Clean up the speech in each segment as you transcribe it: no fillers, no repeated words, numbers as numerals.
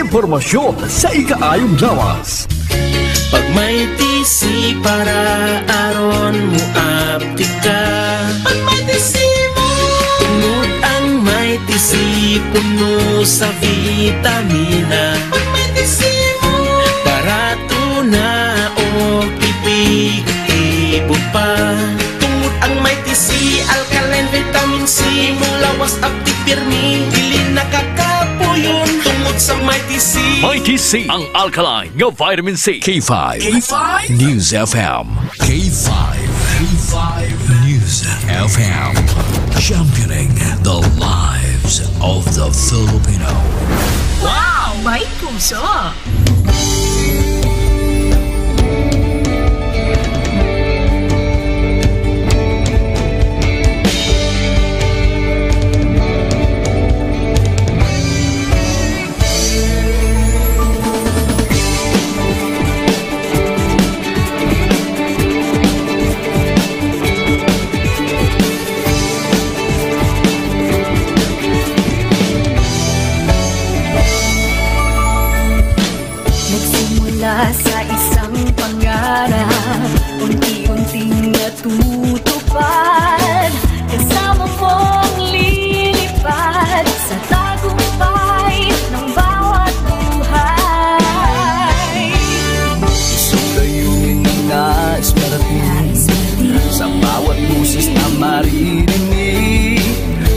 impormasyon sa ikaayong lawas. Pag may tisi para aron mo aptika. Pag may tisi mo, tungod ang may tisi puno sa vitamina. Pag may tisi mo, barato na o ibo pa. Tungod ang may tisi, alkaline, vitamin C, mulawas aptik pirmi, dili nakakapuyon. Tungod sa may tisi, Mighty C, ang alkaline ng vitamin C. K5 News FM. K5 News FM. Championing the lives of the Filipino. Wow! May puso! Sa isang pangarap, unti-unting natutupad, kasama mong lilipad sa tagumpay ng bawat buhay. Isang layunin na parating sa bawat busis na maririnig,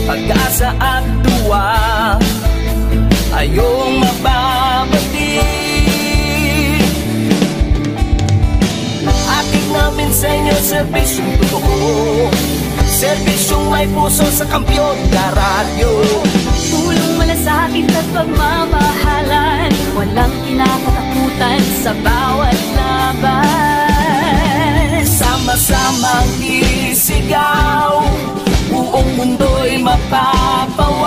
pag-asa at tuwa ayong mababati. Namin sa inyo, serbisyong totoo, serbisyong may puso sa kampyon na radyo. Tulong malasakit at pagmamahalan, walang kinakatakutan sa bawat laban. Sama-samang isigaw, buong mundo'y mapapawaw.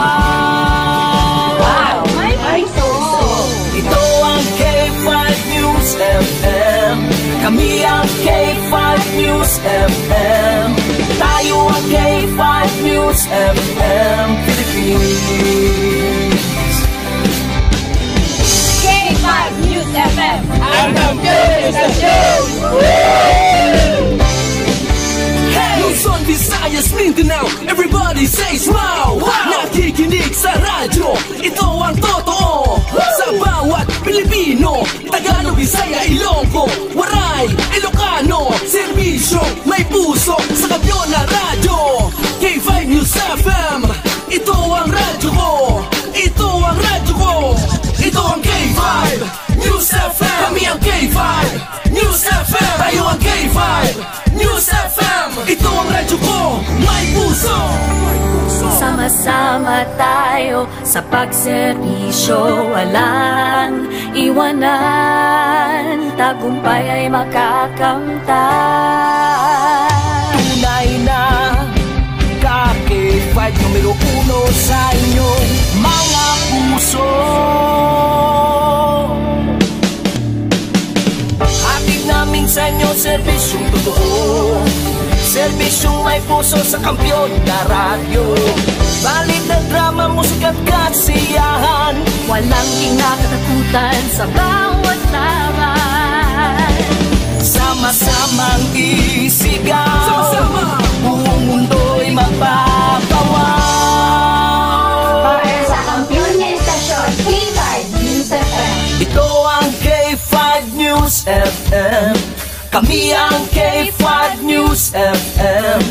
Wow! May puso! Ito ang K5 News FM. Kami ang K5 News FM. Tayo ang K5 News FM Philippines. K5 News FM. Ang K5 Luzon, Visayas, Mindanao, everybody says wow! Nakikinig sa radyo, ito ang totoo. Sa bawat Pilipino, Tagalog, Bisaya, Ilonggo, Waray, Ilocano, serbisyo, may puso sa kampyon na radyo. K5 News FM, ito ang radyo ko, ito ang radyo ko, ito ang K5 News FM. Kami ang K5 News FM, tayo ang K5 News FM. Ito ang radyo ko, may puso. Sama-sama tayo sa pagserbisyo, walang iwanan, tagumpay ay makakamtan. Tunay na K5 numero 1 sa inyong mga puso. Hatid namin sa inyo, serbisyong totoo, serbisyong may puso sa kampyon na radyo. Balit na drama, musika at kasiyahan, walang kinakatakutan sa bawat laban. Sama-samang isigaw, sama-sama, buong mundo'y magpapawaw. Para sa kampyon na istasyon, K5 News FM. Ito ang K5 News FM. Kami ang K5 News FM.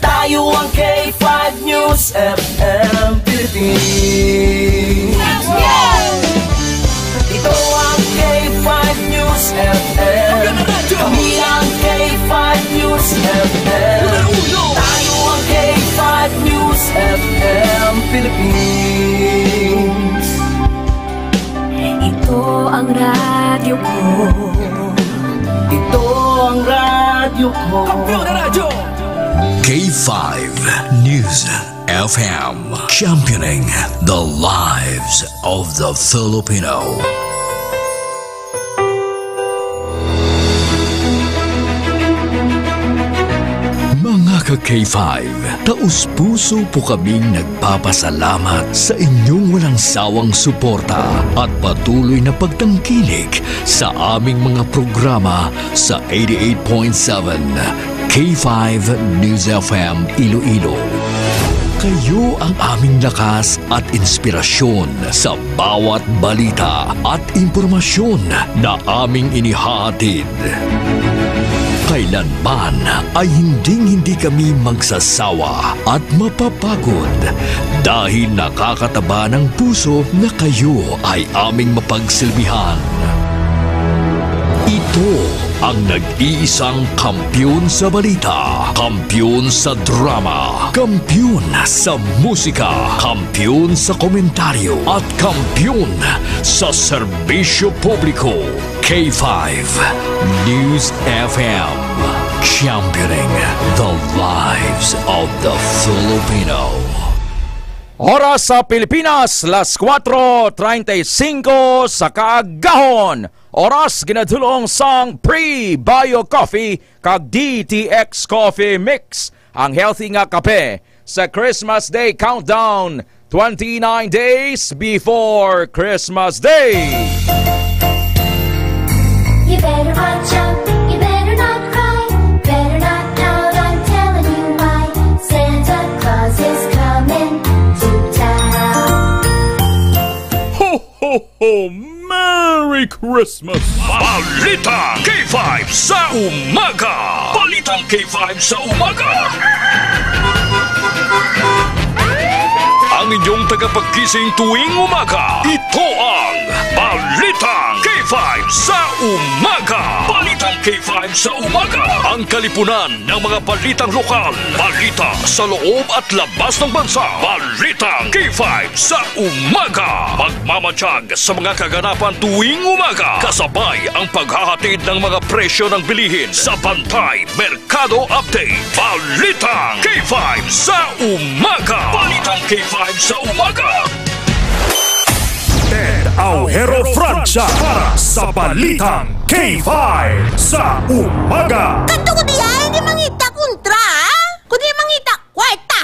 Tayo ang K5 News FM Philippines. Ito ang K5 News FM. Kami ang K5 News FM. Tayo ang K5 News FM Philippines. Ito ang radyo ko, ito ang radyo ko. Kampyon na radyo! K5 News FM. Championing the lives of the Filipino. Mga Mga ka-K5, taus-puso po kaming nagpapasalamat sa inyong walang sawang suporta at patuloy na pagtangkilik sa aming mga programa sa 88.7 K5 News FM Iloilo. Kayo ang aming lakas at inspirasyon sa bawat balita at impormasyon na aming inihahatid. Kailanman ay hindi kami magsasawa at mapapagod dahil nakakataba ng puso na kayo ay aming mapagsilbihan. Ito ang nag-iisang kampiyon sa balita, kampiyon sa drama, kampiyon sa musika, kampiyon sa komentaryo, at kampiyon sa serbisyo publiko. K5 News FM, championing the lives of the Filipino. Oras sa Pilipinas, las 4:35 sa kaagahon. Oras ginadulong sang Pre-Bio Coffee kag DTX Coffee Mix. Ang healthy nga kape sa Christmas Day countdown, 29 days before Christmas Day. You better watch out, you better not cry, better not pout, I'm telling you why. Santa Claus is coming to town. Ho, ho, ho! Merry Christmas! Balitang K5 sa umaga! Balitang K5 sa umaga! Ang inyong tagapagkising tuwing umaga, ito ang Balitang K5 sa umaga! Balitang K5 sa umaga! Ang kalipunan ng mga balitang lokal, balita sa loob at labas ng bansa. Balitang K5 sa umaga! Magmamatsyag sa mga kaganapan tuwing umaga, kasabay ang paghahatid ng mga presyo ng bilihin sa Bantay Merkado Update. Balitang K5 sa umaga! Balitang K5 sa umaga! Ted Aujero Francia para sa Balitang K5 sa umaga. Kanto ko diya, hindi mangita kontra, kundi mangita kwarta.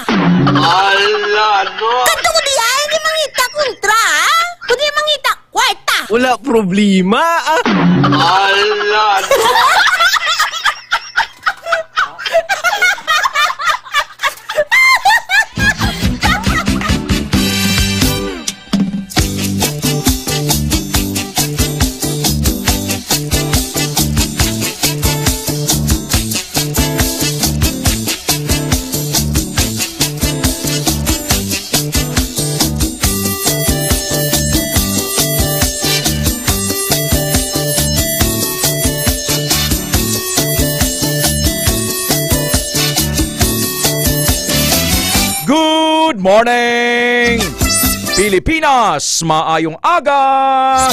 Ala, no? Kanto ko diya, hindi mangita kontra, kundi mangita kwarta. Wala problema, ah. Ala, no? Good morning, Pilipinas! Maayong aga!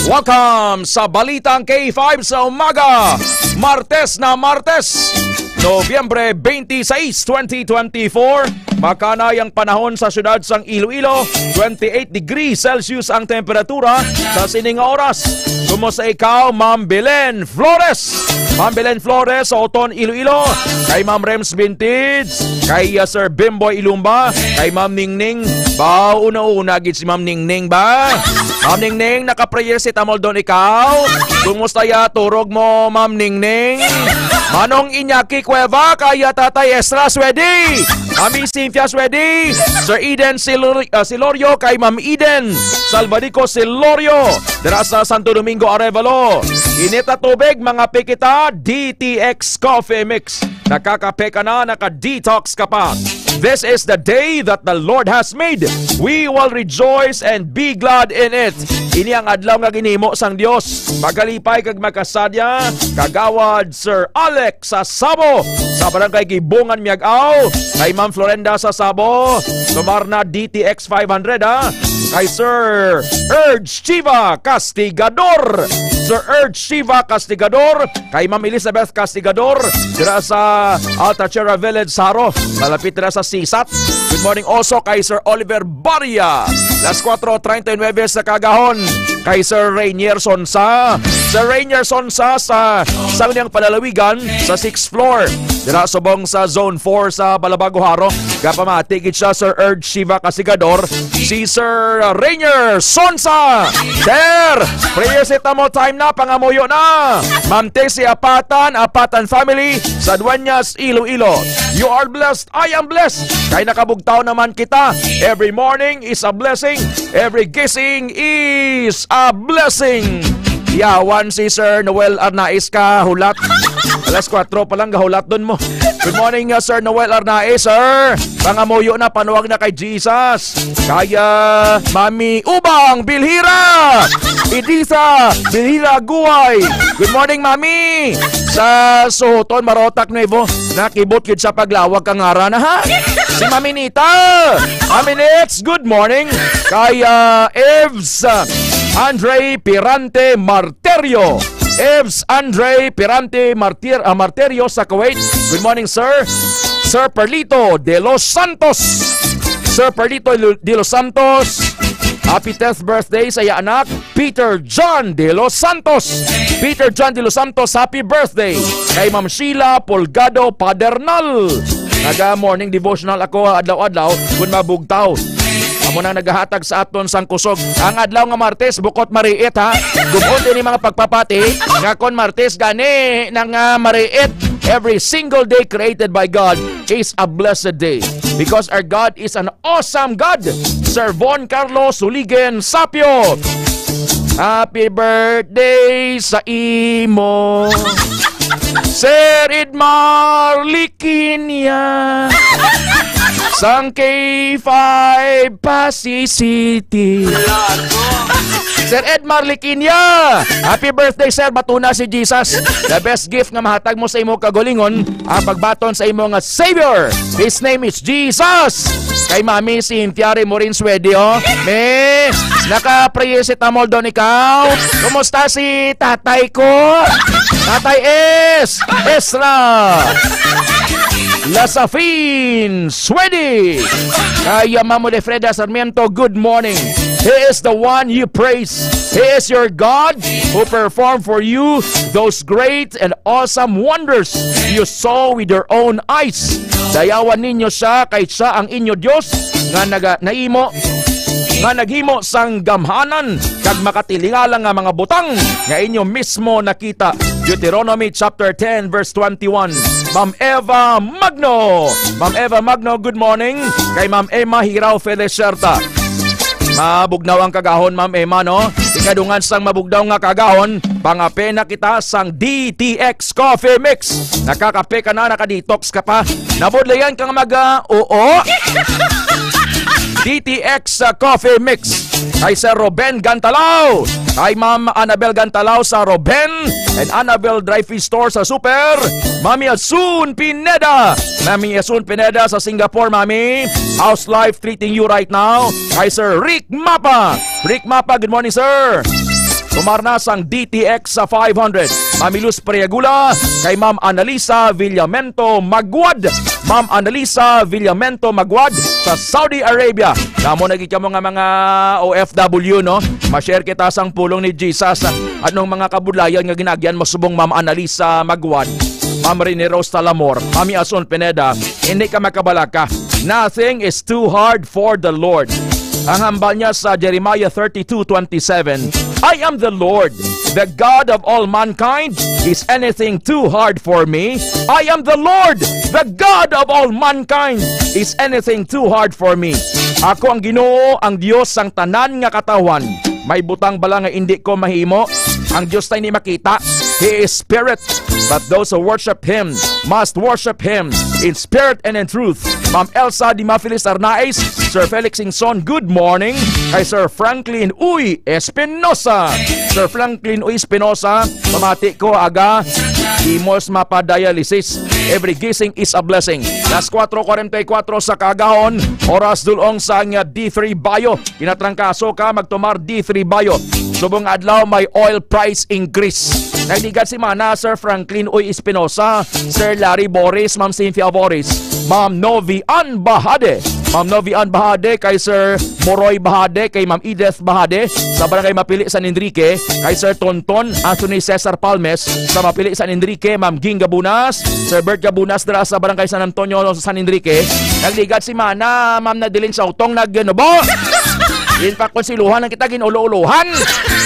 Welcome sa Balitang K5 sa umaga! Martes na Martes, Nobyembre 26, 2024. Makanayang panahon sa syudad sang Iloilo, 28 degrees Celsius ang temperatura sa sining oras. Kumusta ikaw, Ma'am Belen Flores? Ma'am Belen Flores sa Oton, Iloilo. Kay Ma'am Rems Vintage, kay Sir Bimboy Ilumba, kay Ma'am Ningning. Ba, una-una gid si Ma'am Ningning ba? Ma'am Ningning, naka-prayer si Tamol doon ikaw? Kumusta ya turog mo, Ma'am Ningning? Manong Iñaki Cueva, kaya Tatay Estra Swedi. Mami Cynthia Swedi, Sir Eden Silorio, kay Ma'am Eden Salvadico Silorio, dira sa Santo Domingo Arevalo. Init na tubig, mga pikita, DTX Coffee Mix. Nakakape ka na, naka-detox ka pa. This is the day that the Lord has made. We will rejoice and be glad in it. Ini ang adlaw nga ginhimo sang Dios. Magalipay kag makasadya, kagawad Sir Alex sa Sabo, sa barangay Gibungan Miagaw, kay Ma'am Florenda sa Sabo, Sumarna DTX 500 ha. Kay Sir Urge Chiva Castigador, Sir Urge Chiva Castigador, kay Ma'am Elizabeth Castigador, dira sa Altachera Village, Saro, malapit dira sa Sisat. Good morning also kay Sir Oliver Baria, las 4:39 sa Kagahon, kay Sir Rainier Sonsa, Sir Rainier Sonsa sa Sangyang Palalawigan sa 6th floor. Dira subong sa Zone 4 sa Balabago Haro. Gapamati gid siya Sir Erd Shiva Kasigador. Si Sir Rainier Sonsa. Sir, mo time na, pangamuyo na. Ma'am Tessie Apatan family sa Dueñas, Iloilo. You are blessed, I am blessed. Kay nakabugtaw naman kita. Every morning is a blessing. Every gising is a blessing. Yawan si Sir Noel Arnaiz ka hulat. Alas 4 pa lang gahulat dun mo. Good morning Sir Noel Arnaiz, sir. Pangamuyo na, panuwag na kay Jesus. Kaya Mami Ubang Bilhira, Idisa Bilhira Guay. Good morning Mami. Sa Suhuton Marotak Nuevo, nakibot gid sa paglawag kang ngara na ha. Si Mami Nita. Mami Nix, good morning. Kaya Evs Andre Pirante Marterio. Evs Andre Pirante Marterio sa Kuwait. Good morning, sir. Sir Perlito de los Santos. Sir Perlito de los Santos. Happy 10th birthday sa iya anak, Peter John de los Santos. Peter John de los Santos, happy birthday. Kay Ma'am Sheila Polgado Padernal. Naga-morning devotional ako adlaw-adlaw kung mabugtaw. Amo nang nagahatag sa aton sang kusog. Ang adlaw nga Martes bukod mariit ha. Gubon din mga pagpapati nga kon Martes gani nang mariit. Every single day created by God is a blessed day because our God is an awesome God. Sir Von Carlos Suligen Sapio. Happy birthday sa imo. Sir Edmar Likinia. Sang K5 Pasig City. Sir Edmar Likinia, happy birthday sir, batuna si Jesus. The best gift nga mahatag mo sa imo kagulingon ang pagbaton sa imo nga Savior. His name is Jesus. Kay Mami Cynthia Remorin Swedio. Me, naka-pre-paracetamol doon ikaw. Kumusta si tatay ko? Tatay S. Esra Lasafin Swedi. Kaya Mamo de Freda Sarmiento, good morning. He is the one you praise. He is your God who performed for you those great and awesome wonders you saw with your own eyes. Dayawan ninyo siya kay siya ang inyo Diyos nga naghimo sang gamhanan kag makatilingalan nga mga butang nga inyo mismo nakita. Deuteronomy chapter 10 verse 21. Ma'am Eva Magno. Ma'am Eva Magno, good morning. Kay Ma'am Emma Hirao Felicerta. Mabugnaw ang kagahon, Ma'am Emma, no? Ikadungan sang mabugnaw nga kagahon, pangape na kita sang DTX Coffee Mix. Nakakape ka na, nakadetox ka pa. Nabudlayan kang oo. DTX Coffee Mix. Kay Sir Ruben Gantalao. Kay Ma'am Annabel Gantalao sa Ruben and Annabel Dry Fish Store sa Super. Mami Asun Pineda. Mami Asun Pineda sa Singapore, Mami. How's life treating you right now? Kay Sir Rick Mapa. Rick Mapa, good morning, sir. Kumarnas ang DTX sa 500. Mami Luz Priagula. Kay Ma'am Analisa Villamento Magwad. Ma'am Analisa Villamento Magwad sa Saudi Arabia. Namo nagika mo nga mga OFW, no? Ma-share kita sang pulong ni Jesus. Anong mga kabudlayan nga ginagyan mo subong Ma'am Analisa Magwad, Ma'am Rene Rose Talamor, Mami Asun Pineda. Hindi ka makabalaka. Nothing is too hard for the Lord. Ang hambal niya sa Jeremiah 32:27, I am the Lord, the God of all mankind. Is anything too hard for me? I am the Lord, the God of all mankind. Is anything too hard for me? Ako ang Ginoo, ang Dios sang tanan nga katawan. May butang bala nga hindi ko mahimo. Ang Dios tay ni makita. He is spirit, but those who worship Him must worship Him in spirit and in truth. Ma'am Elsa Di Mafilis Arnaiz, Sir Felix Ingson, good morning. Kay Sir Franklin Uy Espinosa. Sir Franklin Uy Espinosa, pamati ko aga, imos mapadialysis. Every gising is a blessing. Las 4:44 sa kagahon, oras dulong sa D3 Bio. Kinatrangkaso ka magtumar D3 Bio. Subong adlaw may oil price increase. Nagdigat si Mana, Sir Franklin Uy Espinosa, Sir Larry Boris, Ma'am Cynthia Boris, Ma'am Novi Ann Bahade, Ma'am Novian Bahade, kay Sir Moroy Bahade, kay Ma'am Edith Bahade sa Barangay Mapili San Enrique, kay Sir Tonton Anthony Cesar Palmes sa Mapili San Enrique, Ma'am Ging Gabunas, Sir Bert Gabunas dira sa Barangay San Antonio San Enrique. Nagligat si Mana, Ma'am Nadilin Sautong naggenubo. In fact, konsiluhan ang kita ginulo-uluhan.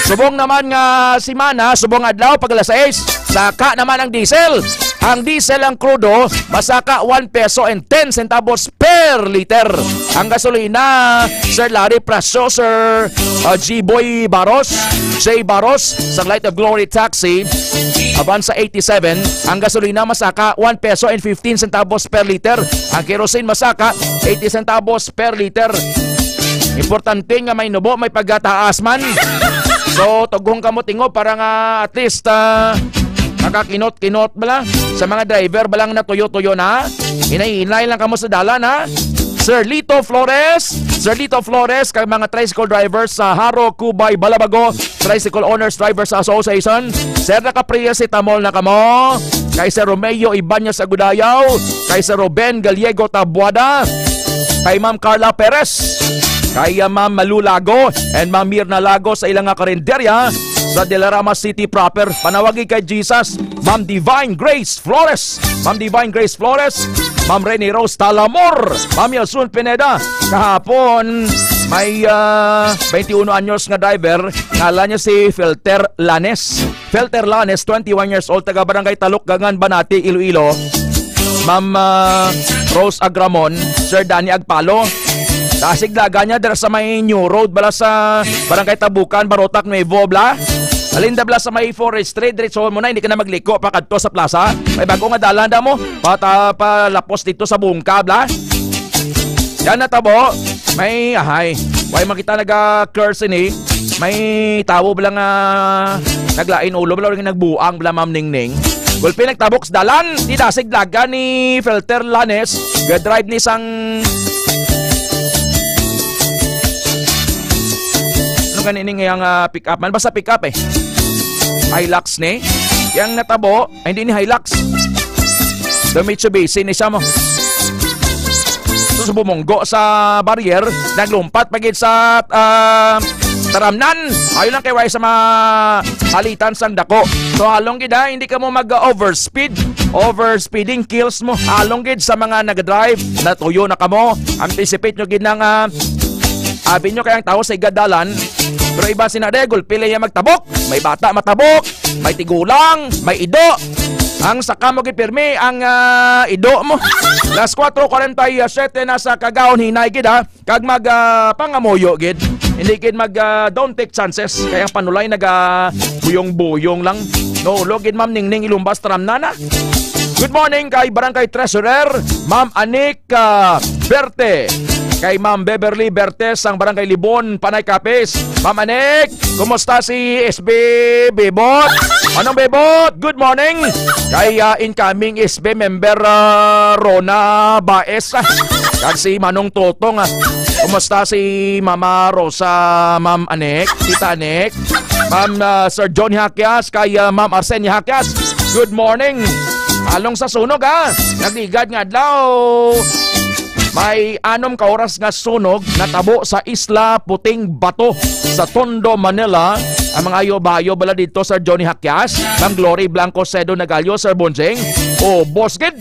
Subong naman nga si Mana, subong adlaw pag alas 6. Saka naman ang diesel. Ang diesel ang crudo, masaka 1 peso and 10 centavos per liter. Ang gasolina, Sir Larry Prasyo, Sir G-Boy Baros, J. Baros, sa Light of Glory Taxi, Avanza 87. Ang gasolina masaka 1 peso and 15 centavos per liter. Ang kerosene masaka 80 centavos per liter. Importante nga may nubo, may pagkataas man. So, tugong kamo tingo para nga at least makakinot-kinot bala sa mga driver balang na tuyo-tuyo na. Hinay-hinay lang kamo sa dalan ha. Sir Lito Flores, kay mga tricycle drivers sa Haro, Cubay, Balabago, Tricycle Owners Drivers Association. Sir Nakapriya si Tamol na kamo. Kay Sir Romeo Ibanez Agudayaw, kay Sir Ruben Gallego Tabuada, kay Ma'am Carla Perez, kay Ma'am Malulago and Ma'am Mirna Lago sa ilang karinderya sa Delarama City proper. Panawagi kay Jesus, Ma'am Divine Grace Flores, Ma'am Rene Rose Talamor, Ma'am Yasun Pineda. Kahapon may 21 anyos nga driver, ngala niya si Felter Lanes, 21 years old, taga Barangay Taluk, Gangan, Banati, Iloilo. Ma'am Rose Agramon, Sir Danny Agpalo, Tasiglaga niya dira sa may New Road bala sa Barangay Tabukan, Barotac, Nuevo bla. Alinda bla sa may Forest Street, diretso mo na, hindi ka na magliko pa kadto sa plaza. May bago nga dalanda mo, palapos dito sa Bungka bla. Yan na tabo, may way makita naga-curse ni, may tawo bla nga naglain ulo bla nga nagbuang bla Ma'am Ningning. Gulpi nagtabok sa dalan, di dasiglaga ni Felter Lanes, ga-drive ni sang kanining yang pick up man, basta pick up Hilux ni yang natabo ay hindi ni Hilux, the Mitsubishi ni siya mo. So bumunggo sa barrier, naglumpat pagid sa taramnan, ayon lang kay way sa mga halitan sang dako. So halong gid hindi ka mo overspeeding kills mo, halong gid sa mga nag-drive na tuyo na kamo, anticipate nyo gid nang abi nyo kayang tao sa igadalan. Pero iba sinadegol, pili niya magtabok. May bata matabok, may tigulang, may ido. Ang saka mo gipirmi, ang ido mo. Las 4:47 na sa kagaon hinay gid kag mag pangamoyo gid. Hindi gid mag don't take chances. Kaya panulay buyong-buyong lang. No, logid Ma'am Ningning Ilumbas Tramnana. Good morning kay Barangay Treasurer, Ma'am Anik Berte. Kay Ma'am Beverly Bertes ang Barangay Libon, Panay Capes. Ma'am Anik, kumusta si SB Bebot? Anong Bebot? Good morning. Kay incoming SB member Rona Baez. Kag si Manong Totong. Kumusta si Mama Rosa, Ma'am Anik, Tita Anik? Ma'am Sir John Hakyas, kay Ma'am Arsenia Hakyas. Good morning. Along sa sunog nagligad nga adlaw. May 6 ka oras nga sunog natabo sa Isla Puting Bato sa Tondo, Manila. Ang mga ayo-bayo bala dito Sir Johnny Hakyas, Ma'am Glory Blanco Cedo Nagalio, Sir Bonjeng. O Bosgid,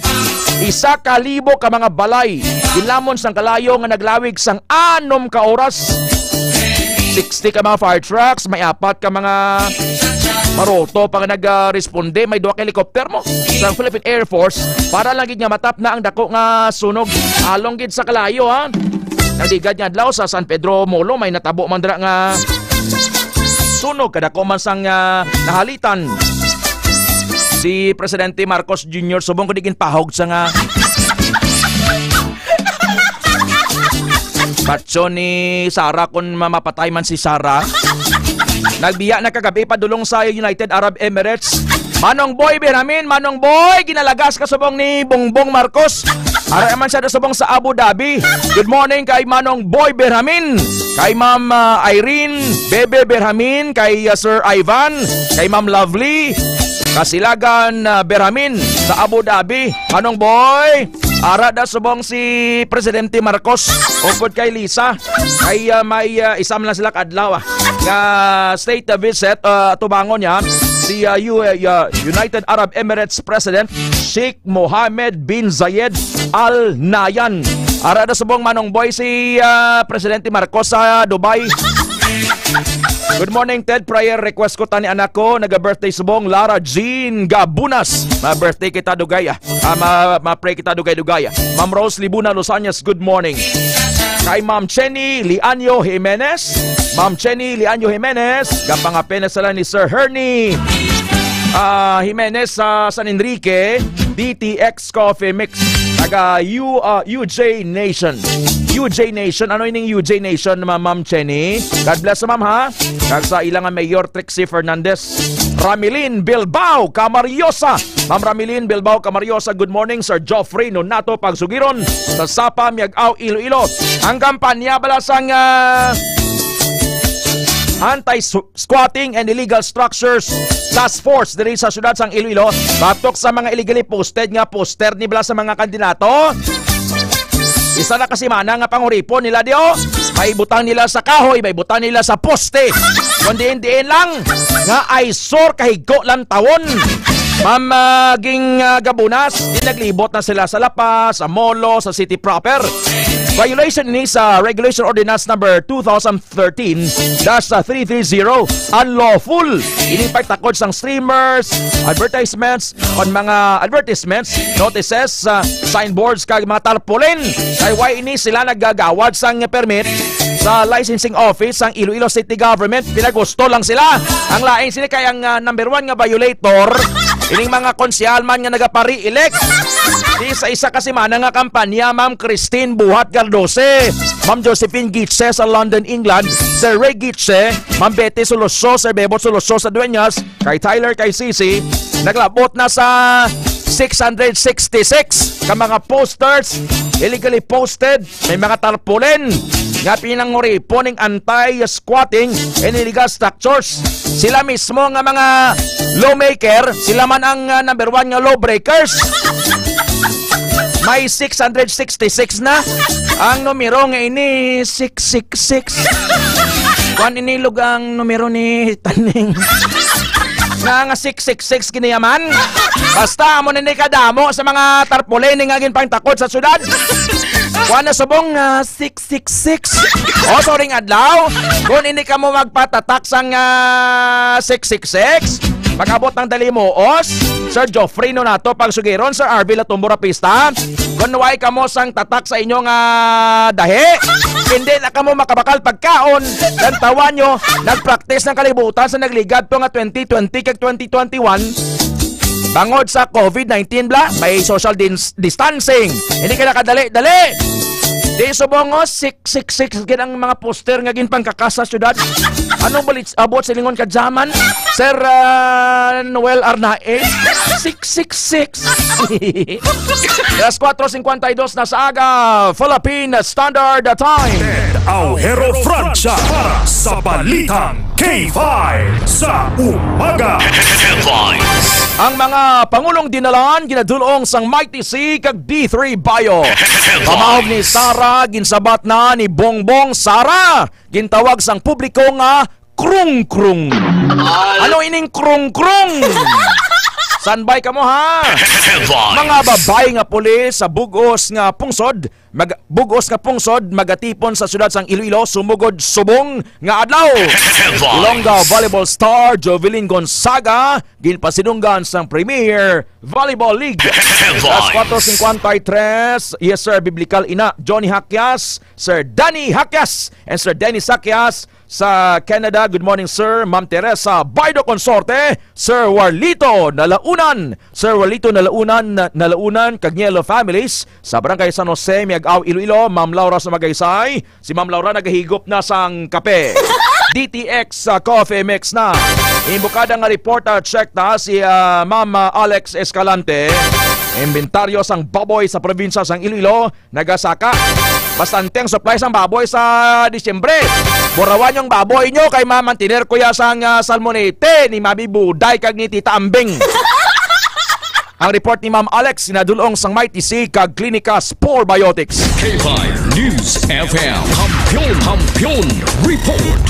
1,000 ka mga balay ilamon sang kalayo nga naglawig sang 6 ka oras. 60 ka mga fire trucks, may 4 ka mga maroto pang nag-responde, may 2 helicopter mo sa Philippine Air Force para lang gid nga matap na ang dako nga sunog along gid sa kalayo Nadigad nga adlaw sa San Pedro Molo, may natabo man dira nga sunog kadako man sang nahalitan si Presidente Marcos Jr. subong ko digin pahog sa nga batso ni Sara kung mamapatay man si Sara. Nagbiya na kagabi padulong sa United Arab Emirates. Manong Boy Berhamin, Manong Boy, ginalagas ka subong ni Bongbong Marcos. Ara man siya subong sa Abu Dhabi. Good morning kay Manong Boy Berhamin, kay Ma'am Irene Bebe Berhamin, kay Sir Ivan, kay Ma'am Lovely, Kasilagan Beramin sa Abu Dhabi. Anong boy? Ara da subong si Presidente Marcos ugod kay Lisa ay may isam lang sila kadlaw nga state visit tubangon niya si United Arab Emirates President Sheikh Mohammed bin Zayed Al Nahyan. Ara da subong manong boy si Presidente Marcos sa Dubai. Good morning, Ted. Prayer request ko tani anak ko. Naga-birthday subong Lara Jean Gabunas. Ma-birthday kita dugay. Ma-pray kita dugay-dugay. Ma'am Rose Libuna Los Angeles, good morning. Kay Ma'am Chenny Lianyo Jimenez. Ma'am Chenny Lianyo Jimenez. Kapangapena sila ni Sir Hernie Jimenez sa San Enrique. DTX Coffee Mix. Taga UJ Nation. UJ Nation. Ano yung UJ Nation, Ma'am Chenny? God bless ma'am ha. Kag sa ilang Mayor Trixie Fernandez. Ramilin Bilbao Camariosa. Ma'am Ramilin Bilbao Camariosa, good morning. Sir Joffrey Nonato Pagsugiron sa Sapa, Miag-Aw, Iloilo. Ang kampanya balasang Anti-Squatting and Illegal Structures Task Force diri sa syudad sang Iloilo batok sa mga illegally posted nga poster ni bala sa mga kandidato. Isa na kasi mana nga panguripon nila dio. May butang nila sa kahoy, may butang nila sa poste. Kundi-diin lang nga ay sor kahigo lang tawon. Ma'am ging Gabunas, naglibot na sila sa Lapas, sa Molo, sa City Proper. Violation ni sa Regulation Ordinance number 2013-330 unlawful. Ini pagtakod sang streamers, advertisements on mga advertisements, notices, signboards kag mga tarpaulin. Kay why ini sila naggagawad sang permit sa licensing office sang Iloilo City Government. Pinagusto lang sila. Ang lain sila kay ang number 1 nga violator. Ining mga konsyal man nga nagapari-elect. Di sa isa kasi mana nga kampanya, Ma'am Christine Buhat Gardose, Ma'am Josephine Gitse sa London, England, Sir Ray Gitse, Ma'am Betty Soloso, Sir Bebot Soloso sa Dueñas, kay Tyler, kay Sisi, naglabot na sa 666 ka mga posters illegally posted, may mga tarpaulin nga pinanguriponing anti-squatting and illegal structures. Sila mismo nga mga lawmaker, sila man ang number 1 nga lawbreakers. May 666 na. Ang numero nga ini 666. Kuan inilog ang numero ni Taning. Nga 666 kiniyaman. Basta mo na ni kadamo sa mga tarpaulin nga ginpang takot sa syudad. Kuan na subong 666. O sorry adlaw. Kung hindi ka mo magpatatak sang 666, pag-abot ng dalimuos, Sir Joffrey Nonato Pagsugiron, Sir Arvil Latumbo Rapista, kunway ka mo sang tatak sa inyong dahi, hindi na ka mo makabakal pagkaon. Dan tawan nyo, nagpractice ng kalibutan sa nagligad to nga 2020 kag 2021. Bangod sa COVID-19 bla, may social distancing. Hindi ka nakadali-dali. Di subongo, 666 ang mga poster nga ginpangkakas sa syudad. Anong balit abot sa lingon ka jaman? Sir Noel Arnaez, 666. Alas 4:52 na sa aga, Philippine Standard Time. Ted Aujero Francia para sa Balitang K5 sa umaga. Ang mga Pangulong dinalaan ginadulong sang Mighty C kag D3 Bio. Pamahog ni Sara ginsabat na ni Bongbong Sara. Gintawag sang publiko nga krung-krung. Ano ining krung-krung? Sanbay ka mo ha? Mga babae nga pulis sa bugos nga pungsod, magatipon sa syudad sang Iloilo, sumugod subong nga adlaw. Ilongga volleyball star Jovelyn Gonzaga ginpasinunggan sang Premier Volleyball League. Alas 4:53, yes sir, biblical ina Johnny Hakyas, Sir Danny Hakyas, and Sir Dennis Hakyas sa Canada. Good morning sir. Ma'am Teresa Baido Consorte, Sir Warlito Nalaunan, Sir Warlito Nalaunan Cagnelo families sa Barangay San Jose, Miag-Aw, Iloilo. Ma'am Laura sa Magaysay, si Ma'am Laura nagahigop na sang kape. DTX Coffee Mix na. Imbukada nga reporter check na si Ma'am Alex Escalante. Inventaryo sang baboy sa probinsya sang Iloilo, nagasaka. Bastanteng supply sang baboy sa Disyembre. Burawan yung baboy nyo kay mamantiner kuya sang salmonete ni Mami Buday kag ni Tita Ambing. Ang report ni Ma'am Alex sinadulong sang Mighty C kag Klinika Spore Biotics. K5 News FM. Kampiyon Report.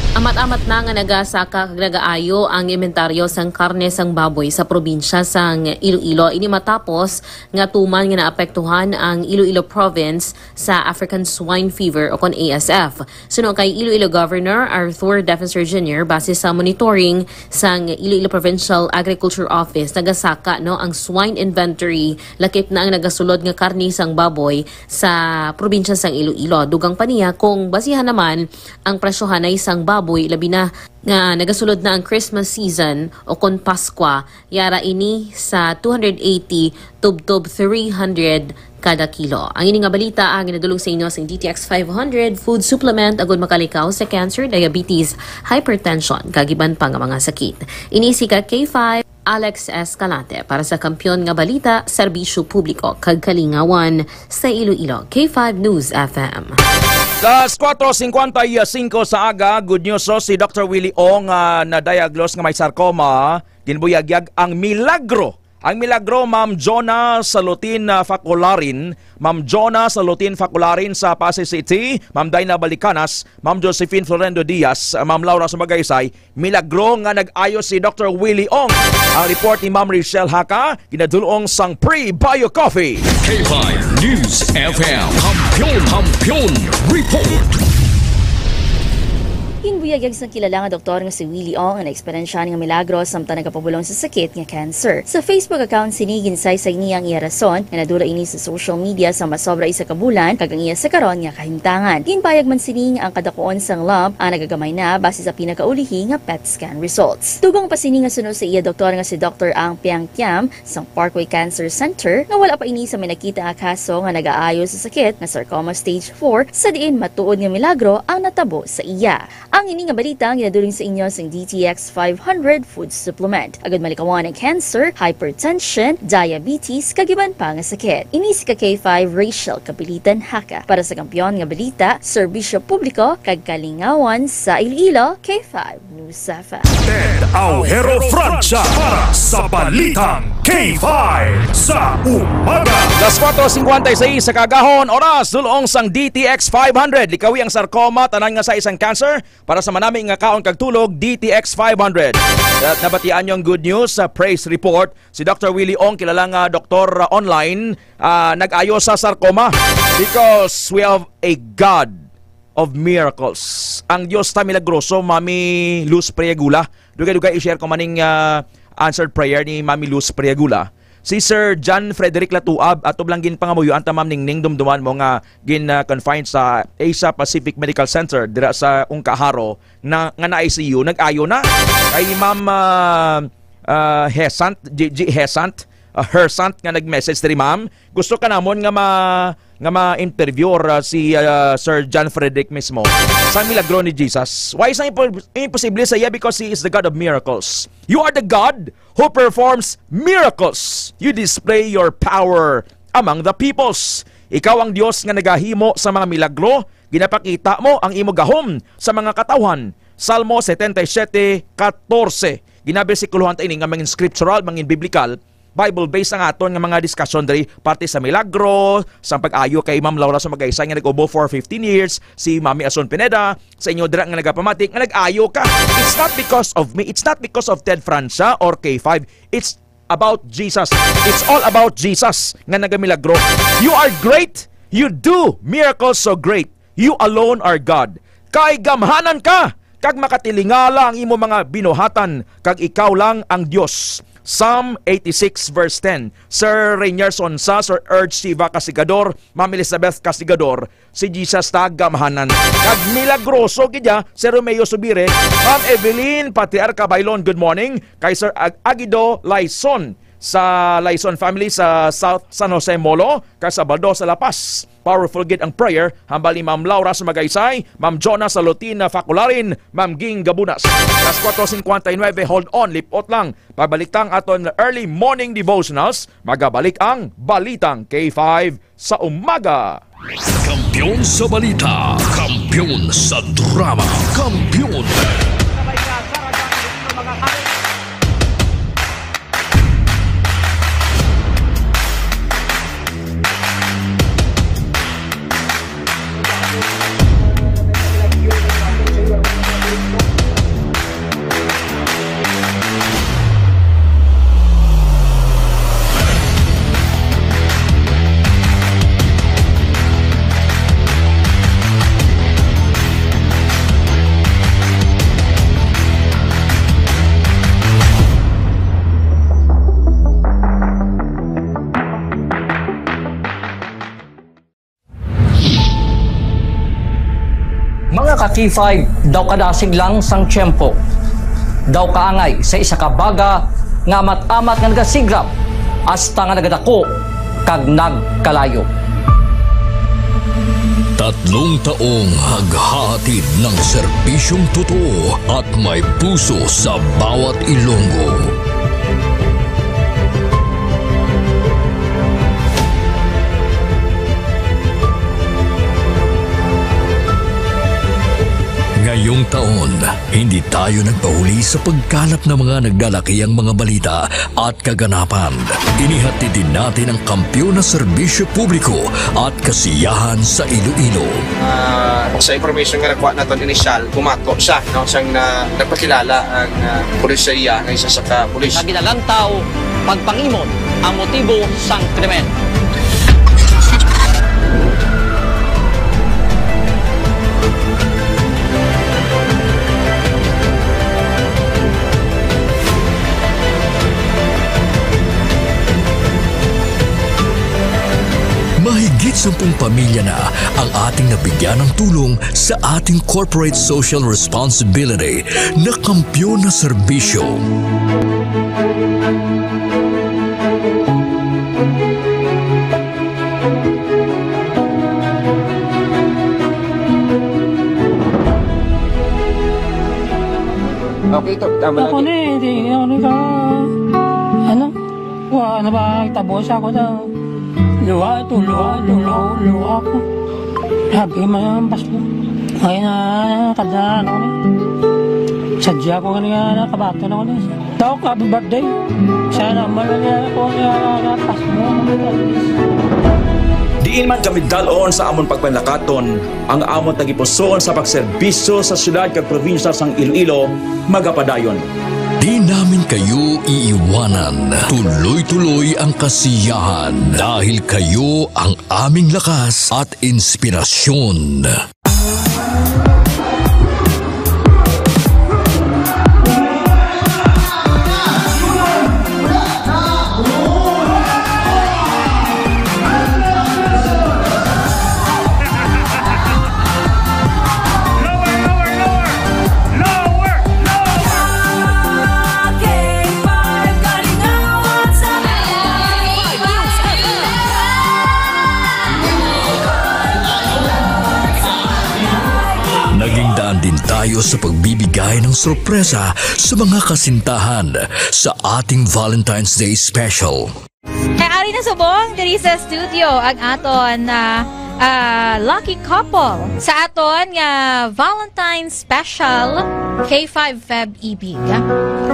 Amat-amat na nga nagasaka kag nagaayo ang inventaryo sang karne sang baboy sa probinsya sang Iloilo. Ini matapos nga tuman nga naapektuhan ang Iloilo province sa African Swine Fever o kon ASF. Suno kay Iloilo Governor Arthur Defensor Jr. base sa monitoring sang Iloilo Provincial Agriculture Office, nagasaka ang swine inventory lakip na ang nagasulod nga karne sang baboy sa probinsya sang Iloilo. Dugang pa niya kung basihan naman ang presyohan ay sang baboy labi na nga nagasulod na ang Christmas season o kon Paskwa, yara ini sa 280 tub 300 kada kilo. Ang ini nga balita ang ginadulog sa inyo sa DTX 500 food supplement agud makalikaw sa cancer, diabetes, hypertension, kagiban pa nga mga sakit. Ini si K5 Alex Escalante para sa Kampiyon nga Balita, Serbisyo Publiko kag Kalingawan sa Iloilo. K5 News FM. Las 4:55 sa aga, good news si Dr. Willie Ong na-diagnose nga may sarcoma, ginbuyagyag ang milagro. Ang milagro, Ma'am Jonah Salutin Facularin, Ma'am Jonah Salutin Facularin sa Pasay City, Ma'am Dayna Balicanas, Ma'am Josephine Florendo Diaz, Ma'am Laura Sumagaysay, milagro nga nag-ayos si Dr. Willie Ong. Ang report ni Ma'am Richelle Haka, ginadulong sang Pre-Bio Coffee. K5 News FM. Kampiyon Report. Hinbuyagyag sa kilala nga doktor nga si Willie Ong ang na-eksperensyahan nga milagro samtang nagapabulong sa sakit nga cancer. Sa Facebook account siniginsay sa iniyang iya rason nga nadura ini sa social media sa masobra isa ka bulan kag ang iya sa karon nga kahimtangan. Ginpayag man sining ang kadakuon sang lump ang nagagamay na base sa pinakaulihi nga PET scan results. Tubang pa sini nga sunod sa iya doktor nga si Dr. Ang Piang Kiam sang Parkway Cancer Center nga wala pa ini sa may nakita nga kaso nga nagaayo sa sakit nga sarcoma stage 4 sa diin matuod nga milagro ang natabo sa iya. Ang ini nga balita ang ginaduling sa inyo sa DTX 500 food supplement. Agad malikawan ang cancer, hypertension, diabetes, kagiban pa nga sakit. Ini si K5 Rachel Kapilitan Haka para sa Kampiyon nga Balita, Serbisyo Publiko, kag Kalingawan sa Iloilo, K5 News FM. Ted Aujero Francia para sa Balitang K5 sa umaga. Las 4:56 sa kagahon, oras dulong sang DTX 500. Likawi ang sarcoma, tanan nga sa isang cancer. Para sa manaming nga kaon kag tulog, DTX 500. At nabatian yung good news sa praise report. Si Dr. Willie Ong, kilala nga doktor online, nag-ayo sa sarcoma because we have a God of miracles. Ang Diyos ta milagroso, Mami Luz Priagula. Dugay-dugay i-share ko maning answered prayer ni Mami Luz Priagula. Si Sir John Frederick Latuab at ublang gin pangamuyo ang tamam ning dumduman mo nga gin confined sa Asia Pacific Medical Center dira sa Ungkaharo na nga na ICU nag-ayo na kay Ma'am Hesant Gigi Hesant Hersant nga nag-message diri ma'am, gusto ka namon nga ma-interview si Sir John Frederick mismo sa milagro ni Jesus. Why is imposible sa iya? Because He is the God of miracles. You are the God who performs miracles. You display your power among the peoples. Ikaw ang Diyos nga nagahimo sa mga milagro. Ginapakita mo ang imo gahom sa mga katawhan. Salmo 77:14. Ginabersikuluhan tayo nga mangin scriptural, mangin biblical, Bible-based ang aton nga mga discussion diri parte sa milagro, sa pag-ayo kay Ma'am Laura Sumagaysay nga nag-ubo for 15 years, si Mami Ason Pineda, sa inyo dira nga nagapamatik nga nag-ayo ka. It's not because of me, it's not because of Ted Francia or K5. It's about Jesus. It's all about Jesus nga nagamilagro. You are great. You do miracles so great. You alone are God. Kay gamhanan ka kag makatilingala ang imo mga binuhatan kag ikaw lang ang Dios. Psalm 86 verse 10. Sir Rainier Sonsa, Sir Urge Siva Kasigador, Ma'am Elizabeth Kasigador, si Jesus tagamhanan. Kag milagroso kidya, Sir Romeo Subire, Ma'am Evelyn Patriarca Bailon, good morning. Kay Sir Agido Laison sa Laison family sa South San Jose Molo, kay sa Baldo sa La Paz. Powerful gid ang prayer hambal ni Ma'am Laura Sumagaysay, Ma'am Jonah Salutin Facularin, Ma'am Ging Gabunas. Kas 4:59, hold on, lipot lang. Pabaliktang aton early morning devotionals, magabalik ang Balitang K5 sa umaga. Kampiyon sa balita, kampiyon sa drama, kampiyon. K5 daw kadasig lang sang tiyempo. Daw kaangay sa isa ka baga nga amat-amat nga nagasigrap hasta nga nagadako kag nagkalayo. 3 taong haghahatid ng serbisyong totoo at may puso sa bawat Ilonggo. Ngayong taon, hindi tayo nagpahuli sa pagkalap ng mga naglalakihang mga balita at kaganapan. Inihatid din natin ang kampyon na serbisyo publiko at kasiyahan sa Iloilo. Sa information nga nakuha natin inisyal, pumato siya. Siyang nagpakilala ang pulisya ng isa sa kapulis. Naginalantaw, pagpangimon ang motibo sang krimen. Mahigit 10 pamilya na ang ating nabigyan ng tulong sa ating corporate social responsibility na kampyon na serbisyo. Okay, ito. Tama ako lagi. Hindi ako ka. Ano ba, tabos ako daw. Luha ko. Sabi mo yung pasko. Ngayon na, kadaan ako niya. Sadya ko kanina na, kabato na ako niya. Daw, happy birthday. Sana malala ko niya, pasko mo. Diin man kami dalon sa amon pagpanlakaton, ang amon tagipuson sa pagserbisyo sa syudad kag probinsya sang Iloilo, magapadayon. Di namin kayo iiwanan. Tuloy-tuloy ang kasiyahan dahil kayo ang aming lakas at inspirasyon. Tayo sa pagbibigay ng sorpresa sa mga kasintahan sa ating Valentine's Day Special. Ari na subong diri sa studio ang aton na lucky couple sa aton nga Valentine's Special K5 Feb Ibig.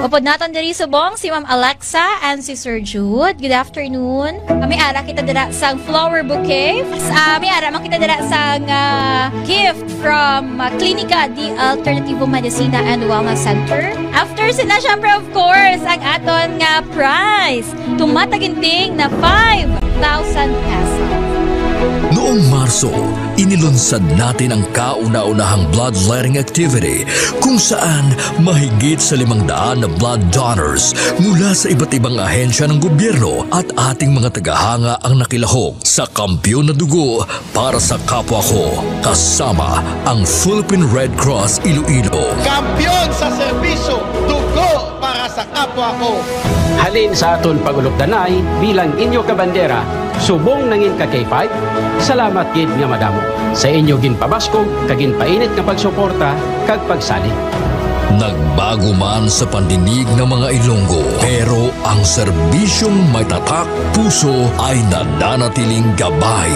Upod naton diri subong si Ma'am Alexa and si Sir Jude. Good afternoon. Kami ara kita dira sang flower bouquet. Kami ara man kita dira sang gift from Clinica di Alternativo Medicina and Wellness Center. After sina syempre of course ang aton nga prize tumataginting na 5,000 pesos. Noong Marso, inilunsad natin ang kauna-unahang bloodletting activity kung saan mahigit sa 500 na blood donors mula sa iba't ibang ahensya ng gobyerno at ating mga tagahanga ang nakilahok sa kampyon na dugo para sa kapwa ko, kasama ang Philippine Red Cross Iloilo. Kampyon sa serbisyo, dugo para sa kapwa ko. Halin sa aton pagulokdanay bilang inyo kabandera, subong nangin ka K5, salamat gid nga madamo. Sa inyo ginpabaskog, kagin painit nga pagsuporta, kag pagsali. Nagbago man sa pandinig ng mga Ilonggo, pero ang serbisyong may tatak puso ay nananatiling gabay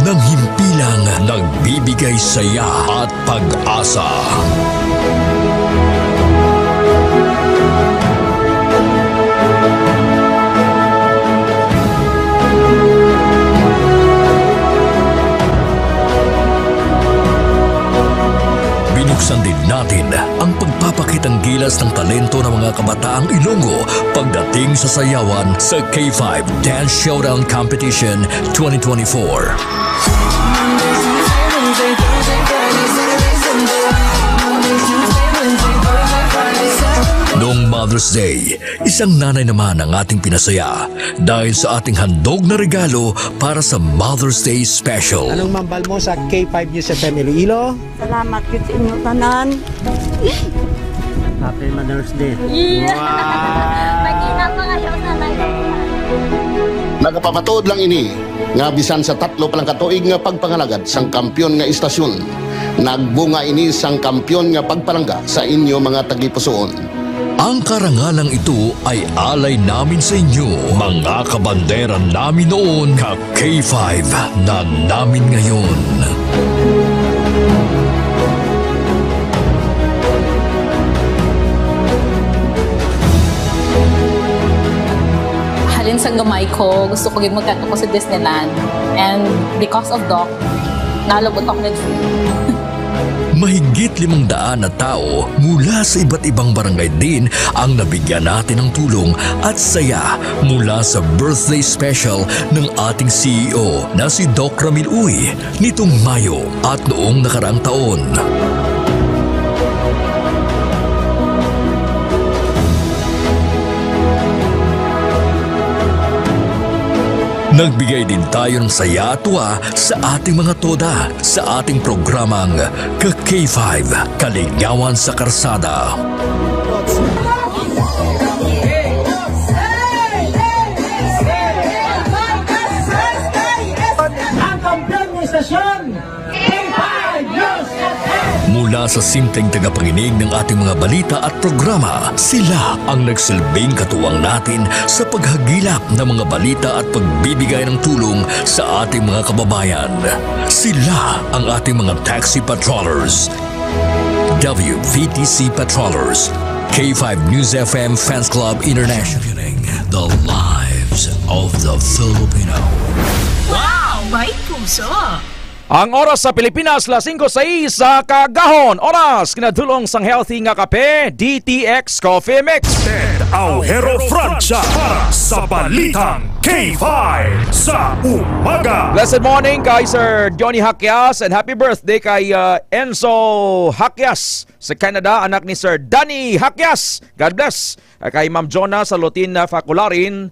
ng himpilang nagbibigay saya at pag-asa. Binuksan din natin ang pagpapakitang gilas ng talento ng mga kabataang Ilonggo pagdating sa sayawan sa K5 Dance Showdown Competition 2024. Noong Mother's Day, isang nanay naman ang ating pinasaya dahil sa ating handog na regalo para sa Mother's Day Special. Anong mambal mo sa K5 News FM Iloilo? Salamat yun sa inyo tanan. Happy Mother's Day. Yeah. Magina pa kayo na Nagapamatuod lang ini nga bisan sa 3 palang katuig nga pagpangalagad sang kampyon nga istasyon. Nagbunga ini sang kampyon nga pagpalangga sa inyo mga tagipusoon. Ang karangalang ito ay alay namin sa inyo, mga kabandera namin noon, ka K5 na namin ngayon. Halin sa gamay ko, gusto ko magkato ko sa Disneyland. And because of Doc, nalabot ako nag-free. Mahigit 500 na tao mula sa iba't ibang barangay din ang nabigyan natin ng tulong at saya mula sa birthday special ng ating CEO na si Doc Ramil Uy nitong Mayo at noong nakaraang taon. Nagbigay din tayo ng saya at tuwa sa ating mga toda sa ating programang Ka-K5 Kaligawan sa Karsada. Ang kampiyon ng istasyon, K5 News FM! Mula sa simpleng tagapanginig ng ating mga balita at programa, sila ang nagsilbing katuwang natin sa paghagilap ng mga balita at pagbibigay ng tulong sa ating mga kababayan. Sila ang ating mga taxi patrollers, WVTC patrollers, K5 News FM Fans Club International, the lives of the Filipino. Wow! May puso! Ang oras sa Pilipinas, 5:06 sa kagahon. Oras, kinadulong sang healthy nga kape, DTX Coffee Mix. Ted Aujero Francia para sa Balitang K5 sa umaga. Blessed morning kay Sir Johnny Hakyas and happy birthday kay Enzo Hakyas sa Canada, anak ni Sir Danny Hakyas. God bless. Kay Ma'am Jonah sa Lutin Facularin,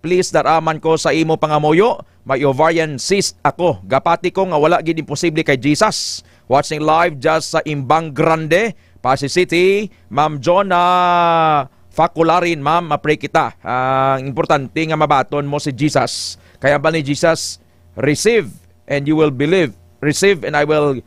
please daraman ko sa imo pangamoyo. May ovarian cyst ako. Gapati ko nga wala gid imposible kay Jesus. Watching live just sa Imbang Grande, Pasig City. Ma'am Jonah Facularin, ma'am, mapray kita. Ang importante nga mabaton mo si Jesus. Kaya ba ni Jesus, receive and you will believe. Receive and I will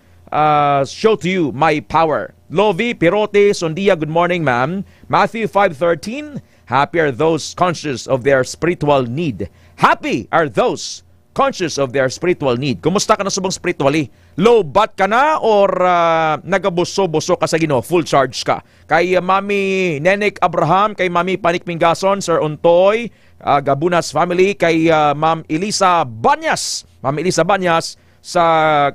show to you my power. Lovi Pirote Sondia, good morning, ma'am. Matthew 5:13, happy are those conscious of their spiritual need. Happy are those conscious of their spiritual need. Kumusta ka na subong spiritually? Low bat ka na or nagabuso-buso ka sa Ginoo? Full charge ka? Kay Mami Nenek Abraham, kay Mami Panik Mingason, Sir Untoy, Gabunas family, kay Ma'am Elisa Banyas. Ma'am Elisa Banyas sa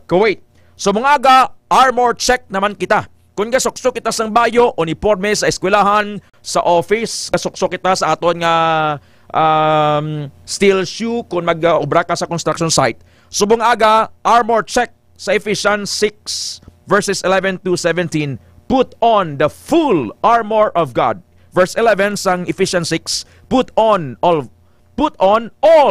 Kuwait. So mga aga, armor check naman kita. Kung kasukso kita sa bayo, uniforme sa eskwelahan, sa office, kasukso kita sa aton nga steel shoe kung mag-ubra ka sa construction site. Subong aga, armor check sa Ephesians 6 verses 11 to 17. Put on the full armor of God. Verse 11 sang Ephesians 6, put on all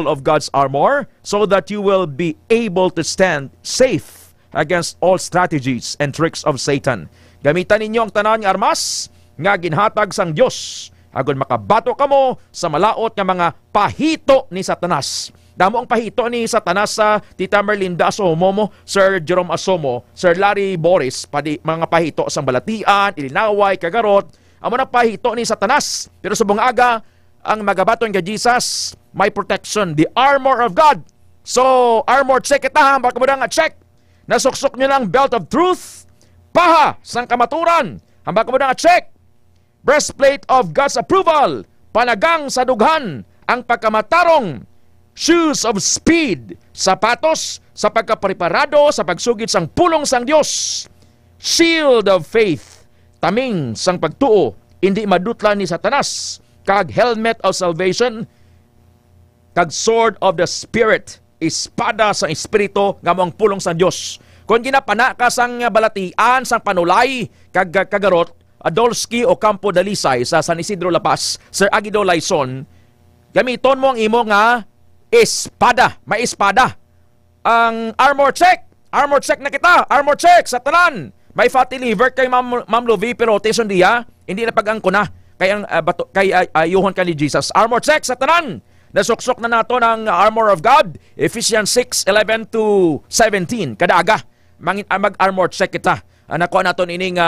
of God's armor so that you will be able to stand safe against all strategies and tricks of Satan. Gamitan ninyo ang tanan nga armas nga ginhatag sang Dios agon makabato kamo sa malaot nga mga pahito ni Satanas. Damo ang pahito ni Satanas sa Tita Merlinda Asomo, Sir Jerome Asomo, Sir Larry Boris, mga pahito sa Balatian, Ilinaway, Kagarot, amo na pahito ni Satanas. Pero subong aga, ang magabaton kay Jesus, may protection, the armor of God. So, armor check kita, baka mo nga check. Nasuksok nyo lang belt of truth, paha sang kamaturan, hambak mo nga check. Breastplate of God's approval, panagang sa dughan, ang pagkamatarong, shoes of speed, sapatos sa pagkapreparado sa pagsugid sang pulong sang Dios, shield of faith, taming sang pagtuo, hindi madutlan ni Satanas, kag helmet of salvation, kag sword of the Spirit, espada sa Espiritu nga moang pulong sang Dios. Kung ginapana ka sang balatian, sang panulay, kag kagarot, Adolski Ocampo Dalisay sa San Isidro La Paz, Sir Aguido Laison, gamiton mo ang imo nga espada, may espada. Ang armor check na kita, armor check sa tanan. May fatty liver kay Ma'am Lovie pero Tison Dia, hindi na pag-angko na kay ayuhon ka ni Jesus. Armor check sa tanan. Nasuksok na nato ng armor of God, Ephesians 6:11 to 17. Kada aga mag-armor check kita. Nakuha naton ining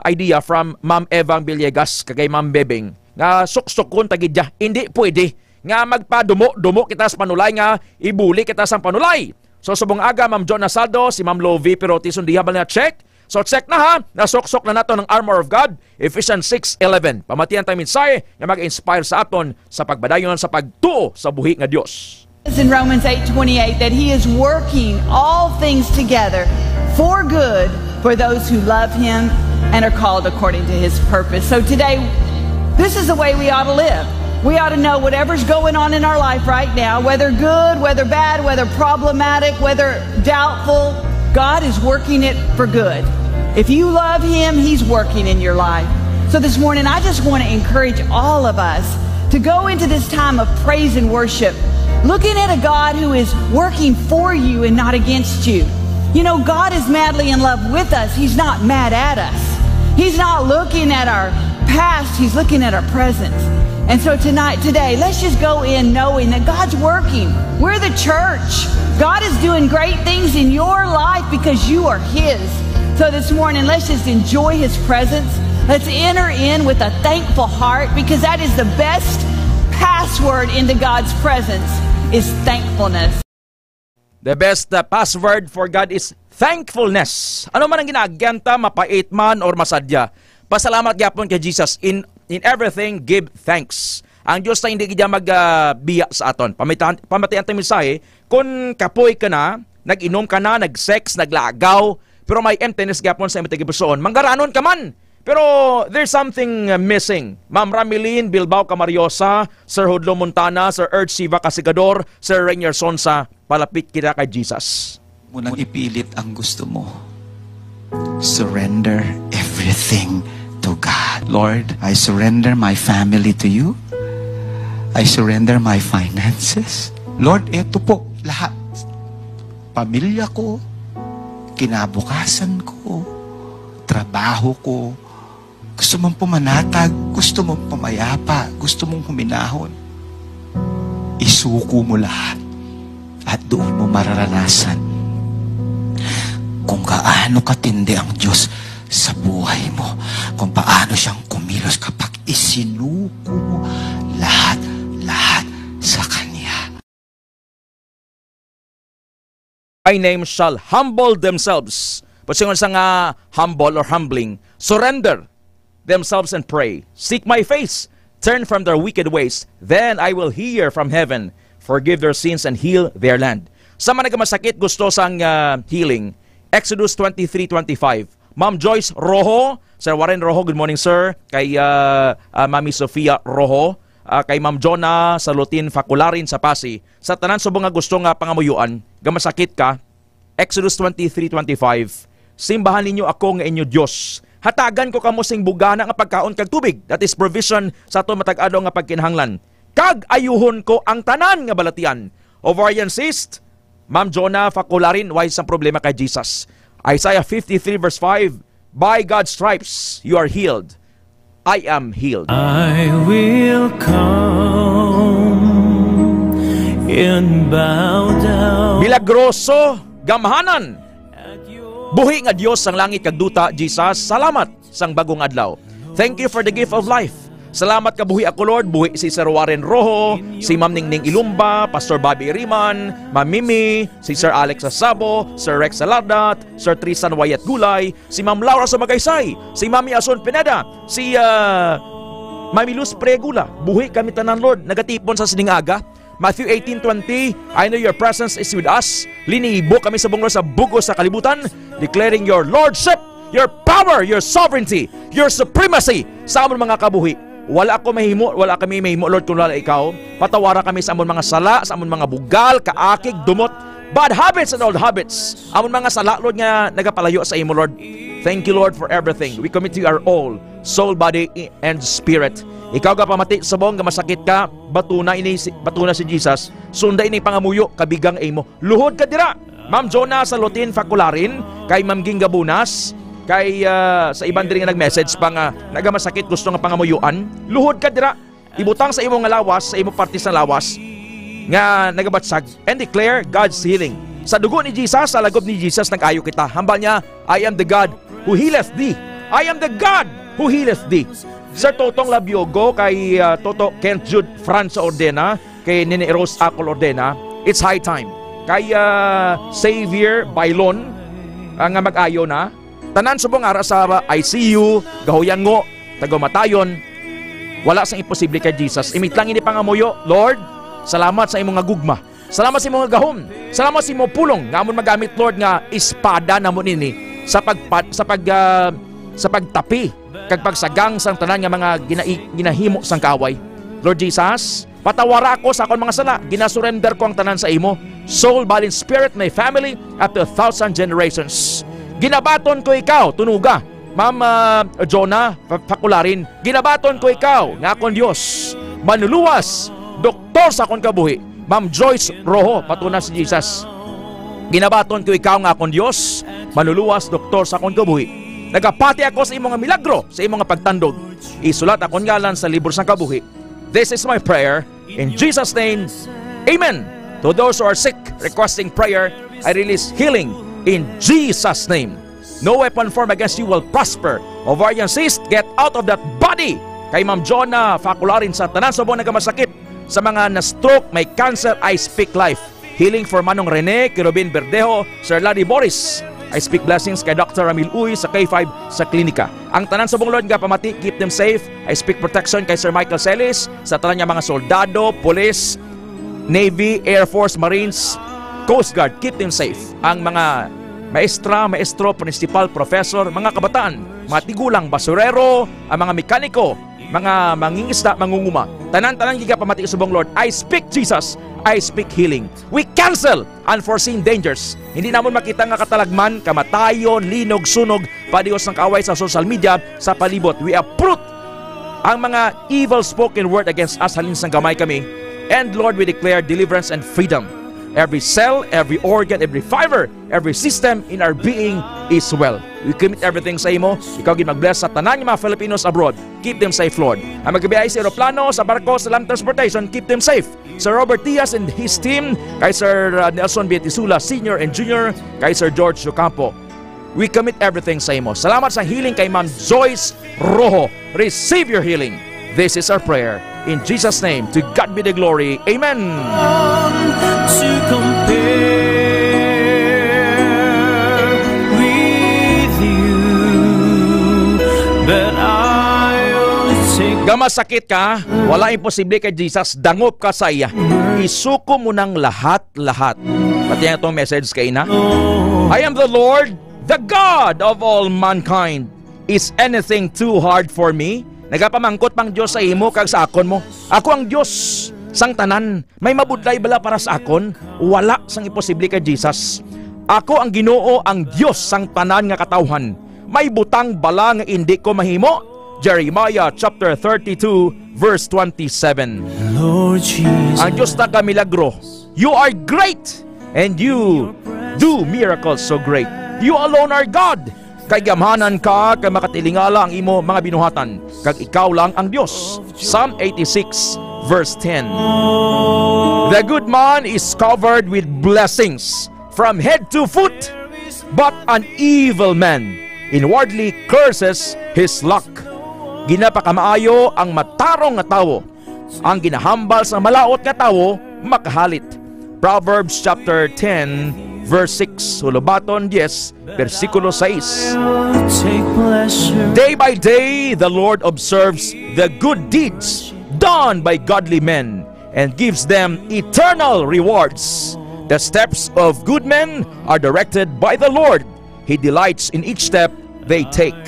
idea from Ma'am Evang Villegas kagay Ma'am Bebeng nga suksokon tagidya. Hindi pwede nga magpadumo kita sa panulay nga ibuli kita sa panulay. So subong aga Ma'am John Nasaldo, si Ma'am Lovie pero Tison Dia ba na check? So check na ha, nasuksok na nato ng armor of God, Ephesians 6:11. Pamatian tayo mensahe nga mag-inspire sa aton sa pagbadayon sa pagtuo sa buhi nga Dios. In Romans 8:28 that he is working all things together for good for those who love him and are called according to his purpose. So today, this is the way we ought to live. We ought to know whatever's going on in our life right now, whether good, whether bad, whether problematic, whether doubtful, God is working it for good. If you love him, he's working in your life. So this morning, I just want to encourage all of us to go into this time of praise and worship, looking at a God who is working for you and not against you. You know, God is madly in love with us. He's not mad at us. He's not looking at our past. He's looking at our present. And so today, let's just go in knowing that God's working. We're the church. God is doing great things in your life because you are his. So this morning, let's just enjoy his presence. Let's enter in with a thankful heart because that is the best password into God's presence is thankfulness. The best password for God is thankfulness. Ano man ang ginagenta, mapait man or masadya, pasalamat gyapon kay Jesus. In everything, give thanks. Ang Diyos na hindi kaya magbiya sa aton. Pamatayan tayo mensahe, kung kapoy ka na, nag-inom ka na, nag-sex, naglagaw, pero may emptiness gyapon sa imong tigipusoon, manggaranon ka man. Pero there's something missing. Ma'am Ramilin Bilbao Camariosa, Sir Hudlo Montana, Sir Erd Siva Casigador, Sir Rainier Sonsa, palapit kita kay Jesus. Munang ipilit ang gusto mo. Surrender everything to God. Lord, I surrender my family to you. I surrender my finances. Lord, eto po lahat. Pamilya ko, kinabukasan ko, trabaho ko, gusto mong pumanatag, gusto mong pumayapa, gusto mong huminahon. Isuko mo lahat at doon mo mararanasan kung gaano katindi ang Diyos sa buhay mo, kung paano siyang kumilos kapag isinuko mo lahat sa Kanya. My name shall humble themselves. Pasingon sa nga humble or humbling, surrender themselves and pray. Seek my face, turn from their wicked ways, then I will hear from heaven, forgive their sins and heal their land. Sa mga nagmasakit, gusto sang healing. Exodus 23:25. Ma'am Joyce Rojo, Sir Warren Rojo, good morning sir. Kay Mami Sofia Rojo, kay Ma'am Jonah Salutin Facularin sa Pasi. Sa tanan subong nga gusto nga pangamuyuan, gamasakit ka, Exodus 23:25. Simbahan ninyo ako nga inyo Dios. Hatagan ko kamo sing bugana nga pagkaon kag tubig. That is provision sa aton matag-adlaw nga pagkinahanglan. Kag ayuhon ko ang tanan nga balatian. Ovarian cyst, Ma'am Jonah Facularin, why isang problema kay Jesus? Isaiah 53:5, by God's stripes you are healed. I am healed. I will come and bow down. Milagroso, gamhanan. Buhi nga Dios sang langit kag duta, Jesus. Salamat sang bagong adlaw. Thank you for the gift of life. Salamat ka buhi ako Lord. Buhi si Sir Warren Rojo, si Ma'am Ningning Ilumba, Pastor Bobby Riman, Ma'am Mimi, si Sir Alex Asabo, Sir Rex Saladat, Sir Tristan Wayat Gulay, si Ma'am Laura Sumagaysay, si Mami Ason Pineda, si Mami Luz Pregula. Buhi kami tanan Lord. Nagatipon sa sining aga. Matthew 18:20, I know your presence is with us. Linibo kami sa bunglo sa bugos sa kalibutan, declaring your lordship, your power, your sovereignty, your supremacy sa amon mga kabuhi. Wala kami mahimo Lord kung wala ikaw. Patawara kami sa amon mga sala, sa amon mga bugal, kaakig, dumot, bad habits and old habits. Amon mga sala Lord nga nagapalayo sa imo Lord. Thank you, Lord, for everything. We commit to you our all, soul, body, and spirit. Ikaw ka pamati sabong nga masakit ka, batuna si Jesus. Sunday ni pangamuyo kabigang imo. Luhod ka dira. Ma'am Jonah sa Lutin Fakularin, kay Ma'am Ginga Bunas, kay sa ibang diri nga nag-message pa nga nagamasakit gusto nga pangamuyuan. Luhod ka dira. Ibutang sa imong lawas, sa imong parte sa lawas nga nagabatsag and declare God's healing. Sa dugo ni Jesus, sa lagob ni Jesus nag-ayo kita. Hambal niya, I am the God who healeth thee. I am the God who healeth thee. Sir Totong Labiogo, kay Toto Kent Jude Franz Ordena, kay Nene Rose Acol Ordena, it's high time. Kay Xavier Bailon, nga mag-ayo na. Tanan subong ara sa ICU, gahuyan ngo, tagamatayon, wala sang imposible kay Jesus. Imit lang ini pangamuyo, Lord, salamat sa imong nga gugma. Salamat sa imong nga gahom. Salamat sa imong pulong nga amon magamit, Lord, nga espada namon ini sa pagtapi kag pagsagang sang tanan nga mga ginahimo sang kaaway. Lord Jesus, patawara ako sa akong mga sala. Ginasurrender ko ang tanan sa imo. Soul, body, and spirit, my family, up to 1,000 generations. Ginabaton ko ikaw, tunuga. Ma'am Jonah Fakularin, ginabaton ko ikaw, nga akong Diyos. Manuluwas, doktor sa akong kabuhi. Ma'am Joyce Rojo, patuna si Jesus. Ginabaton ko ikaw, nga akong Diyos. Manuluwas, doktor sa akong kabuhi. Nagapati ako sa imong milagro, sa imong pagtandog. Isulat akong ngalan sa libro sa kabuhi. This is my prayer. In Jesus' name, Amen. To those who are sick, requesting prayer, I release healing in Jesus' name. No weapon formed against you will prosper. Ovarian cyst, get out of that body. Kay Ma'am Jonah Fakularin sa tanan subong nagamasakit. Sa mga na-stroke, may cancer, I speak life. Healing for Manong Rene, Kirobin Berdejo, Sir Larry Boris. I speak blessings kay Dr. Ramil Uy sa K5 sa klinika. Ang tanan subong Lord nga pamati, keep them safe. I speak protection kay Sir Michael Celis, sa tanan niya mga soldado, police, Navy, Air Force, Marines, Coast Guard, keep them safe. Ang mga maestro, principal, professor, mga kabataan, mga tigulang, basurero, ang mga mekaniko, mga mangingisda, mangunguma. Tanan-tanan giga pamati subong Lord. I speak Jesus. I speak healing. We cancel unforeseen dangers. Hindi namon makita nga katalagman, kamatayon, linog, sunog, padios ng kaaway sa social media, sa palibot. We uproot ang mga evil spoken word against us halin sang gamay kami. And Lord, we declare deliverance and freedom. Every cell, every organ, every fiber, every system in our being is well. We commit everything sa imo. Ikaw gid mag-bless sa tanan ng mga Filipinos abroad. Keep them safe, Lord. Ang magbiyahe sa aeroplano, sa barko, sa land transportation, keep them safe. Sir Robert Diaz and his team, kay Sir Nelson Bietisula Sr. and Jr., kay Sir George Ocampo. We commit everything sa imo. Salamat sa healing kay Ma'am Joyce Rojo. Receive your healing. This is our prayer. In Jesus' name, to God be the glory. Amen. To compare with you, but I'll take. Gamasakit ka, wala imposible kay Jesus, dangop ka sa iya. Isuko mo ng lahat-lahat. Pati ang itong message kay ina. I am the Lord, the God of all mankind. Is anything too hard for me? Nagapamangkot pang Diyos sa imo kag sa akon mo. Ako ang Diyos sang tanan. May mabudlay bala para sa akon? Wala sang imposible kay Jesus. Ako ang Ginoo, ang Diyos sang tanan nga katawhan. May butang bala nga hindi ko mahimo. Jeremiah chapter 32 verse 27. Lord Jesus. Ang Diyos na kamilagro. You are great and you do miracles so great. You alone are God. Kay gamhanan ka, kay makatilingala ang imo mga binuhatan, kag ikaw lang ang Diyos. Psalm 86 verse 10. The good man is covered with blessings from head to foot, but an evil man inwardly curses his luck. Ginapakamaayo ang matarong nga tawo, ang ginahambal sa malaot nga tawo makahalit. Proverbs chapter 10 verse 6, Hulubaton 10, versikulo 6. Day by day, the Lord observes the good deeds done by godly men and gives them eternal rewards. The steps of good men are directed by the Lord. He delights in each step they take.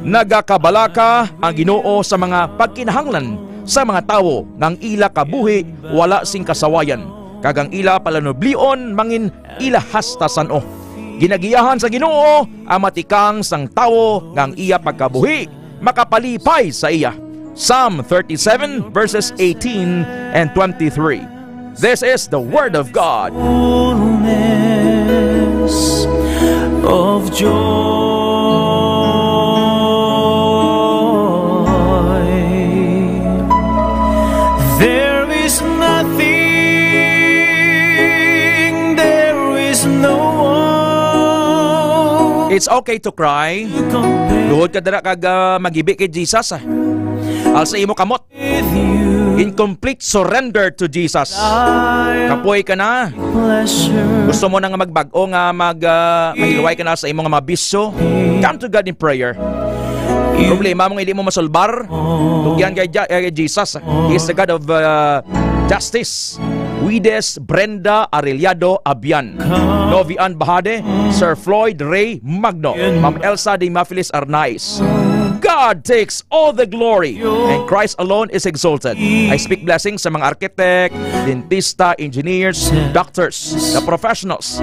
Nagakabalaka ang Ginoo sa mga pagkinahanglan sa mga tawo ng ila kabuhi wala sing kasawayan. Kagang ila palanublion mangin ila hastasan o. Ginagiyahan sa Ginoo ang matikang sang tawo ngang iya pagkabuhi makapalipay sa iya. Psalm 37 verses 18 and 23. This is the word of God. Fullness of joy. There is nothing, there is no one. It's okay to cry. Luhod ka dara kag magibi kay Jesus. Alsa imo kamot. Incomplete surrender to Jesus. Kapoy ka na. Gusto mo na nga magbag-o nga mahiluway ka na sa imong mga bisyo. Come to God in prayer. Problema mong hindi mo masolbar. Tugyan kay Jesus. He is the God of justice. Wides Brenda Arellado Abian, Novian Bahade, Sir Floyd Ray Magno, Ma'am Elsa de Mafilis Arnaiz. God takes all the glory and Christ alone is exalted. I speak blessings sa mga architect, dentista, engineers, doctors, the professionals.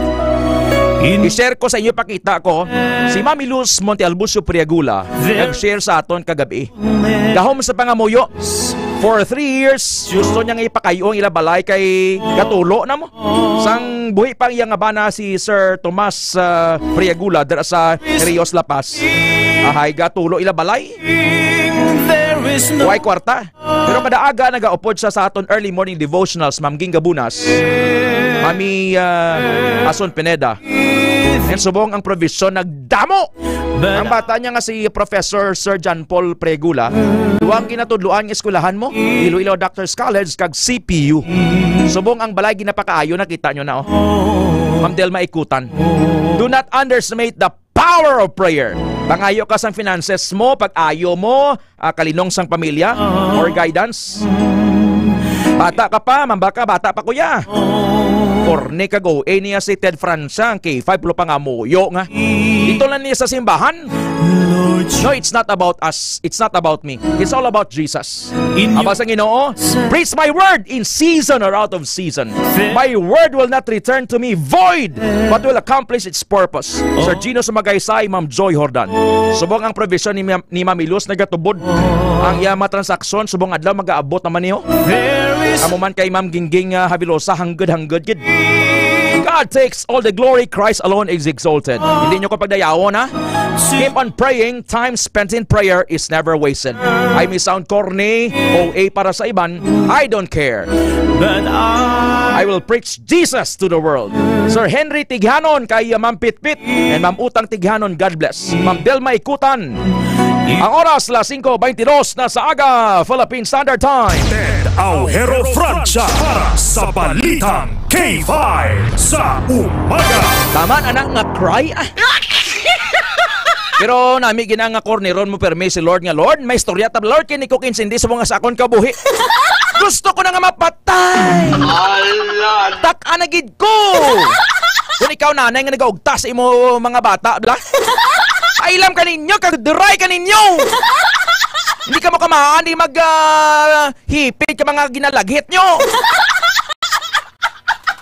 I-share ko sa inyo, pakita ko, si Mami Luz Montealbucio Priagula nag-share sa aton kagabi. Gahom sa pangamuyo, for 3 years, gusto niya nga ipakayo ang ilabalay kay Gatulo na mo. Sang buhi pang iya nga bana si Sir Tomas Priagula dara sa Rios La Paz. Ahay, Gatulo ilabalay. Huwag kwarta. Pero kadaaga nagaupod siya sa aton early morning devotionals, Ma'am Ging Gabunas, Mami Ason Pineda. And subong ang provision nagdamo. Ang bata niya nga si Professor Sir John Paul Pregula, duwang kinatudluan ng eskulahan mo, Iloilo Doctors College kag CPU. Subong ang balay ginapakaayo, nakita nyo na Ma'am Delma Ikutan. Do not underestimate the power of prayer. Pangayo ka sang finances mo, pag-ayo mo, kalinong sang pamilya, or guidance. Bata ka pa, mambaka, bata pa kuya. Korne ka go, niya si Ted Francia, ang K5 lo pangamuyo nga. Dito lang niya sa simbahan. No, it's not about us. It's not about me. It's all about Jesus. Aba sa Ginoo, preach my word in season or out of season. My word will not return to me void, but will accomplish its purpose. Sir Gino Sumagaysay, Ma'am Joy Hordan. Subong ang provision ni Ma'am Ilus nagatubod. Ang yama transaksyon, subong adlaw mag-aabot naman niyo. Amo man kay Ma'am Gingging Habilosa, hanggod gid. God takes all the glory. Christ alone is exalted. Hindi nyo kapag dayawon, ha? Keep on praying. Time spent in prayer is never wasted. I may sound corny, OA para sa iban. I don't care. I will preach Jesus to the world. Sir Henry Tighanon kay Ma'am Pitpit and Ma'am Utang Tighanon, God bless. Ma'am Delma Ikutan. Ang oras la 5:22 na sa aga, Philippine Standard Time. Ted Aujero Francia para sa Balitang K5 sa umaga. Tama anak nga cry. Pero nami ginanga korneron mo permi si Lord nga, Lord, may istorya tab Lord kini ko kinsindi sa mga sakon kabuhi. Gusto ko na nga mapatay. Allah, tak anagid ko. Kung ikaw nanay nga nagaugtas sa imo mga bata, bla? Ailam ka ninyo, kagduray ka ninyo. Hindi ka makamaan, hindi hipit ka mga ginalaghit nyo.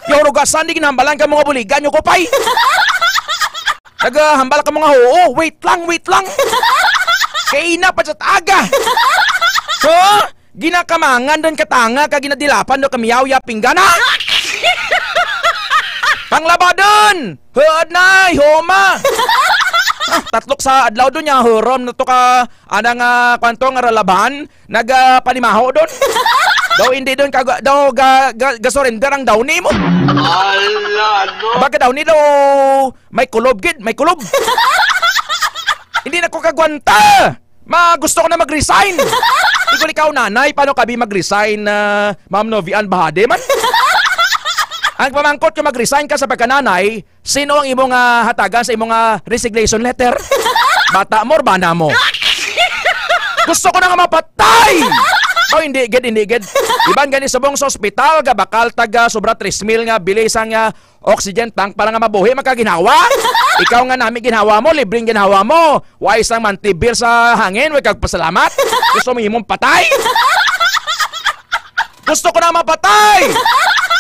Yung rugasan, di ginambalan ka mga buligan nyo, kupay. Naghambal ka mga hoo, wait lang. Kaina pa sa taga. So, ginakamangan doon katanga, kaginadilapan doon kamiyaw-ya pinggana. Panglaba doon! Huwad na, homa! Tatlok sa adlaw doon niya, hurom na to ka anang kwanto nga ralaban, nagpanimaho doon. Daw hindi doon daw gasurrender ang daw ni mo. Allah, no. Baka daw ni daw may kulob gid, may kulob. Hindi na ko kagwanta. Gusto ko na mag-resign. Hindi ko ikaw nanay, paano kabi mag-resign Ma'am Novian Bahade man? Ang pamangkot yung mag-resign ka sa pagkananay, sino ang imong hatagan sa imong resignation letter? Bata mo or bana mo? Gusto ko na nga mapatay! Oh, hindi gid. Iban gani subong sa ospital, bakal taga sobra 3,000 nga bilis ang oxygen tank para nga mabuhi makaginawa. Ikaw nga nami ginawa mo, libreng ginawa mo. Wa isang mantibir sa hangin, wa kag pasalamat. Gusto mo imong patay? Gusto ko na mapatay!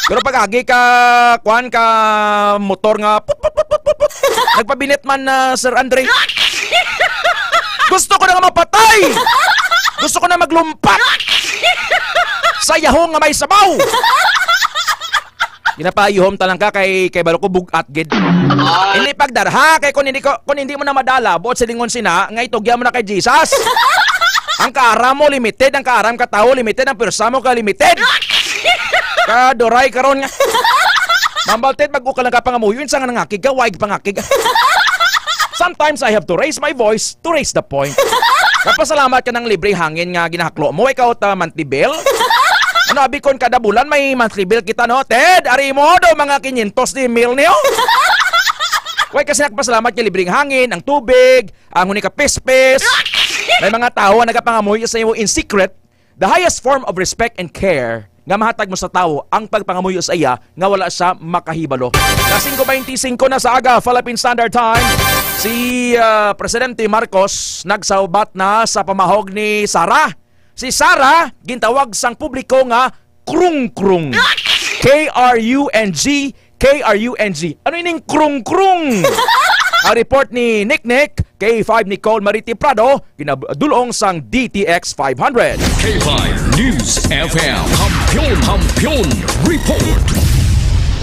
Pero pag agi ka, kuan ka, motor nga, put, nagpabinet man na Sir Andre. Gusto ko na nga mapatay! Gusto ko na maglumpat! Sa yahong nga may sabaw! Ginapayuhom talang ka kay balo ko bugat gid. Hindi pagdarha kay kung hindi mo na madala, buot sa lingon sina, nga itugya mo na kay Jesus. Ang kaaram mo limited, ang kaaram ka tao limited, ang pirsa mo ka limited. Kadoray karon nga. Mambalted mag-ukal lang ka pangamuyuin sa nga nangakig ka, waig pangakig. Sometimes I have to raise my voice to raise the point. Kapasalamat ka ng libre hangin nga ginahaklo mo, ikaw ta monthly bill. Ano abikon kada bulan may monthly bill kita no? Ted, ari mo do mga 500 di meal niyo. Way kasi nakapasalamat ka libreng hangin, ang tubig, ang huni ka pes-pes. May mga tao na nagapangamuyo sa iyo in secret. The highest form of respect and care nga mahatag mo sa tao ang pagpangamuyo sa iya nga wala siya makahibalo. Na 5:25 na sa aga, Philippine Standard Time, si Presidente Marcos nagsaubat na sa pamahog ni Sara. Si Sara, gintawag sang publiko nga krung-krung. K-R-U-N-G, K-R-U-N-G. Ano ining krung-krung? Ang report ni Nick K5 Nicole Mariti Prado, ginadulong sang DTX 500. K5 News FM, Hampion Report.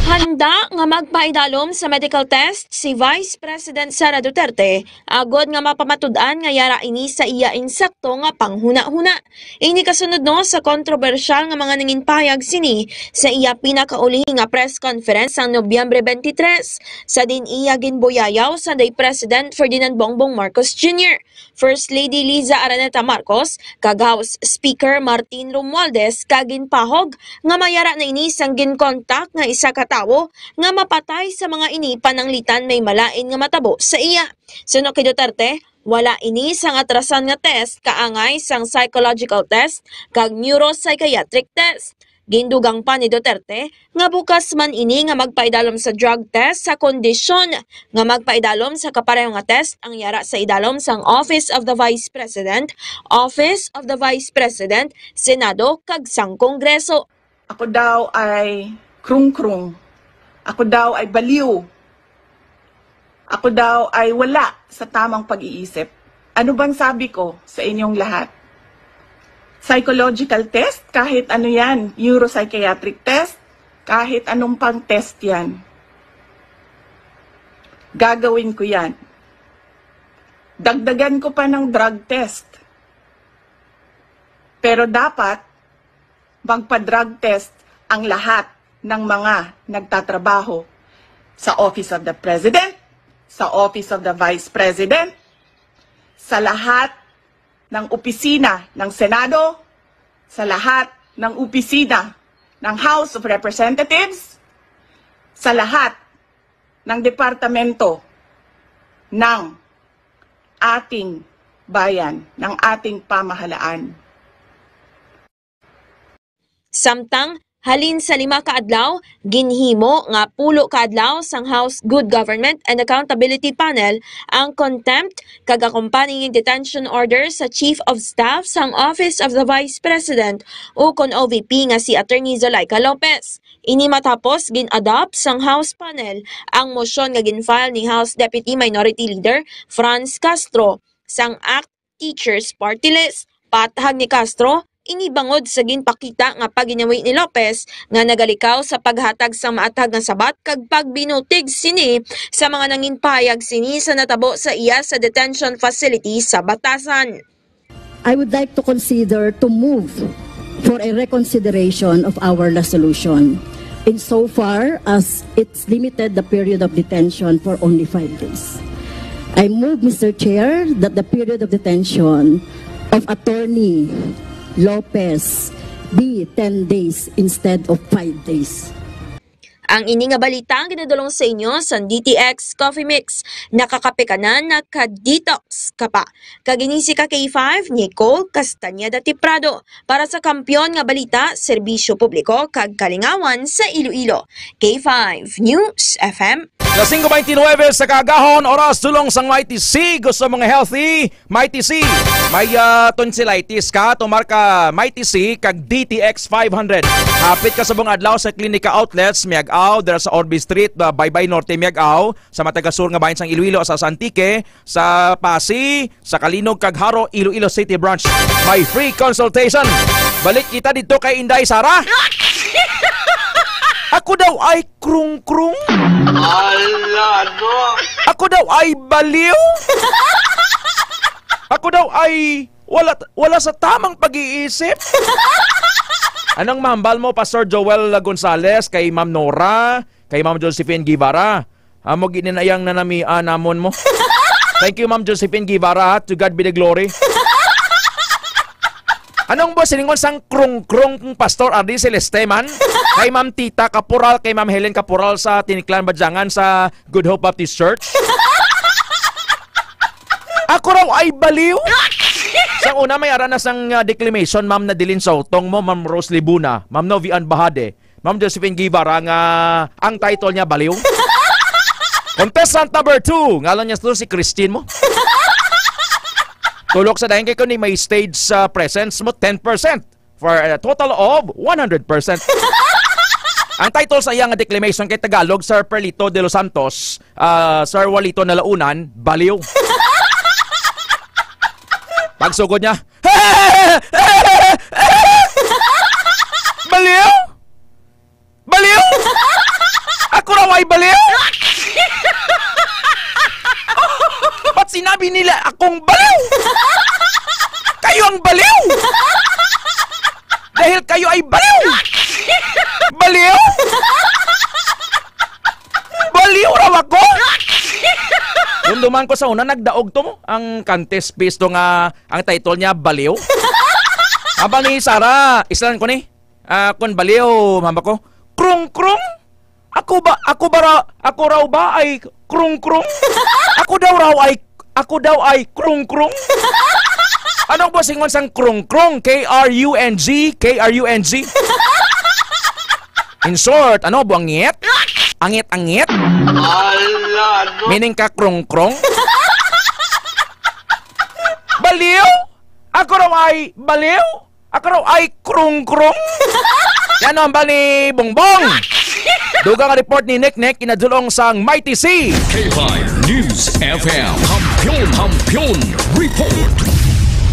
Handa nga magpaidalom sa medical test si Vice President Sara Duterte agod nga mapamatud-an nga yara ini sa iya insakto nga panghuna-huna. Ini kasunod no sa kontrobersyal nga mga nanginpahayag sini sa iya pinakauli nga press conference sang Nobyembre 23 sa din iya ginboyayaw sa day President Ferdinand Bongbong Marcos Jr., First Lady Liza Araneta Marcos, kag House Speaker Martin Romualdez kaginpahog nga mayara na ini sang ginkontak nga isa ka tawo nga mapatay sa mga ini pananglitan may malain nga matabo sa iya. Suno kay Duterte, wala ini sang atrasan nga test kaangay sang psychological test kag neuropsychiatric test. Gindugang pa ni Duterte nga bukas man ini nga magpaidalom sa drug test sa kondisyon nga magpaidalom sa kapareho nga test ang yara sa idalom sang Office of the Vice President, Office of the Vice President, Senado kag sang Kongreso. Ako daw ay krung-krung. Ako daw ay baliw. Ako daw ay wala sa tamang pag-iisip. Ano bang sabi ko sa inyong lahat? Psychological test, kahit ano yan. Neuropsychiatric test, kahit anong pang test yan. Gagawin ko yan. Dagdagan ko pa ng drug test. Pero dapat magpa-drug test ang lahat ng mga nagtatrabaho sa Office of the President, sa Office of the Vice President, sa lahat ng opisina ng Senado, sa lahat ng opisina ng House of Representatives, sa lahat ng departamento ng ating bayan, ng ating pamahalaan. Samtang halin sa 5 ka adlaw, ginhimo nga 10 ka adlaw sang House Good Government and Accountability Panel ang contempt kag accompanying detention order sa Chief of Staff sang Office of the Vice President o kon OVP nga si Attorney Zulaika Lopez. Ini matapos gin-adopt sang House Panel ang motion nga gin-file ni House Deputy Minority Leader Franz Castro sang ACT Teachers Party List. Patahag ni Castro, inibangod sa ginpakita nga paginawi ni Lopez nga nagalikaw sa paghatag sa maatag nga sabat kag pagbinutig sini sa mga nanginpahayag sini sa natabo sa iya sa detention facility sa Batasan. I would like to consider to move for a reconsideration of our resolution insofar as it's limited the period of detention for only 5 days. I move, Mr. Chair, that the period of detention of Attorney Lopez be 10 days instead of 5 days. Ang ini nga balita ang ginadulong sa inyo sa DTX Coffee Mix. Nakakape ka na, naka-detox ka pa. Kaginisi ka K5, Nicole Castañeda Tiprado. Para sa kampyon nga balita, serbisyo publiko kag kalingawan sa Iloilo. K5 News FM. Lasing 29 sa kagahon, oras tulong sang Mighty C. Gusto mga healthy, Mighty C. May tonsillitis ka, tumar ka Mighty C, kag DTX 500. Hapit ka sa buong adlaw sa klinika outlets, Miagaw, there sa Orbi Street, Baybay Norte, Miagaw, sa Matagasur nga bahin sang Iloilo, sa Antique, sa Pasi, sa Kalinog, kag Haro, Iloilo City Branch. May free consultation. Balik kita dito kay Inday Sara. Ako daw ay krung-krung. Ala, no. Ako daw ay baliw. Ako daw ay wala sa tamang pag-iisip. Anong mahambal mo, Pastor Joel Gonzales, kay Ma'am Nora, kay Ma'am Josephine Guevara? Amo gininayang nanamian namon mo. Thank you, Ma'am Josephine Guevara. To God be the glory. Anong boss, siningon sang krung-krung Pastor Ardi Celeste man? Kay Ma'am Tita Kapural, kay Ma'am Helen Kapural sa Tiniklan Badyangan sa Good Hope Baptist Church? Ako raw ay baliw? Sa una may aranas ng declamation, Ma'am Nadilin Sautong mo, Ma'am Rose Libuna, Ma'am Novian Bahade, Ma'am Josephine Guevara nga ang title niya baliw? Contestant number 2, ngalan niya si Christine mo. Tulok sa dahil kay ko ni may stage presence mo 10% for a total of 100%. Ang title sa iyang declamation kay Tagalog, Sir Perlito de los Santos, Sir Walito Nalaunan, baliw. Pagsugod niya, baliw? Baliw? Ako raw ay baliw? Ba't sinabi nila akong baliw? Kayo ang baliw! Dahil kayo ay baliw! Baliw? Baliw raw ako? Yung duman ko sa una, nagdaog to mo. Ang contest piece to nga, ang title niya, baliw. Aba ni Sarah, islan ko ni. Kung baliw, mama ko, krung-krung? Ako raw ba ay krung-krung? Ako daw ay krung-krung? Anong ba singon sang krung-krung? K-R-U-N-G? K-R-U-N-G? In short, ano bu angit? Angit-angit? Meaning ka krung-krung? Baliw? Ako raw ay baliw? Ako raw ay krung-krung? Yan ang bali Bongbong. Dugang report ni Nick kinadulong sang Mighty C. K5 News FM. Hampion Report.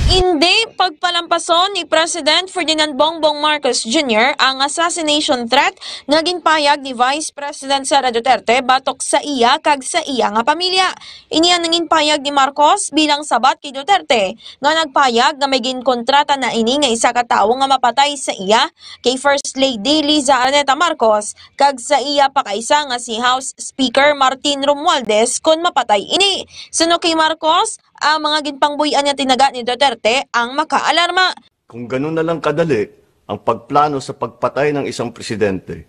Hindi pagpalampason ni President Ferdinand Bongbong Marcos Jr. ang assassination threat nga ginpayag ni Vice President Sara Duterte batok sa iya kag sa iya nga pamilya. Iniyan ang ginpayag ni Marcos bilang sabat kay Duterte nga nagpayag nga may ginkontrata na ini nga isa ka tawo nga mapatay sa iya kay First Lady Liza Araneta Marcos kag sa iya pa kaisa nga si House Speaker Martin Romualdez kon mapatay ini. Suno kay Marcos, ang mga ginpangbuyan niya tinaga ni Duterte ang makaalarma. Kung ganun na lang kadali ang pagplano sa pagpatay ng isang presidente,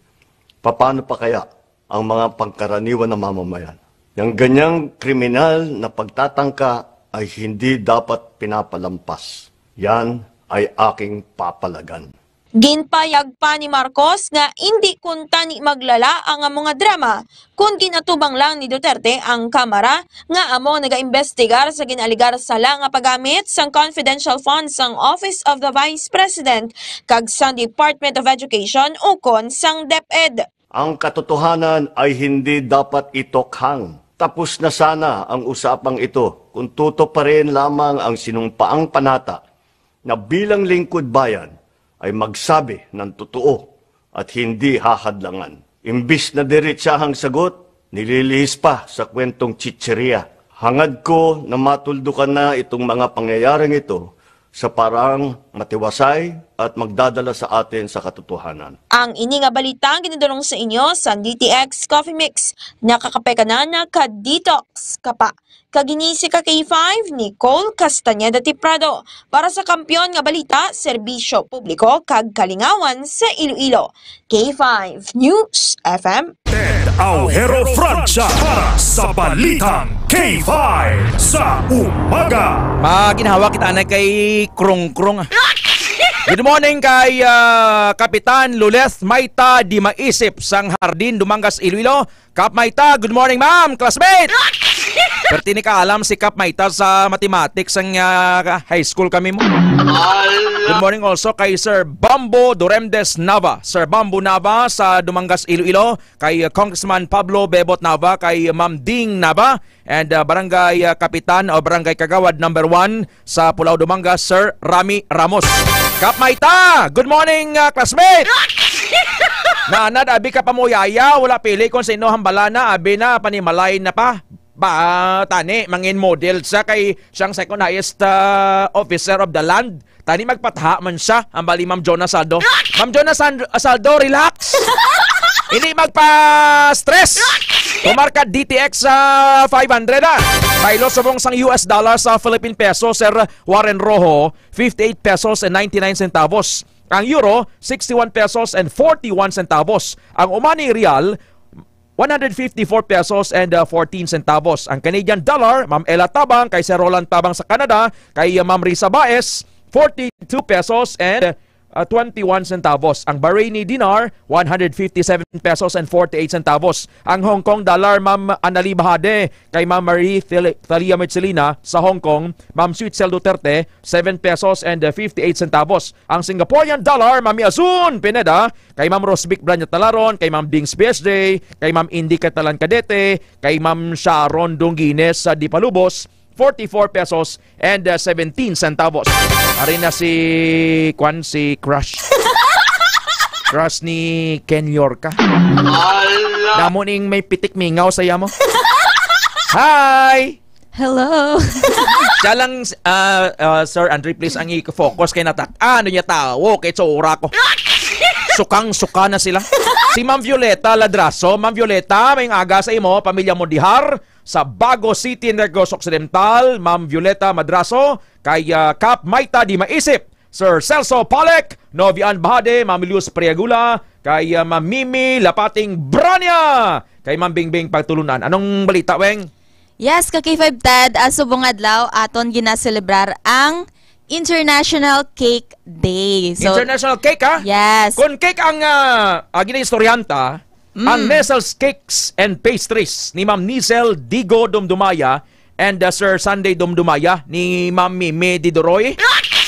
paano pa kaya ang mga pangkaraniwan na mamamayan? Yung ganyang kriminal na pagtatangka ay hindi dapat pinapalampas. Yan ay aking papalagan. Ginpayag pa ni Marcos nga hindi kunta ni maglala ang mga drama kung ginatubang lang ni Duterte ang Kamara nga amo nagaimbestigar sa ginaligar sala nga paggamit sang confidential funds sang Office of the Vice President kag sang Department of Education ukon sang DepEd. Ang katotohanan ay hindi dapat itokhang. Tapos na sana ang usapang ito kung tuto pa rin lamang ang sinumpaang panata na bilang lingkod bayan ay magsabi ng totoo at hindi hahadlangan. Imbis na diretsahang sagot, nililihis pa sa kwentong chicheria. Hangad ko na matuldukan na itong mga pangyayaring ito sa parang matiwasay at magdadala sa atin sa katotohanan. Ang ini nga balita ang ginidulong sa inyo sa DTX Coffee Mix. Nakakape ka na ka-detox ka pa. Kaginisi ka K5, Nicole Castañeda Tiprado. Para sa kampiyon nga balita, serbisyo publiko kag kalingawan sa Iloilo. K5 News FM. Ted Aujero Francia para sa Balitang K5 sa umaga. Maginhawa kita na kay krung-krung. Good morning kay Kapitan Luleth Maita di maisip sang Hardin Dumangas Iloilo. Kap Maita, good morning ma'am, classmate. Perti ni ka alam si Kap Maita sa mathematics ang high school kami mo. Good morning also kay Sir Bambo Doremdes Nava. Sir Bambo Nava sa Dumangas Iloilo, kay Congressman Pablo Bebot Nava, kay Ma'am Ding Nava, and Barangay Kapitan o Barangay Kagawad number 1 sa Pulau Dumangas, Sir Rami Ramos. Kap Maita, good morning classmate. Naanad, abi ka pa mo yaya, wala pili kung sino hambala na, abi na, panimalay na pa. Ba, tani, mangin model sa kay siyang second highest officer of the land. Tani magpataha man siya, ang bali Ma'am Jonah Saldo. Ma'am Jonah Saldo, relax. Hindi magpa-stress. Tumarka DTX sa 500 Pailo subong sang US dollar sa Philippine peso, Sir Warren Rojo, 58 pesos and 99 centavos. Ang euro, 61 pesos and 41 centavos. Ang Omani Real, 154 pesos and 14 centavos. Ang Canadian dollar, Ma'am Ella Tabang, kay Sir Roland Tabang sa Canada, kay Ma'am Risa Baez, 42 pesos and 21 centavos. Ang Bahraini dinar, 157 pesos and 48 centavos. Ang Hong Kong dollar, Ma'am Anali Bahade, kay Ma'am Marie Thalia Mercelina sa Hong Kong, Ma'am Suitzel Duterte, 7 pesos and 58 centavos. Ang Singaporean dollar, Ma'am Yazun Pineda, kay Ma'am Rosbic Branya Talaron, kay Ma'am Dings BSJ, kay Ma'am Indy Catalan Cadete, kay Ma'am Sharon Dongines sa Dipalubos, 44 pesos and 17 centavos. Ari na si Crush. Crush ni Ken Yorka. Damo ning may pitik mingaw saya mo. Hi! Hello! Siya lang, Sir Andre, please ang i-focus kay natak. Ano niya tao? Kay tsura ko. Sukang-suka na sila. Si Ma'am Violeta Ladraso. Ma'am Violeta, may aga sa imo, pamilya mo dihar sa Bago City, Negros Occidental. Ma'am Violeta Madraso, kay Kap Maita di maisip, Sir Celso Palek, Novian Bahade, Ma'am Luz Priagula, kay Ma'am Mimi Lapating Branya, kay Ma'am Bingbing Pagtulunan. Anong balita, Weng? Yes, K5 Ted, subong adlaw aton ginaselebrar ang International Cake Day. So, International Cake, ha? Yes. Kung cake ang ginahistoryanta, ang Nestle's Cakes and Pastries ni Ma'am Nizel Digo Dumdumaya and Sir Sunday Dumdumaya ni Ma'am Mimi Didoroy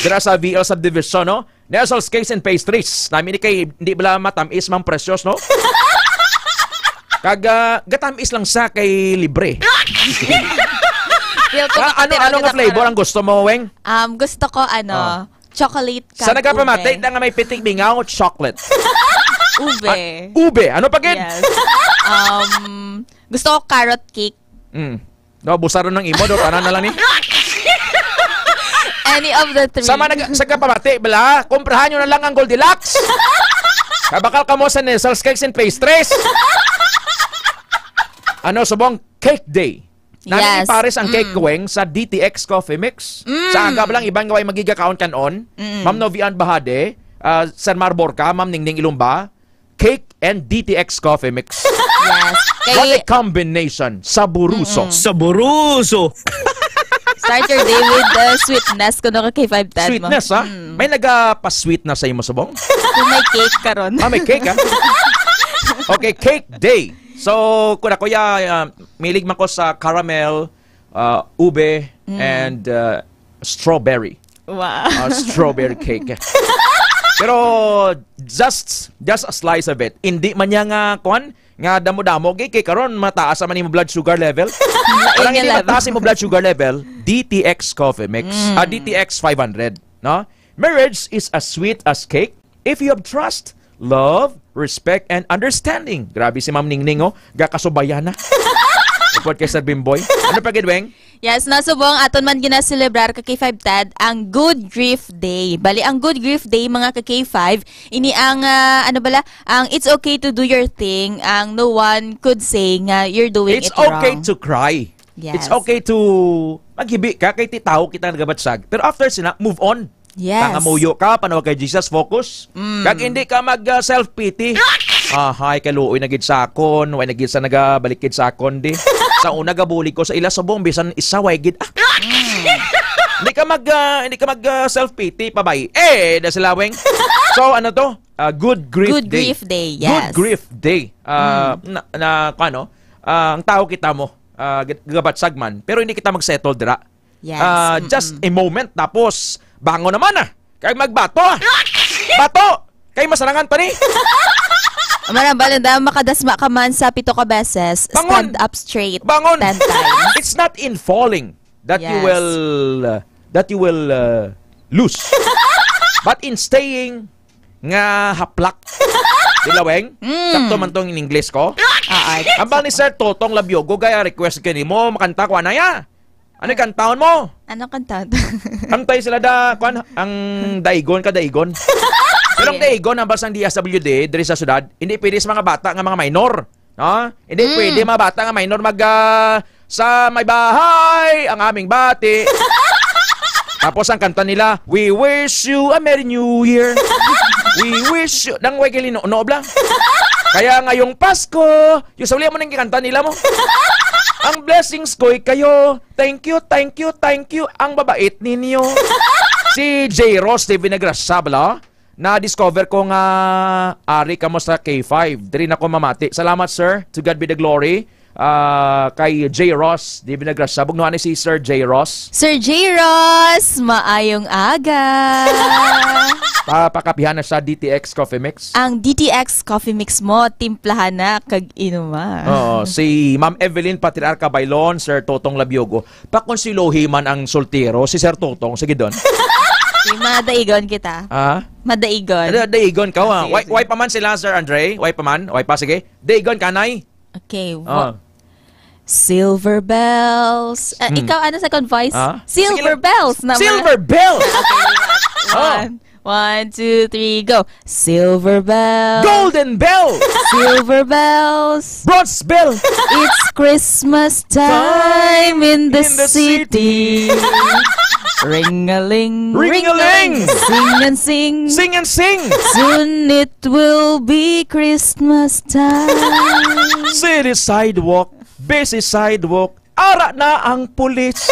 dira sa VL Subdivision, no? Nestle's Cakes and Pastries. Namin kay hindi bala matamis, Ma'am Precious, no? Gatamis lang sa kay libre. Ano nga flavor ang gusto mo, Weng? Gusto ko chocolate cake. Sa nagpamatay na nga may pitik bingaw, chocolate. Ube. Ube. Ano pa gid? Yes. Gusto ko carrot cake. No, busaron ng imo do tanan na lang ni. Any of the three. Sama sa kapamati, bala, komprahan nyo na lang ang Goldilocks. Kabakal ka mo sa Nestle's Cakes and Pastries. Subong Cake Day. Namin ipares ang cake Weng sa DTX Coffee Mix. Sa agab lang ibang gaway magigakaon kanon. Ma'am Novian Bahade, Sir Marborca, Ma'am Ningning Ilumba, cake and DTX Coffee Mix. Yes. What a combination. Saburuso. Saburuso. Start your day with sweetness kuno ka K5 Ted mo. Sweetness, ha? May nagapa-sweet na sa imo subong? Kung may cake karon. May cake, ha? Okay, Cake Day. So, kuya, milig man ko sa caramel, ube, and strawberry. Wow. Strawberry cake. Pero, just a slice of it. Hindi man niya nga damo-damo, kay karon mataas man yung blood sugar level. Parang hindi mataas yung blood sugar level, DTX Coffee Mix. DTX 500. No? Marriage is as sweet as cake if you have trust, love, respect, and understanding. Grabe si Ma'am Ningning, gakasubayan na. Report kay Sir Bimboy. Ano pa, Gidweng? Yes, nasubong aton man ginaselebrar ka K5 Ted ang Good Grief Day. Bali, ang Good Grief Day, mga ka K5, ini ang, ang it's okay to do your thing, ang no one could say nga you're doing it wrong. It's okay to cry. Yes. It's okay to maghibi ka, kay titaw kita nagabatsag. Pero after sina, move on. Yes. Tangamuyo ka, panawag kay Jesus, focus. Kag hindi ka mag-self-pity. Hay, kaluoy na gid sakon, way na gid sa nagabalik gid sakon di. Sa una gabuli ko sa ila subong bisan isa way gid. Hindi ka mag self-pity pa ba? Dasilaweng. So ano to? Good Grief Good Day. Grief Day, yes. Good Grief Day. Ang tao kita mo, gabatsag man, pero hindi kita mag-settle dira. Yes. Just a moment, tapos bango naman kaya magbato Bato! Kay masarangan pa ni. Balanda, makadasma ka man sa 7 ka beses. Stand up straight. Bangon! 10 times. It's not in falling that you will lose. But in staying nga haplak. Dilaweng? Sakto man tong in English ko. Ambal ni Sir Totong Labiogo, gaya request ka ni mo, makanta ko anaya. Ano yung kantaon mo? Ano kanta? Kantay sila ang daigon ka daigon. Pero ang daigon, ang basang DSWD, diri sa syudad, hindi pwede sa mga bata nga mga minor. No? Hindi pwede mga bata nga minor sa may bahay, ang aming bati. Tapos ang kanta nila, we wish you a Merry New Year. We wish you, nang way noob lang. Kaya ngayong Pasko, yung sa mo nang kikanta nila mo. Ang blessings ko'y kayo. Thank you, thank you, thank you. Ang babait ninyo. Si J. Ross TV Nagrasabla, na-discover ko nga ari ka mo sa K5. Diri na ko mamati. Salamat, sir. To God be the glory. Kay J. Ross TV Nagrasabla. Bugnuhan ni si Sir J. Ross. Sir J. Ross, maayong aga. Papakapihan na sa DTX Coffee Mix. Ang DTX Coffee Mix mo, timplahan na kag inuma. Oo, si Ma'am Evelyn Patriarca Bailon, Sir Totong Labiogo. Pakonsilohi man ang soltero, si Sir Totong. Sige doon. Madaigon kita. Madaigon. Daigon ka. Why pa man sila, Sir Andre? Why pa man? Why pa? Sige. Daigon ka, Nay. Okay. Silver bells. Ikaw, ano second voice? Silver bells. Silver bells! One, two, three, go. Silver bells. Golden bell. Silver bells. Bronze bell. It's Christmas time in the city. Ring-a-ling. Ring-a-ling. Sing and sing. Sing and sing. Soon it will be Christmas time. City sidewalk. Busy sidewalk. Ara na ang pulis.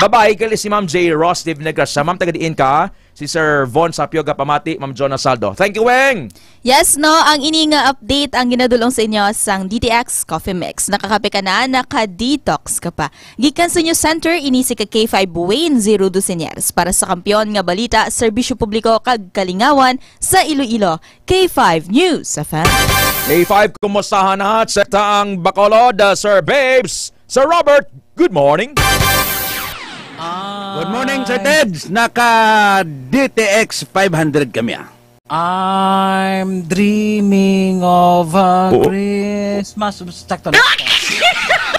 Babae gali si Ma'am J. Ross Dave Negrasa. Ma'am, tagadiin ka. Si Sir Von Sapio Gapamati, Ma'am Jonah Saldo. Thank you, Weng! Yes, no. Ang ini nga update ang ginadulong sa inyo sang DTX Coffee Mix. Nakakape ka na, naka-detox ka pa. Gikan sa News Center, inisi ka K5 Wayne 02 Seniors para sa kampiyon nga balita, serbisyo publiko kag kalingawan sa Iloilo. K5 News FM. K5, kumustahan na at sekta ang Bacolod, Sir Babes. Sir Robert, good morning. Good morning, Sir Teds. Naka-DTX 500 kami. I'm dreaming of a Christmas. Sakto na.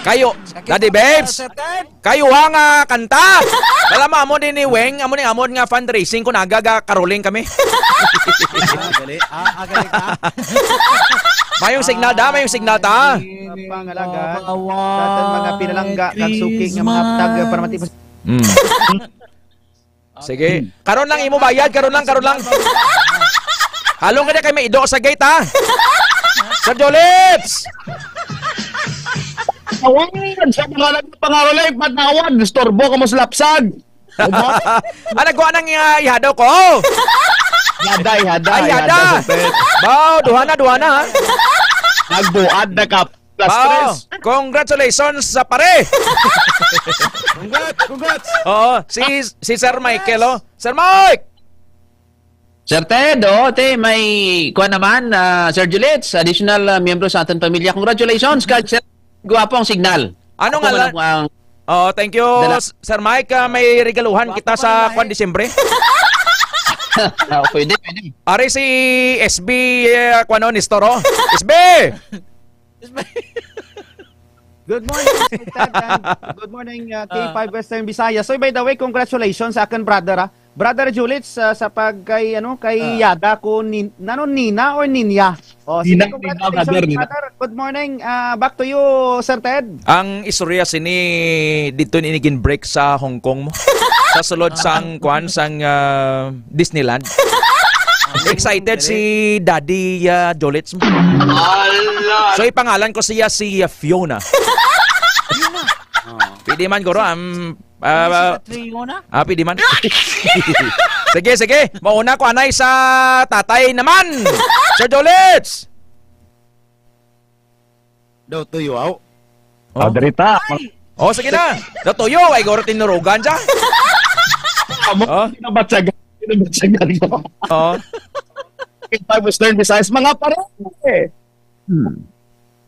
Kayo, Daddy Babes, kayo nga kanta. Balama mo din ni Weng, amon nga fundraising ko nagaga karoling kami. Gali ka. Mayong signal ta. Pangalaga. Datan mga pinalangga, kagsuki nga mga tag para matipos. Sige. Karon lang imo bayad, karon lang. Halong ka na kay may ido sa gate ha. Sir Jolits! Awan sa mga pangarolay, patawad, disturbo ka mo sa lapsag. Nagawa nang ihadaw ko. Ihada. Bao, duhana ha. Nagbuad na ka. Congratulations sa pare. Congrats. Oo, si Sir Michael, oh. Sir Mike. Sir Ted, may kuha naman, Sir Julits, additional miyembro sa ating pamilya. Congratulations, Sir. Guwapo ang signal. Ano nga lang? Thank you, Sir Mike. May regaluhan kita sa Disyembre. Pwede. Ari si SB Nistoro. SB! Good morning, Ted, and good morning, K5 Western Visayas. So, by the way, congratulations sa akin, brother, Brother Julits, sa kay Yada ko, Nina or Ninya? Sige, congratulations, brother. Good morning. Back to you, Sir Ted. Ang istorya sini dito inigin break sa Hong Kong mo. Sa sulod sang Disneyland. Excited si Daddy Jolits mo. So ipangalan ko siya si Fiona. Pwede man guro Trio na? Pwede man. Sige. Mauna ko anay sa tatay naman. Sir Jolitz. Daw tuyo, aw. Darita. Sige na. Tuyo, ay goro tinurugan siya. Pinabatsagan ko. K5 Western Visayas, mga pare.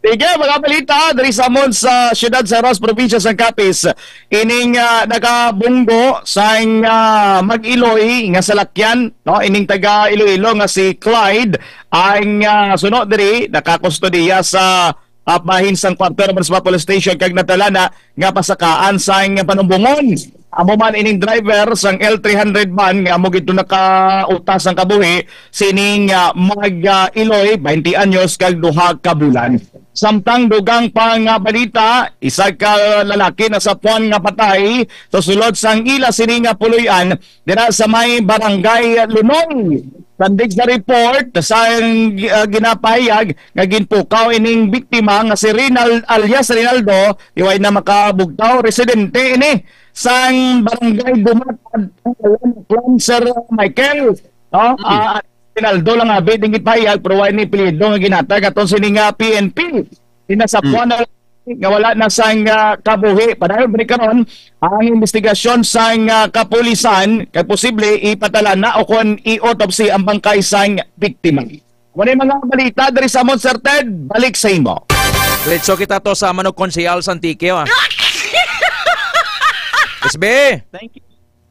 Sige, mga balita, dari sa Amon sa siyudad sa Ross, probinsya sa Capiz, ining nakabunggo sa Mag-Iloy nga salakyan, no? Ining taga Iloilo nga si Clyde, ang sunod diri nakakustodiya sa bahin sang Cuartero Municipal Police Station kag natalana nga pasakaan sa panumbungon. Amo man ining driver sang L300 van nga amo gito nakautas ang kabuhi sining Mag-Iloy 20 anyos kag duha ka bulan. Samtang dugang pang balita, isa ka lalaki na sa puan nga patay sulod sang ila sini nga puloy-an dira sa may barangay Lunong. Sandig sa report sa ginapahayag nga ginpukaw ining biktima nga si alias Rinaldo, iway na makabugtaw residente ini sang barangay Dumatad Sir Michael, no? Rinaldo lang abi ding ipahayag pero way ni pilido nga ginatag aton sini nga PNP inasapuan na nga wala na sang kabuhi. Padayon ba karon ang investigasyon sang kapulisan kay posible ipatala na o kon i-autopsy ang bangkay sang biktima. Wala mga balita dari sa Amon, Sir Ted, balik sa imo. Let's kita to sa Manok Konsehal Santique. SB.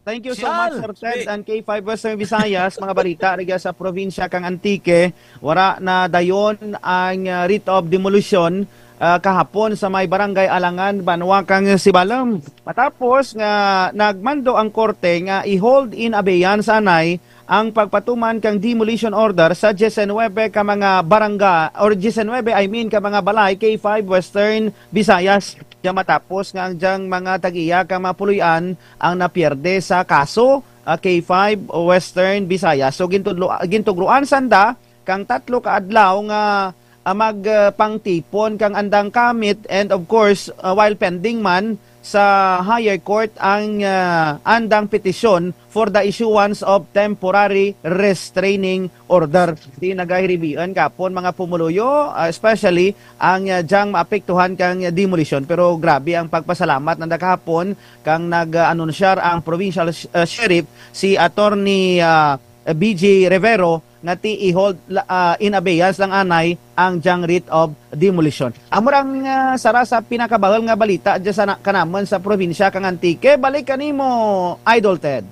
Thank you so much, Sir Ted and K5 Western Visayas. Mga balita rigya sa probinsya kang Antique, wara na dayon ang writ of demolition kahapon sa may barangay Alangan, Banwa kang Sibalam. Matapos nga nagmando ang korte nga i-hold in abeyance anay ang pagpatuman kang demolition order sa 19 ka mga barangay or 19 ka mga balay K5 Western Visayas. Diyan matapos nga ang mga tagiya ka mapuluyan ang napierde sa kaso K5 Western Visayas. So gintugruan sanda kang 3 ka adlaw nga magpangtipon kang andang kamit and of course while pending man sa higher court ang andang petisyon for the issuance of temporary restraining order. Di nagahiribian kapon mga pumuluyo, especially ang diyang maapektuhan kang demolition. Pero grabe ang pagpasalamat ng kahapon kang nag-anunsyar ang provincial sheriff si Attorney BJ Rivero nga ti i-hold in abeyance lang anay ang diyang writ of demolition. Amurang sara sa pinakabawal nga balita dyan sa kanamon sa probinsya kang Antique. Balik kanimo, Idol Ted.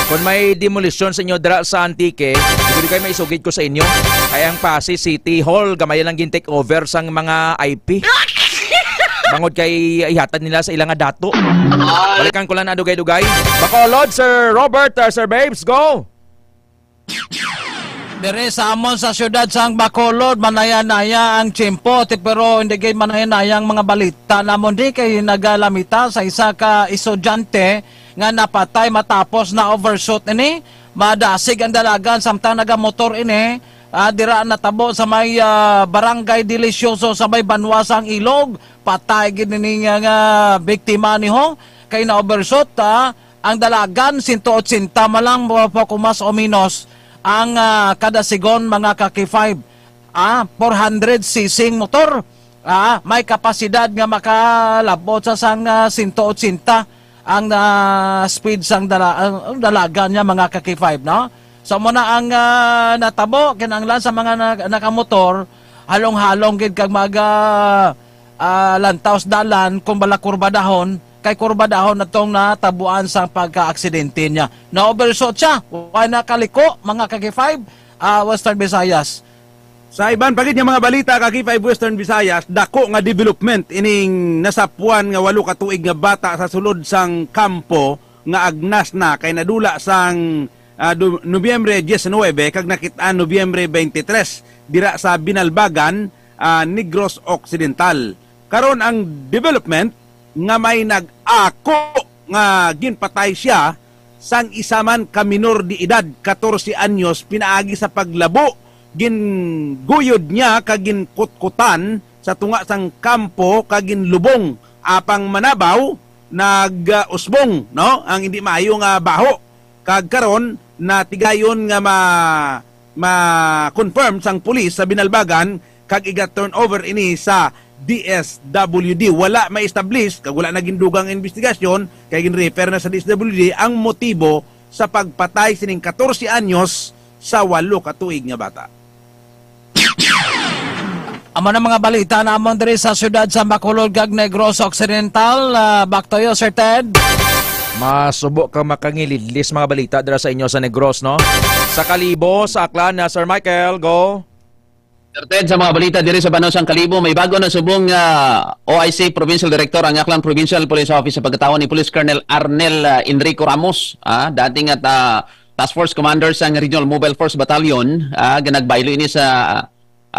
Kung may demolition sa inyo dira sa Antique, hindi kayo maisugid ko sa inyo. Kaya ang Pasig City Hall, gamay lang gin-take over sang mga IP. Bangod kay ihatad nila sa ilang dato. Balikan ko lang na dugay-dugay. Bacolod, Sir Robert, Sir Babes, go! Dire sa Amon sa siyudad sang Bacolod, manaya-naya ang tiyempo, pero hindi kayo manaya-naya ang mga balita. Namon di kayo nagalamita sa isa ka estudyante nga napatay matapos na overshoot ini. Madasig ang dalagan samtang nagamotor ini. Dira natabo sa may barangay Delicioso sa may Banwasang Ilog. Patay gini nga biktima ni ho. Kay na overshoot ang dalagan 180 malang kumas o minus ang kada sigon mga kaki-5 400 cc motor may kapasidad nga makalabot sa sang 180 ang speed sang dalaga niya mga kaki-5 no. So muna ang natabo kinanglan sa mga nakamotor halong-halong gid kag maga lantaos dalan kung bala kurbadahon kay kurbadahon na itong natabuan sa pagka-aksidente niya. Na-overshot siya. Why nakaliko, mga Kaki-5, Western Visayas. Sa iban pagit nga mga balita, Kaki-5 Western Visayas, dako nga development ining nasapuan nga 8 ka tuig nga bata sa sulod sang kampo nga agnas na kay nadula sang Nobyembre 19 kag nakitaan Nobyembre 23 dira sa Binalbagan, Negros Occidental. Karon ang development nga may nag-ako nga ginpatay siya sang isa man ka minor di edad 14 anyos pinaagi sa paglabo ginguyod niya kag ginkutkutan sa tunga sang kampo kag ginlubong apang manabaw nag-usbong, no? Ang hindi maayong baho. Kag karon na tigayon nga ma-confirm sang pulis sa Binalbagan kag iga-turnover ini sa DSWD. Wala ma-establish, kag wala naging dugang investigasyon, kay gin-refer na sa DSWD ang motibo sa pagpatay sining 14 anyos sa 8 ka tuig nga bata. Amo na mga balita na amon diri sa syudad sa Bacolod kag Negros Occidental. Back to you, Sir Ted. Masubo ka makangilidlis mga balita dira sa inyo sa Negros, no? Sa Kalibo, sa Aklan na Sir Michael, go. Sir Ted, sa mga balita diri sa Banosang Kalibo, may bago na subong OIC Provincial Director ang Aklan Provincial Police Office sa pagkatawon ni Police Colonel Arnel Enrico Ramos, dating at Task Force Commander sa Regional Mobile Force Battalion, ganagbaylo ini sa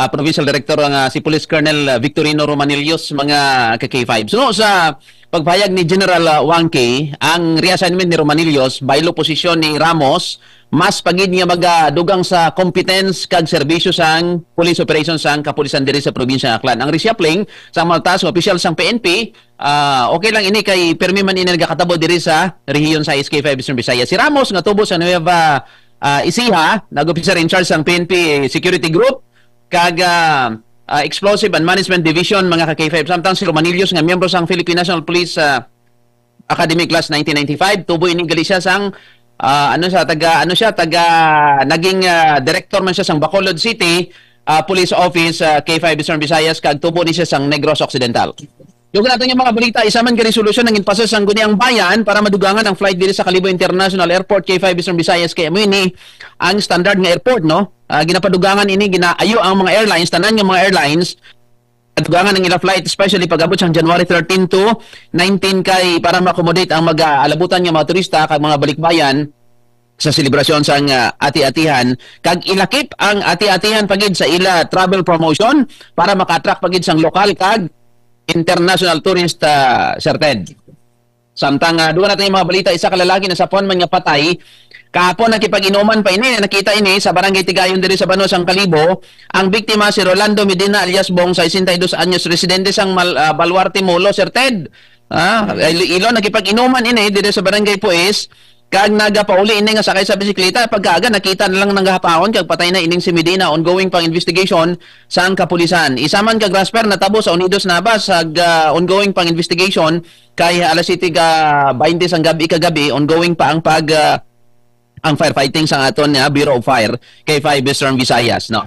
Provincial Director ang si Police Colonel Victorino Romanillos, mga K5. So sa pagpahayag ni General Wangke, ang reassignment ni Romanillos, baylo posisyon ni Ramos, mas pagid niya magadugang sa competence kag serbisyo sang police operations sang kapulisan diri sa probinsya ng Aklan. Ang reshuffling sa mga taas official sang PNP, okay lang ini kay permi man ini nagakatabo diri sa rehiyon sa SK5 Eastern Visayas. Si Ramos nga tubo sa Nueva Ecija, nag-officer in charge sang PNP Security Group kag Explosive and Management Division, mga ka-K5. Samtang si Romanillos nga miyembro sang Philippine National Police Academy Class 1995, tubo ini gali siya sang naging director man siya sang Bacolod City Police Office K5 Eastern Visayas, kag tubo ni siya sang Negros Occidental. Yung natin yung mga balita, isa man ka resolution ng inpasa sang Guniang Bayan para madugangan ang flight diri sa Kalibo International Airport K5 Eastern Visayas, kay mo ini ang standard nga airport, no? Ginapadugangan ini, ginaayo ang mga airlines, tanan yung mga airlines dugangan ng ilang flight, especially pag-abot siyang January 13 to 19 kay para ma-accommodate ang mag-alabutan ng mga turista kag mga balikbayan sa selebrasyon sang ati-atihan, kag ilakip ang ati-atihan pagid sa ila travel promotion para maka-attract pagid sang lokal kag international tourist, Sir Ted. Samtang duwa natin yung mga balita, isa ka lalaki na sa puan man nga patay kahapon, nakipag-inuman pa ini, nakita ini sa barangay Tigayon diri sa Banosang Kalibo. Ang biktima si Rolando Medina alias Bong, 62 anyos, residente sang Baluarte Molo, Sir Ted. Ilo nakipag-inuman ini diri sa barangay Pues, kag nagapauli ini nga sakay sa bisikleta. Pagkaaga nakita na lang nangahapahon kag patay na ining si Medina. Ongoing pang investigation sang kapulisan. Isaman kag Rasper natabo sa Unidos Navas sag ongoing pang investigation kay alas 7:20 sang gabi kagabi. Ongoing pa ang firefighting sa aton Bureau of Fire kay 5 Eastern Visayas, no.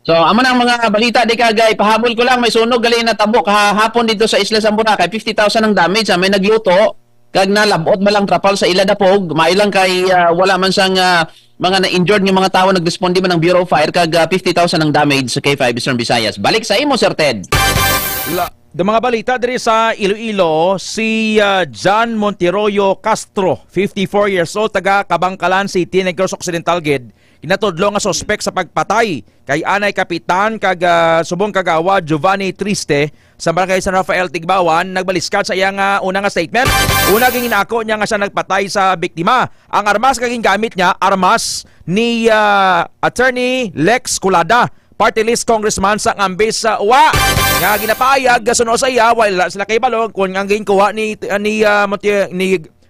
So amo nang mga balita di kagay, pahabol ko lang, may sunog gali na tabok hapon dito sa Isla Sambuca, kay 50,000 ang damage, may nagluto kag nalabot malang trapal sa ila dapog, mailang kay wala man sang mga na-injured ng mga tao, nagresponde man ng Bureau of Fire kag 50,000 ang damage sa K5 Eastern Visayas. Balik sa imo, Sir Ted. The mga balita diri sa Iloilo, si John Monteroyo Castro, 54 years old, taga Kabangkalan City, Negros Occidental gid, kinatudlo nga suspek sa pagpatay kay anay kapitan kag subong kagawa Giovanni Triste sa barangay San Rafael Tigbawan. Nagbaliskat sa iyang una nga statement. Una ging inako niya nga siya nagpatay sa biktima. Ang armas kaging gamit niya, armas ni Attorney Lex Culada, party list congressman sa Ambis sa UWA. Nga ginapayag suno sa iya while sila kay balog kung ang ginkuha ni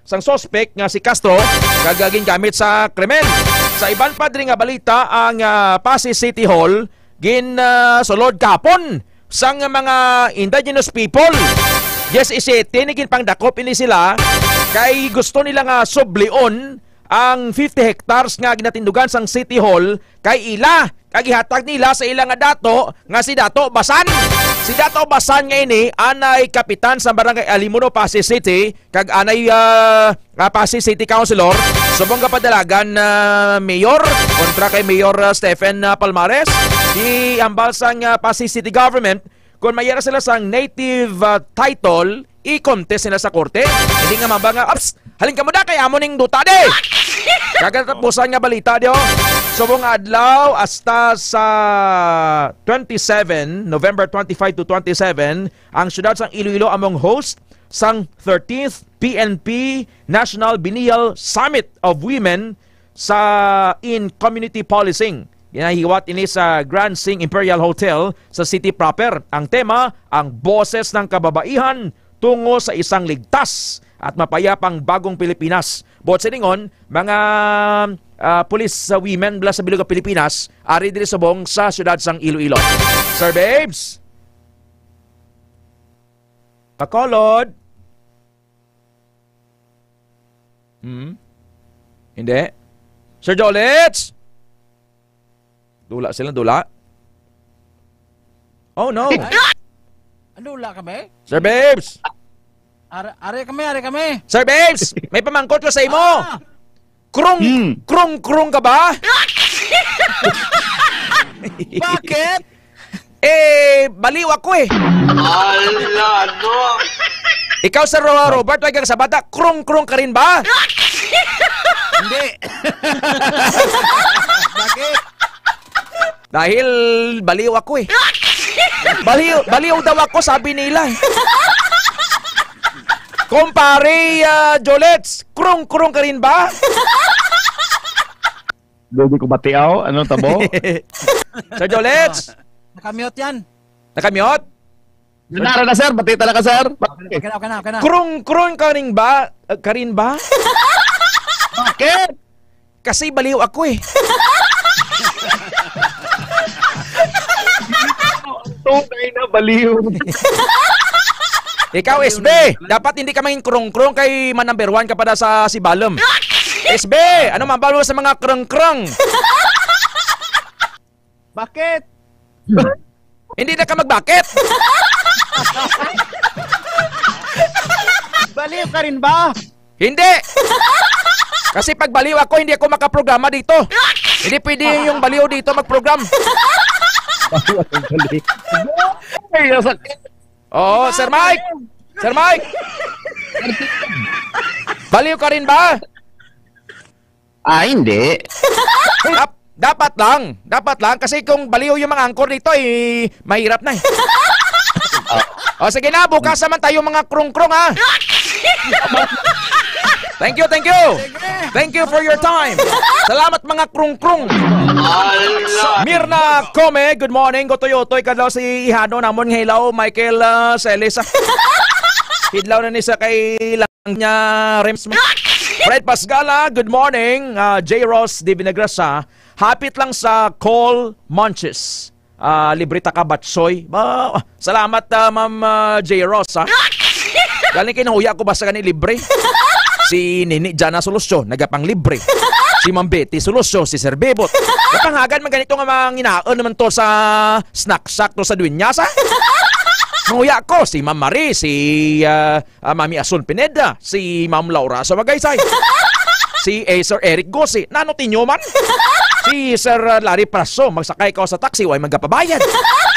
sang suspect nga si Castro kagaging gamit sa krimen. Sa iban pa diri nga balita, ang Pasig City Hall sulod kapon sang mga indigenous people. Yes, isete nigin pang dakop ini sila kay gusto nila nga sublion ang 50 hectares nga ginatindugan sang City Hall kay ila kagihatag nila sa ilang dato nga si Dato Basan. Si Dato Basan nga ini anay kapitan sa barangay Alimuno, Pasig City, kag anay Pasig City Councilor, subong kapadalagan mayor kontra kay Mayor Stephen Palmares. Di ambal sang Pasig City government kung mayara sila sang native title, i-contest sila sa korte. Hindi nga mabanga, halin ka mo da kay amon ning duta de. Kagatapusan nga balita dio. Subong adlaw hasta sa 27, November 25 to 27, ang syudad sang Iloilo among host sang 13th PNP National Biennial Summit of Women in Community Policing. Ginahiwat ini sa Grand Sing Imperial Hotel sa City proper. Ang tema, ang boses ng kababaihan tungo sa isang ligtas at mapayapang bagong Pilipinas. Bot sa ningon, mga police women mula sa bilog ng Pilipinas, ari diri subong sa siyudad sang Iloilo. Sir Babes? Pakolod? Hindi? Sir Jolits? Dula sila, dula? Oh no! Dula kami? Sir Babes! Ari kami. Sir Babes! May pamangkot ko sa imo! Krung ka ba? Bakit? Baliw ako eh. Ala, no. Ikaw, Sir Robert, wag kang sa bata, krung ka rin ba? Hindi. Bakit? Dahil baliw ako eh. Baliw daw ako, sabi nila eh. Kumpare, Jolets, krung ka rin ba? Hindi ko batiaw. Anong tabo? Sir Jolets? Nakamute yan. Nakamute? Nara na, sir. Bati talaga, sir. Kana. Krung ka rin ba? Bakit? Kasi baliw ako eh. Tunay na baliw. Ikaw, SB, dapat hindi ka maging krung kay man number 1 ka pa na sa Sibalom. SB, ano mabalo sa mga krung? Bakit? Hindi na ka magbakit. Baliw ka rin ba? Hindi. Kasi pag baliw ako, hindi ako makaprograma dito. Hindi pwede yung baliw dito magprogram. Oh, Sir Mike! Sir Mike! Baliw ka rin ba? Hindi. Dapat lang. Kasi kung baliw yung mga angkor dito, mahirap na eh. O sige na, bukas naman tayo mga krung ha. Thank you. Thank you for your time. Salamat mga krung. Mirna Come, good morning. Gotoyotoy ka daw si Ihano namon ng hilaw, Michael Celis. Hidlaw na ni sa kay lang niya Rems. Fred Pasgala, good morning. J. Ross de Vinagrasa, hapit lang sa Call Munches. Librita ka batsoy. Salamat Ma'am J. Ross ha. Galing kinahuya ko basta kani libre. Si Nini Jana Solusyo, nagapang libre. Si Ma'am Betty Solusyo, si Sir Bebot. Napangagan man ganito nga mga nginaon naman to sa snack shack to sa Dueñas ha. Nanguya ko, si Ma'am Marie, si Mami Asun Pineda, si Ma'am Laura sa Magaysay, si Sir Eric Gosi, nanutin nyo man. Si Sir Larry Praso, magsakay ka sa taxi, way magkapabayad.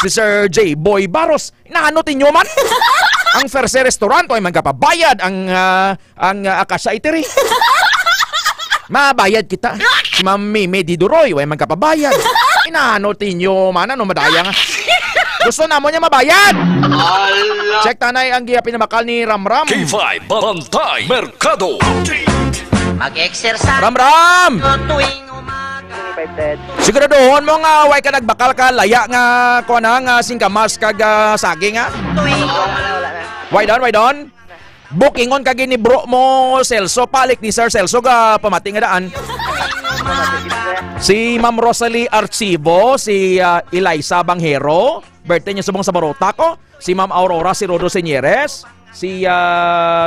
Si Sir J. Boy Baros, nanutin nyo man. Ang Ferse Restaurant, way magkapabayad. Ang Akasha Eatery, mabayad kita. Si Ma'am Mimi Diduroy, way magkapabayad. Inanutin nyo man, ano madaya nga. Gusto na mo niya mabayad. Check tanay ang giyapin na makal ni Ramram. K5 Bantay Mercado. Mag-exercise. Ramram! Tuwing umaga. Siguraduhon mo nga way ka nagbakal ka laya nga kuha na nga singkamas kag saging nga. Why don? Bookingon kag ni bro mo Celso palik ni Sir Celso ga pamati nga daan. Si Ma'am Rosalie Archivo, si Eliza Banghero, birthday niya subong sa Barota ko. Si Ma'am Aurora, si Rodo Señeres, si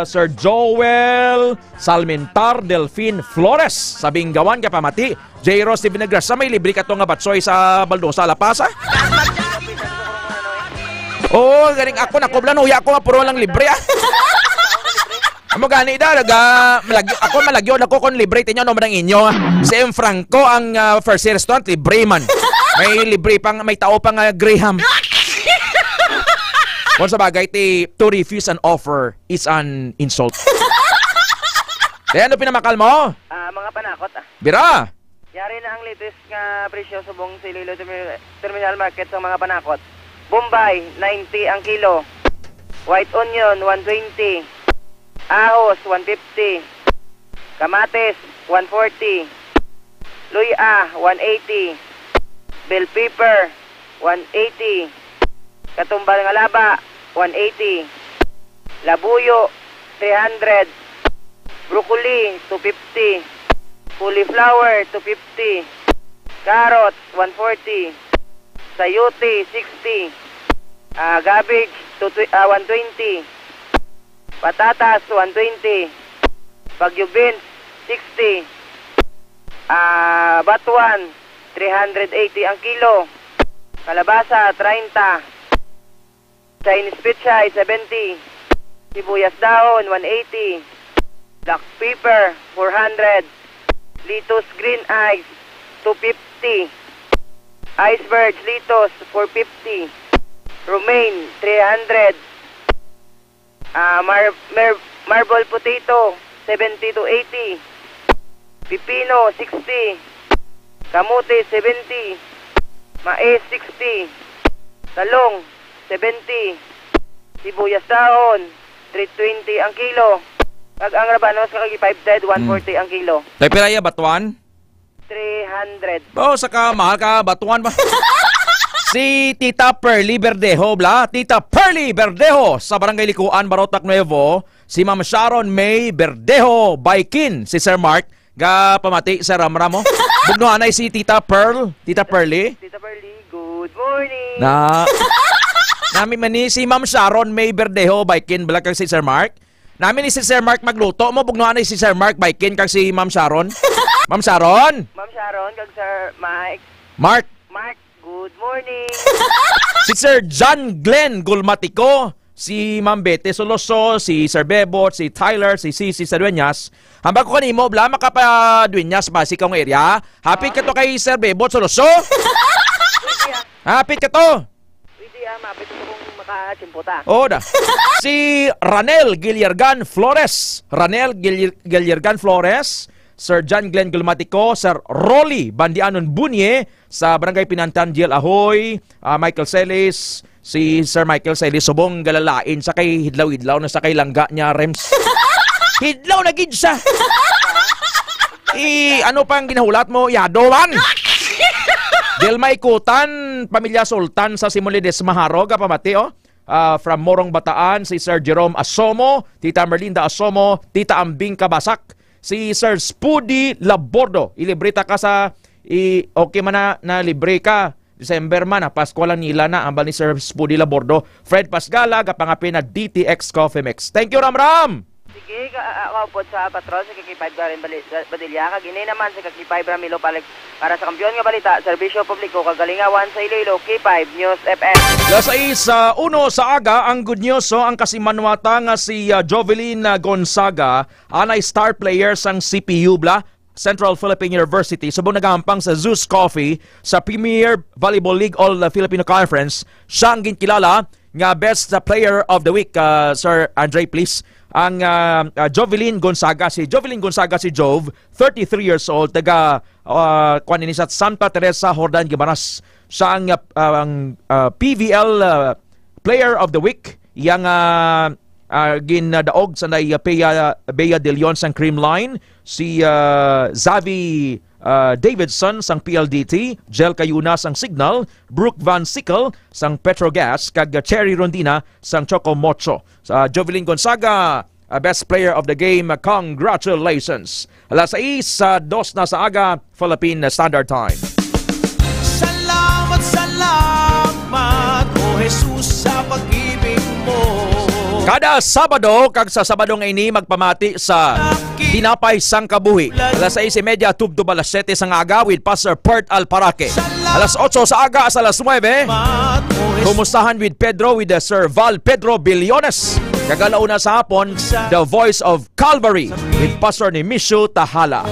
Sir Joel Salmentar Delfin Flores, sabing gawan ka pamati. J. Ross de Vinagrasa, may libre ka to nga batsoy sa Baldosa, La Paz. Oh, galing ako nakublan, huya ako nga puro lang libre Amo gani da ako malagyo ako kon libre tinyo no man inyo. Si M. Franco ang first restaurant libre man. May libre pang may tao pang Graham. Kung sa bagay to refuse an offer is an insult. Kaya ano pinamakal mo? Mga panakot Bira. Yari na ang latest nga presyo subong sa Iloilo Terminal Market sa mga panakot. Bombay 90 ang kilo. White onion 120. Ahos, 150. Kamates, 140. Luya, 180. Bell pepper, 180. Katumbal nga laba, 180. Labuyo, 300. Broccoli, 250. Cauliflower, 250. Carrots, 140. Sayote, 60. Cabbage, 120. Patatas, 120. Baguio beans, 60. Batuan, 380 ang kilo. Kalabasa, 30. Chinese pechay, 70. Sibuyas dahon, 180. Black pepper, 400. Litos green ice, 250. Iceberg litos, 450. Romaine, 300. Marble potato, 70 to 80. Pipino, 60. Kamote, 70. Mais, 60. Talong, 70. Sibuyas dahon, 320 ang kilo. Pag ang rabanos, kakagi 5 140 ang kilo. Tay piraya, batuan? 300. Oh, saka mahal ka, batuan ba? Si Tita Pearly Verdejo, bla? Tita Pearly Verdejo sa Barangay Likuan, Barotac Nuevo. Si Ma'am Sharon May Verdejo, Baikin. Si Sir Mark, ga pamati sa Ramramo. Bugnuhan ay si Tita Pearl. Tita Pearly. Tita Pearly, good morning. Namin man ni si Ma'am Sharon May Verdejo, Baikin, bala kag si Sir Mark. Namin ni si Sir Mark magluto mo. Bugnuhan ay si Sir Mark, Baikin, kag si Ma'am Sharon. Ma'am Sharon. Ma'am Sharon, kag Sir Mike. Mark, good morning. si Sir John Glenn Gulmatico, si Ma'am Bete Soloso, si Sir Bebot, si Tyler, si Cici sa Dueñas. Hambag ko kanimo, bla, makapa Dueñas, basi kong area. Happy ka to kay Sir Bebot Soloso? Happy ka to? Pwede mapit ko kung makachimputa. Oo da. Si Ranel Giliergan Flores. Giliergan Flores. Sir John Glenn Gulmatico, Sir Rolly Bandianon Bunye sa Barangay Pinantan, Jiel Ahoy, Michael Celis, si Sir Michael Celis, subong galalain sa kay hidlaw-hidlaw na sa kay langga niya, Rems. Hidlaw na gid siya. Ano pang ginahulat mo? Yadowan! Delma Ikutan, Pamilya Sultan sa Simulides Maharo, kapamati, from Morong Bataan, si Sir Jerome Asomo, Tita Merlinda Asomo, Tita Ambing Kabasak, si Sir Spudi Labordo. Ilibrita ka sa okay man na libre ka. December man, Pasko lang nila na ambal ni Sir Spudi Labordo. Fred Pasgala, kapangapin na DTX Coffee Mix. Thank you, Ram Ram! Sige, ako sa patrol sa Kaki-5 Garin Badilya. Kagini naman sa Kaki-5 Ramilo Paleg para sa kampiyon nga balita, Serbisyo Publiko, Kagalingawan sa Iloilo, K5 News FM. Las 1 sa aga, ang good news, ang kasimanwata nga si Jovelyn Gonzaga, anay star player sang CPU, bla, Central Philippine University, subong nagahampang sa Zeus Coffee sa Premier Volleyball League All Filipino Conference. Siya ang ginkilala nga best player of the week, Sir Andre, please. Ang Jovelyn Gonzaga, si Jove, 33 years old, taga sa Santa Teresa, Hordan, Gimaras. Siya ang PVL Player of the Week, yang ginadaog sa Bea de Leon sang Cream Line, si Zavi Davidson sang PLDT, Jel Cayuna sang Signal, Brooke Van Sickle sang Petrogas, kag Cherry Rondina sang Choco Mocho. Sa Jovelyn Gonzaga, best player of the game, congratulations. Alas 6, 2 na sa aga, Philippine Standard Time. Salamat, salamat, O Jesus, sa pag-ibig mo. Kada Sabado, kag sa Sabado nga ini magpamati sa Tinapay sang Kabuhi. Alas 6:30 tubdo alas 7 sang aga with Pastor Pert Alparaque. Alas 8 sa aga sa alas 9. Kumustahan with Pedro with Sir Val Pedro Billones. Kagalauna sa hapon, The Voice of Calvary with Pastor Nimisio Tahala.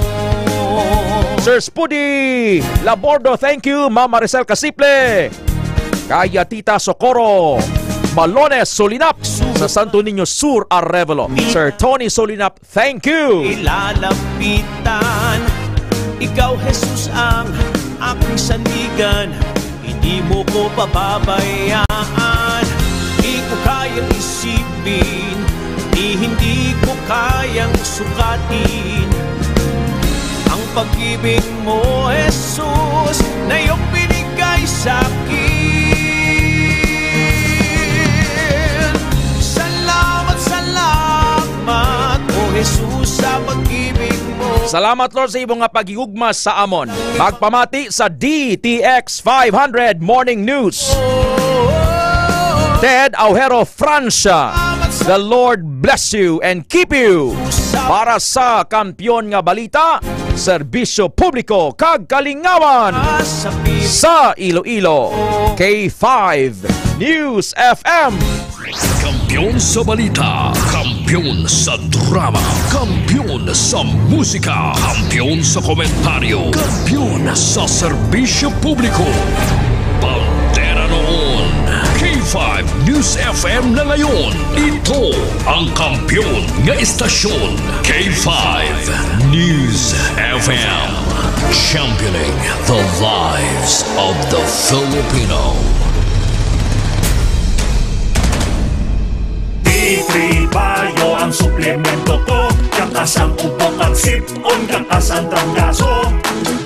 Sir Spudi Labordo, thank you. Ma'am Maricel Casiple. Kaya Tita Socorro Balones Solinap sa Santo Niño Sur, Arevalo. Sir Tony Solinap, thank you. Ilalapitan, ikaw Jesus ang aking sandigan. Hindi mo ko pababayaan. Di ko kayang isipin, hindi ko kayang sukatin ang pag-ibig mo, Jesus, na iyong binigay sa akin. Salamat, O Jesus, sa Salamat Lord sa imong nga paghigugma sa amon. Magpamati sa DTX 500 Morning News. Ted Aujero Francia, the Lord bless you and keep you. Para sa Kampiyon nga Balita, Serbisyo Publiko kag Kalingawan sa Iloilo, K5 News FM. Kampiyon sa balita, kampiyon sa drama, kampiyon sa musika, kampiyon sa komentaryo, kampiyon sa serbisyo publiko. Pantera noon, K5 News FM na ngayon. Ito ang kampiyon nga istasyon, K5 News FM. Championing the lives of the Filipino. D3 Bio ang suplemento ko. Kakasang upok ang sipon, kakasang tranggaso.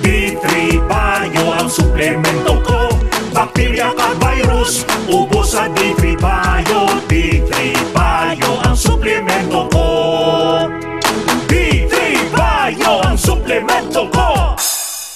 D3 Bio ang suplemento ko. Bakterya ka virus, ubo sa D3 Bio. D3 Bio ang suplemento ko. D3 Bio ang suplemento ko.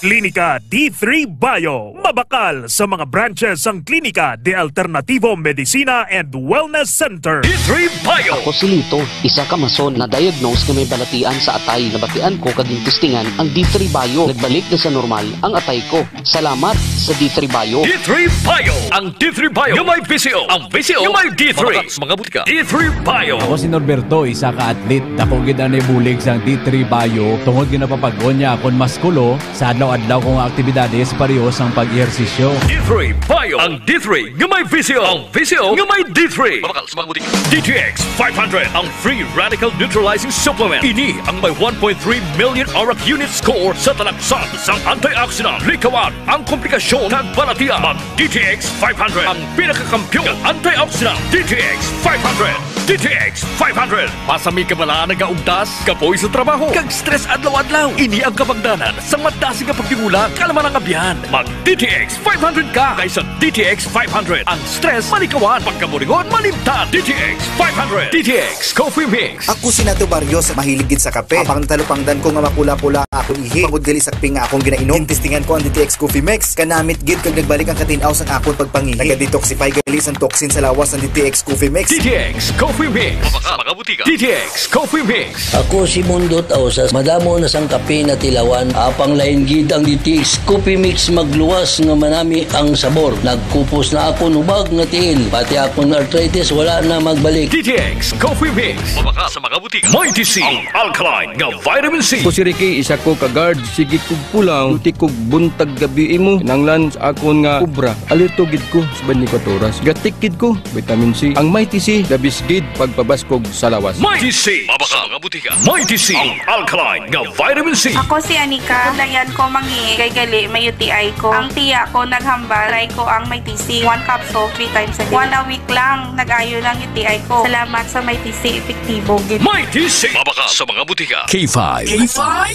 Klinika D3 Bio. Mabakal sa mga branches ang Klinika de Alternativo Medicina and Wellness Center. D3 Bio. Ako si Lito, isa ka mason na diagnose na may balatian sa atay. Nabatian ko kaging testingan ang D3 Bio. Nagbalik na sa normal ang atay ko. Salamat sa D3 Bio. D3 Bio. Ang D3 Bio yung may PCO. Ang PCO yung may D3. Mga butika. D3 Bio. Ako si Norberto, isa ka atlet. Dako gid na bulig sa D3 Bio. Tungod ginapapagod niya akong maskulo sa adlaw kong aktibidades parehas ang pag-ehersisyo. D3 Bio. Ang D3 yung may PCO. Ang PCO yung may D3. Mabakal sa mga butika. DTX 500. Ang free radical neutralizing supplement. Ini ang may 1.3 million auric unit score sa talaksan sa antioxidant. Likawan ang komplikasyon ng balatian. Mag DTX 500. Ang pinakakampiyon ng antioxidant. DTX 500. DTX 500. Pasami ka bala nagaugdas, kapoy sa trabaho, kag stress adlaw-adlaw. Ini ang kapagdanan sa madasig nga pagtigulang kalaman ang abyan. Mag DTX 500 ka kaysa DTX 500. Ang stress malikawan, pagkamurigon malimtan. DTX 500. DTX Coffee Mix. Ako si Nato Barrios, mahilig gid sa kape. Apang talupangdan ko nga mapula-pula ako ihi. Pagod gali sa kape nga akong ginainom. Tintistingan ko ang DTX Coffee Mix. Kanamit gid kag nagbalik ang katinaw sa akon pagpangihi. Naga-detoxify gali ang toxin sa lawas ng DTX Coffee Mix. DTX Coffee Mix. Mga butika. DTX Coffee Mix. Ako si Mundot Ausas. Madamo na sang kape na tilawan. Apang lain gid ang DTX Coffee Mix magluwas nga manami ang sabor. Nagkupos na ako nubag nga tiil. Pati akong arthritis wala na magbalik. DTX Coffee Mix. Mabaka sa mga butika. Mighty C. Ang alkaline nga vitamin C. Ko si Ricky, isa ko ka-guard. Sige kog pulang. Luti kog buntag gabi mo. Nanglan sa akon nga kubra. Alerto gid ko sa 24 oras. Gatik gid ko. Vitamin C. Ang Mighty C. Dabis gid pagpabaskog sa lawas. Mighty C. Mabaka sa mga butika. Mighty C. Ang alkaline nga vitamin C. Ako si Anika. Dayan ko mangi. Kay gali may UTI ko. Ang tiya ko naghambal. Try ko ang Mighty C. 1 capsule 3 times a day. 1 a week lang. Nag-ayo lang UTI ko. Salamat sa Mighty C. Epektibo. Mighty C. Mabaka sa mga butika. K5.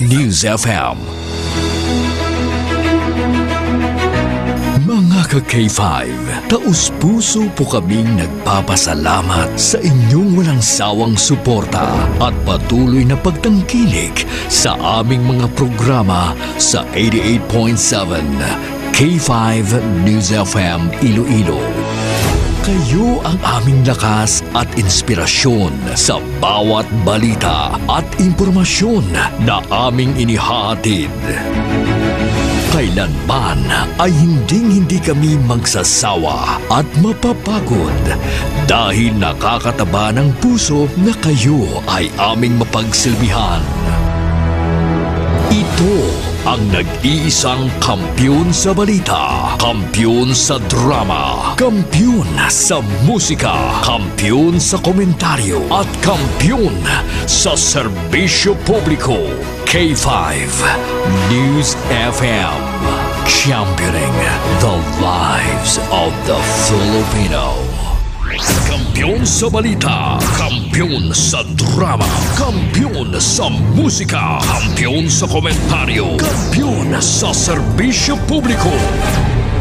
News FM. Mga ka-K5, taus-puso po kaming nagpapasalamat sa inyong walang sawang suporta at patuloy na pagtangkilik sa aming mga programa sa 88.7 K5 News FM Iloilo. Kayo ang aming lakas at inspirasyon sa bawat balita at impormasyon na aming inihahatid. Kailanman ay hindi kami magsasawa at mapapagod dahil nakakataba ng puso na kayo ay aming mapagsilbihan. Ito ang nag-iisang kampiyon sa balita, kampiyon sa drama, kampiyon sa musika, kampiyon sa komentaryo, at kampiyon sa serbisyo publiko. K5 News FM, championing the lives of the Filipino. Kampiyon sa balita, kampiyon sa drama, kampiyon sa musika, kampiyon sa komentaryo, kampiyon sa serbisyo publiko.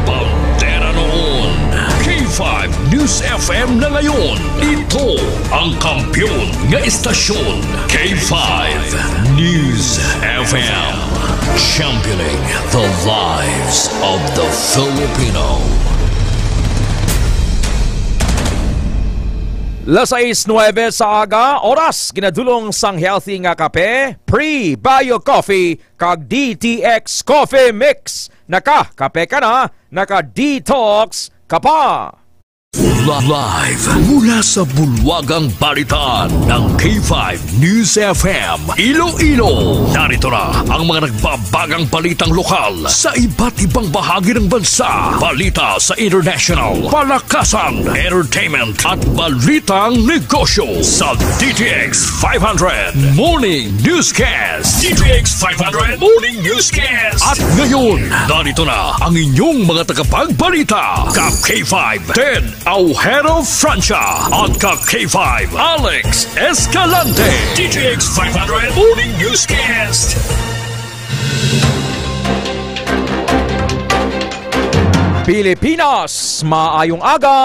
Pantera noon, K5 K5 News FM na ngayon. Ito ang kampiyon nga istasyon. K5 News FM. Championing the lives of the Filipino. Las 6:09 sa aga, oras ginadulong sang healthy nga kape, Pre-Bio Coffee, kag DTX Coffee Mix. Naka-kape ka na, naka-detox ka pa. Live mula sa bulwagang balitaan ng K5 News FM Iloilo. Narito na ang mga nagbabagang balitang lokal sa iba't ibang bahagi ng bansa. Balita sa international, palakasan, entertainment at balitang negosyo sa DTX 500 Morning Newscast. DTX 500 Morning Newscast. At ngayon, narito na ang inyong mga tagapagbalita. Ka K5 Ted Aujero Francia at ka K5 Alex Escalante. DTX 500 Morning Newscast. Pilipinas, maayong aga!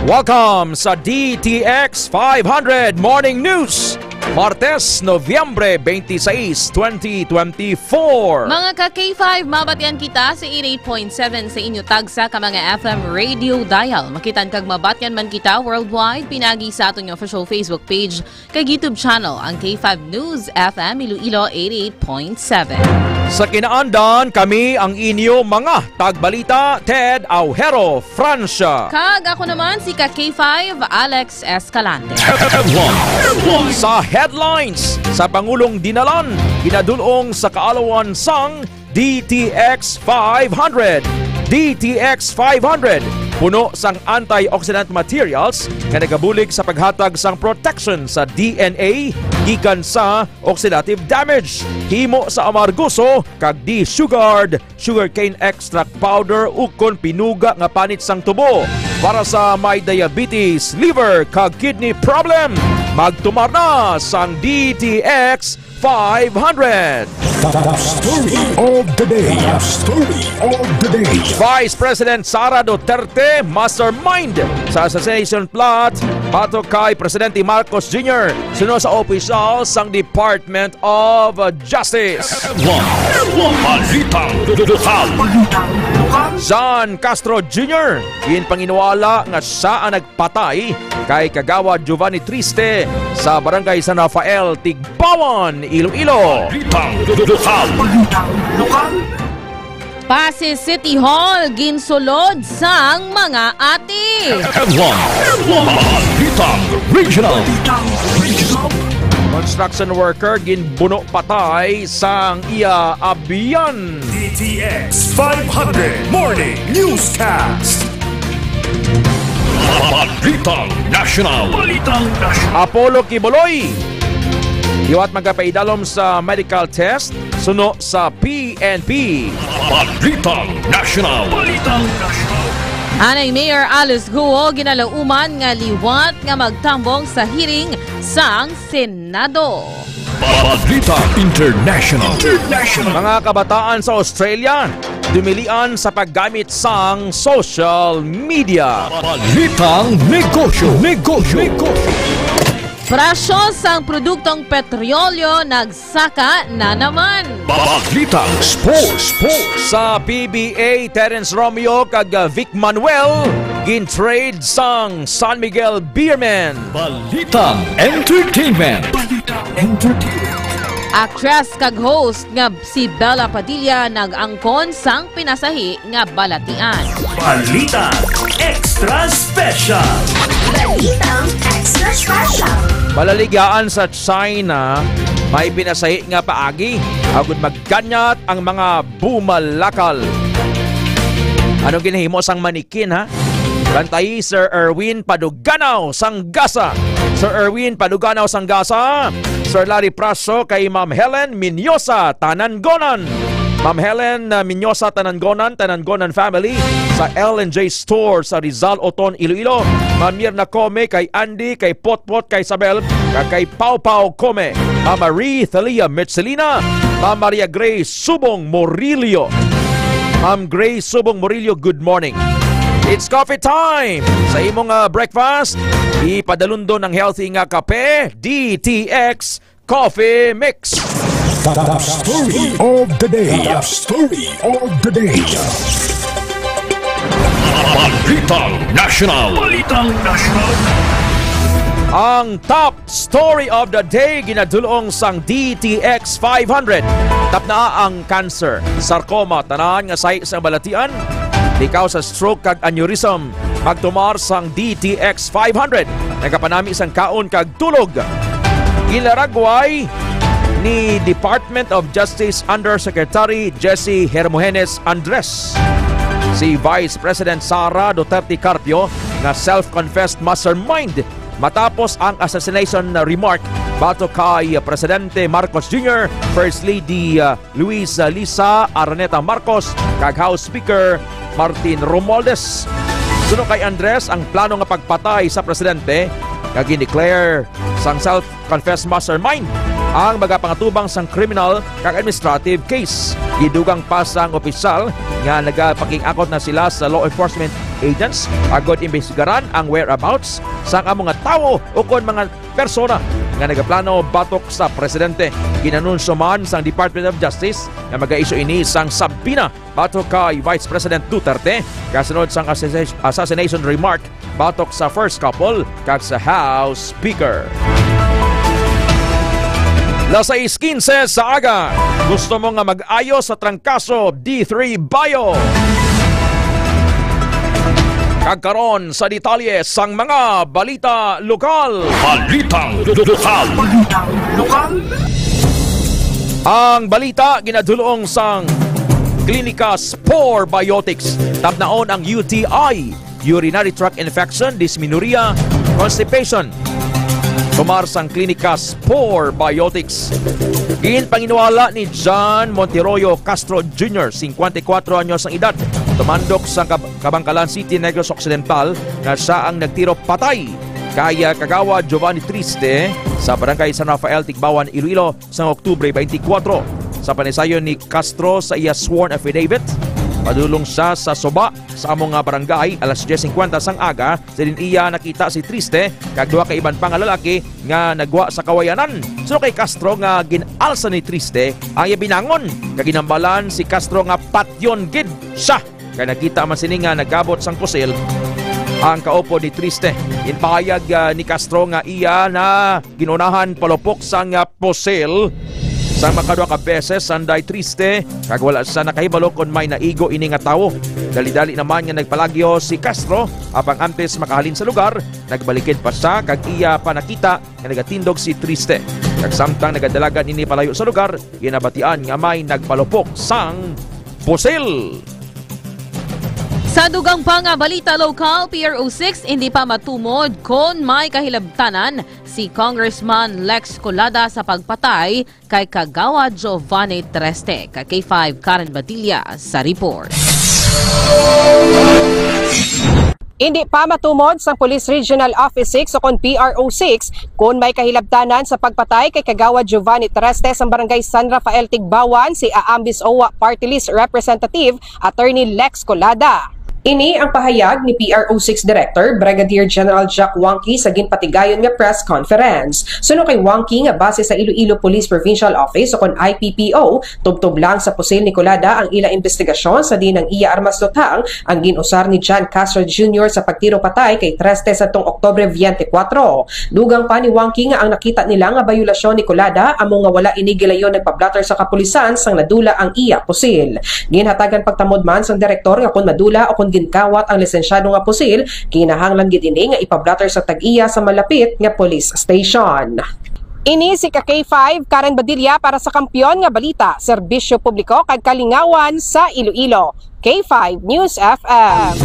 Welcome sa DTX 500 Morning News. Martes, Nobyembre 26, 2024. Mga ka-K5, mabatian kita sa 88.7 sa inyo tagsa ka mga FM radio dial. Makitan kag mabatian man kita worldwide, pinagi sa atong official Facebook page kag YouTube channel, ang K5 News FM Iloilo 88.7. Sa kinaandan, kami ang inyo mga tagbalita, Ted Aujero Francia. Kag ako naman si ka-K5 Alex Escalante. Sa headlines, sa Pangulong Dinalan, ginadulong sa kaalawan sang DTX 500. DTX 500, puno sang antioxidant materials nga nagabulig sa paghatag sang protection sa DNA gikan sa oxidative damage. Himo sa amargoso kag de-sugared sugarcane extract powder ukon pinuga nga panit sang tubo para sa may diabetes, liver kag kidney problem. Magtumar na sang DTX 500. The story of the day. The story of the day. Vice President Sara Duterte, mastermind sa assassination plot batok kay Presidente Marcos Jr. Suno sa opisyal sang Department of Justice. Balitang lokal. John Castro Jr. ginpanginwala nga siya ang nagpatay kay Kagawad Giovanni Triste sa barangay San Rafael, Tigbawan, Iloilo. Pasay City Hall ginsulod sang mga ati. Balitang regional. Construction worker ginbuno patay sang iya abiyan. DTX 500 Morning Newscast. Balitang national. Apollo Kibuloy iwat magapaidalom sa medical test suno sa PNP. Balitang national. Anay Mayor Alice Guo ginalauman nga liwat nga magtambong sa hearing sang Senado. Balitang international. Mga kabataan sa Australia dumilian sa paggamit sang social media. Balitang negosyo. Presyo sang produktong petrolyo nagsaka na naman. Balitang sports. Sa PBA, Terence Romeo kag Vic Manuel gin-trade sang San Miguel Beermen. Balitang entertainment. Actress kag host nga si Bella Padilla nag-angkon sang pinasahi nga balatian. Balita Extra Special. Balaligaan sa China, may pinasahi nga paagi agud magganyat ang mga bumalakal. Anong ginahimo sang manikin ha? Bantay Sir Erwin Paduganaw sang Gasa. Sir Erwin Paduganaw sang Gasa. Sir Larry Praso kay Ma'am Helen Minyosa Tanangonan. Ma'am Helen Minyosa Tanangonan family sa L&J Store sa Rizal Oton, Iloilo. Ma'am Mirna Come kay Andy, kay Potpot, kay Isabel, kay Pau Pau Come. Ma'am Marie Thalia Mercelina. Ma'am Maria Grace Subong Morillo. Ma'am Grace Subong Morillo, good morning. It's coffee time! Sa imong breakfast, ipadalundon ng healthy nga kape, DTX Coffee Mix. The story of the day. The story of the day. Balitang National. Balitang National. Ang top story of the day ginadulong sang DTX 500. Tap na ang cancer, sarcoma, tanan nga say sa balatian, likaw sa stroke kag aneurysm. Pagtumar sang DTX 500, nagapanami isang kaon kag tulog. Gilaragway ni Department of Justice Undersecretary Jesse Hermogenes Andres. Si Vice President Sara Duterte Carpio nga self-confessed mastermind matapos ang assassination remark bato kay Presidente Marcos Jr., First Lady Luis Lisa Araneta Marcos, kag House Speaker Martin Romualdez. Suno kay Andres ang plano nga pagpatay sa presidente nga gin-declare sang self-confessed mastermind ang magapangatubang sang criminal kag administrative case. Gidugang pa sang opisyal nga nagapakingakot na sila sa law enforcement agents agod imbestigaran ang whereabouts sang mga tao o kon mga persona nga nagaplano batok sa presidente. Ginanunsyo man sang Department of Justice nga mag-issue ini sang sabina batok kay Vice President Duterte kasunod sang assassination remark batok sa first couple kag sa House Speaker. Las 6:15 sa aga, gusto mo nga mag-ayos sa trangkaso D3 Bio. Kagkaron sa detalye sang mga balita lokal. Balitang lokal. Balitang lokal. Ang balita ginadulong sang Klinika Spore Biotics. Tabnaon ang UTI, urinary tract infection, dysmenorrhea, constipation. Tumarsang Klinika Spore Biotics. Ginpanginwala ni John Monteroyo Castro Jr., 54 anyos ang edad. Tumandok sa Kabangkalan City, Negros Occidental na siya ang nagtiro patay kaya kagawa Giovanni Triste sa Barangay San Rafael, Tigbawan, Iloilo sa Oktubre 24. Sa panisayon ni Castro sa iya sworn affidavit, padulong siya sa soba sa among barangay alas 10:50 sang aga. Sa din iya nakita si Triste kag duha ka iban pang lalaki nga nagwa sa kawayanan. So kay Castro nga ginalsa ni Triste ang iya binangon kag ginambalan si Castro nga patyon gid siya. Kay nakita man sini nga nagabot sang pusil ang kaupo ni Triste. Inpahayag ni Castro nga iya na ginunahan palupok sang pusil sang makadua ka beses sanday Triste kag wala sa nakahibalo kon may naigo ini nga tawo. Dali-dali naman nga nagpalagyo si Castro apang antes makahalin sa lugar, nagbalikid pa siya kag iya pa nakita nga nagatindog si Triste. Kag samtang nagadalagan ini palayo sa lugar, ginabatian nga may nagpalupok sang pusil. Sa dugang pa nga balita lokal, PRO6 hindi pa matumod kon may kahilabtanan si Congressman Lex Colada sa pagpatay kay Kagawad Giovanni Triste. Kay K5 Karen Badilla sa report. Hindi pa matumod sa Police Regional Office 6 o kon PRO6 kung may kahilabtanan sa pagpatay kay Kagawad Giovanni Triste sa Barangay San Rafael, Tigbawan si Aambis OWA Party List Representative Attorney Lex Colada. Ini ang pahayag ni PRO6 Director Brigadier General Jack Wangki sa ginpatigayon nga press conference. Suno kay Wangki nga base sa Iloilo Police Provincial Office o kon IPPO, tubtob lang sa pusil ni Colada ang ila investigasyon sa di ng iya armas lutang ang ginusar ni John Castro Jr. sa pagtiro patay kay Triste sa tong Oktubre 24. Dugang pa ni Wangki nga ang nakita nila nga bayulasyon ni Colada amo nga wala inigilayon nagpablatter sa kapulisan sang nadula ang iya pusil. Ginhatagan pagtamod man sang direktor nga kun madula o kun ginkawat ang lisensyado nga pusil, kinahanglan gid ini nga ipablatter sa tag-iya sa malapit nga police station. Ini si K5 Karen Badilla para sa Kampiyon nga Balita, Serbisyo Publiko kag Kalingawan sa Iloilo. K5 News FM.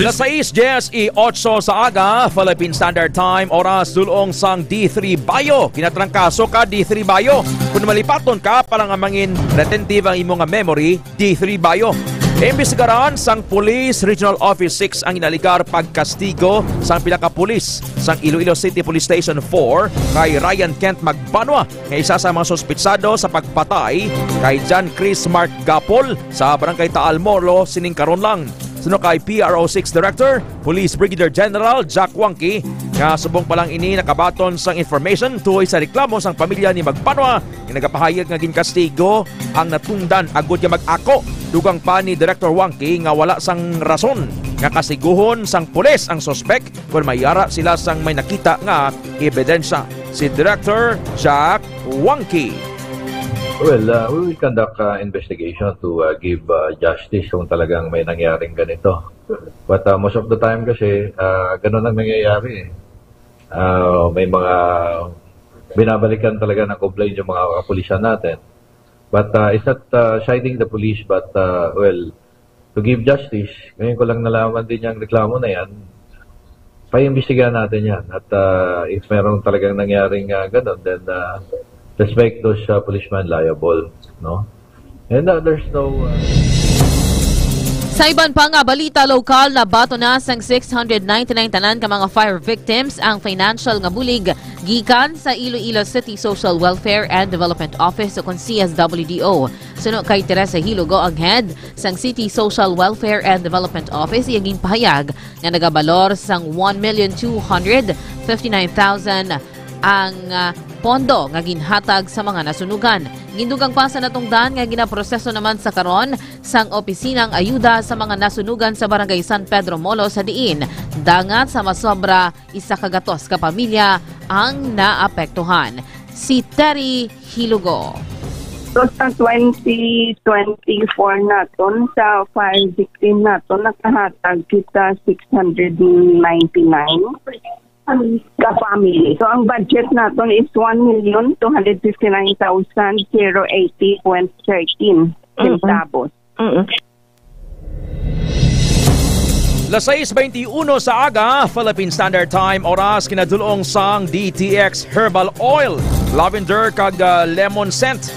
Las 6:08 sa aga, Philippine Standard Time, oras dulong sang D3 Bio. Kinatrangkaso ka D3 Bio. Kung malipaton ka, parang amangin retentive ang imong memory, D3 Bio. Imbestigaran sang Police Regional Office 6 ang inaligar pagkastigo sang pila ka pulis sang Iloilo City Police Station 4 kay Ryan Kent Magbanwa nga isa sa mga sospitsado sa pagpatay kay John Chris Mark Gapol sa Barangay Taal Molo sining karon lang. Suno kay PRO6 Director, Police Brigadier General Jack Wangki, nga subong palang ini nakabaton sang information tuoy sa reklamo sang pamilya ni Magbanwa nga nagapahayag nga ginkastigo ang natungdan agud nga mag-ako. Dugang pa ni Director Wangki nga wala sang rason nga kasiguhon sang pulis ang suspek kung mayara sila sang may nakita nga ebidensya. Si Director Jack Wangki. Well, we will conduct investigation to give justice kung talagang may nangyaring ganito. But most of the time kasi, ganun ang nangyayari. May mga binabalikan talaga ng complaint yung mga kapulisan natin. But it's not siding the police, but well, to give justice, ngayon ko lang nalaman din yung reklamo na yan, paimbestigahan natin yan. At if meron talagang nangyaring ganun, then let's make those policemen liable, no? And there's no... Sa iban pa nga balita lokal, na bato na sang 699 tanan ka mga fire victims ang financial nga bulig gikan sa Iloilo City Social Welfare and Development Office o CSWDO. Suno kay Teresa Hilugo ang head sang City Social Welfare and Development Office, iyang pahayag nga nagabalor sang 1,259,000 ang pondo nga ginhatag sa mga nasunugan. Gindugang pa sa natungdan nga ginaproseso naman sa karon sang opisinang ayuda sa mga nasunugan sa Barangay San Pedro Molo sa diin. Dangat sa masobra 100 ka pamilya ang naapektuhan. Si Terry Hilugo. So sa 2024 naton sa fire victim naton nakahatag kita 699 ka-family. So, ang budget natin is 1,259,080.13 centavos. Las 6:21 sa aga, Philippine Standard Time, oras kinadulong sang DTX Herbal Oil, lavender kag lemon scent.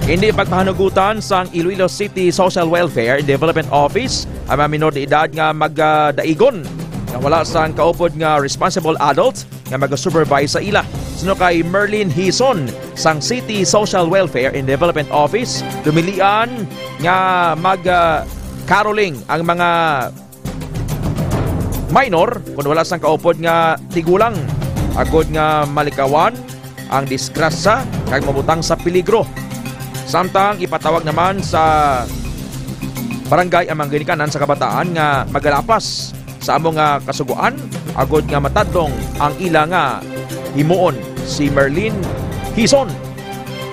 Hindi pagpahanugutan sang Iloilo City Social Welfare and Development Office ang mga minor de edad nga magdaigon nga wala sang kaupod nga responsible adult nga mag-supervise sa ila. Suno kay Merlin Hison sang City Social Welfare and Development Office, dumilian nga mag-caroling ang mga minor kung wala sang kaupod nga tigulang. Agod nga malikawan ang disgrasya kag mabutang sa peligro. Samtang ipatawag naman sa barangay ang mga ginikanan sa kabataan nga magalapas sa among kasuguan, agod nga matadlong ang ila nga himuon. Si Merlin Hison.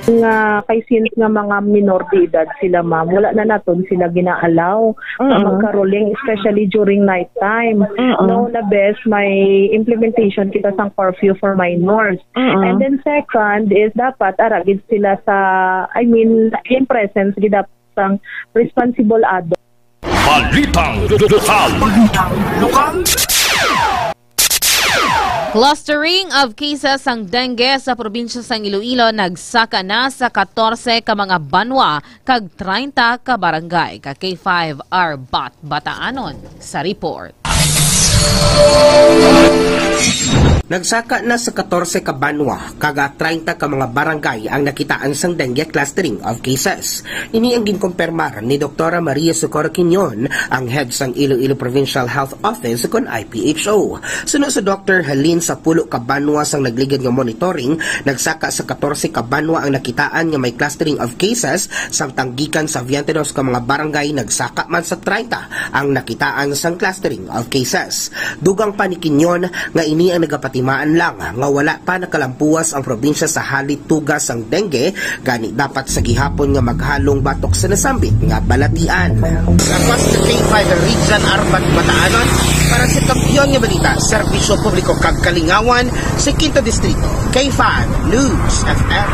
Nga kay since nga mga minor de edad sila ma'am, wala na naton sila ginaalaw na magkaroling, especially during night time. No, na best may implementation kita sang curfew for minors. And then second is dapat aragid sila sa, in presence gid sang responsible adult. Balitang lokal. Clustering of cases ang dengue sa probinsya sang Iloilo nagsaka na sa 14 ka mga banwa kag 30 ka barangay. Ka K5R Bataanon sa report. Nagsaka na sa 14 ka banwa, kaga 30 ka mga barangay ang nakitaan sang dengue clustering of cases. Ini ang ginkumpirmar ni Dr. Maria Socorro Quinyon, ang head sang Iloilo Provincial Health Office kon IPHO. Suno sa Dr. Halin sa pulo ka banwa sang nagligid nga monitoring, nagsaka sa 14 ka banwa ang nakitaan nga may clustering of cases, samtang gikan sa 22 ka mga barangay nagsaka man sa 30 ang nakitaan sang clustering of cases. Dugang pa ni Quinyon nga ini ang nagapatimaan lang nga wala pa nakalampuas ang probinsya sa halit tugas ang dengue, gani dapat sa gihapon nga maghalong batok sa nasambit nga balatian. Lapas sa K5 Region Arbat Bataanon para sa kampiyon nga balita, serbisyo publiko kag kalingawan sa Quinto Distrito. K5 News FM.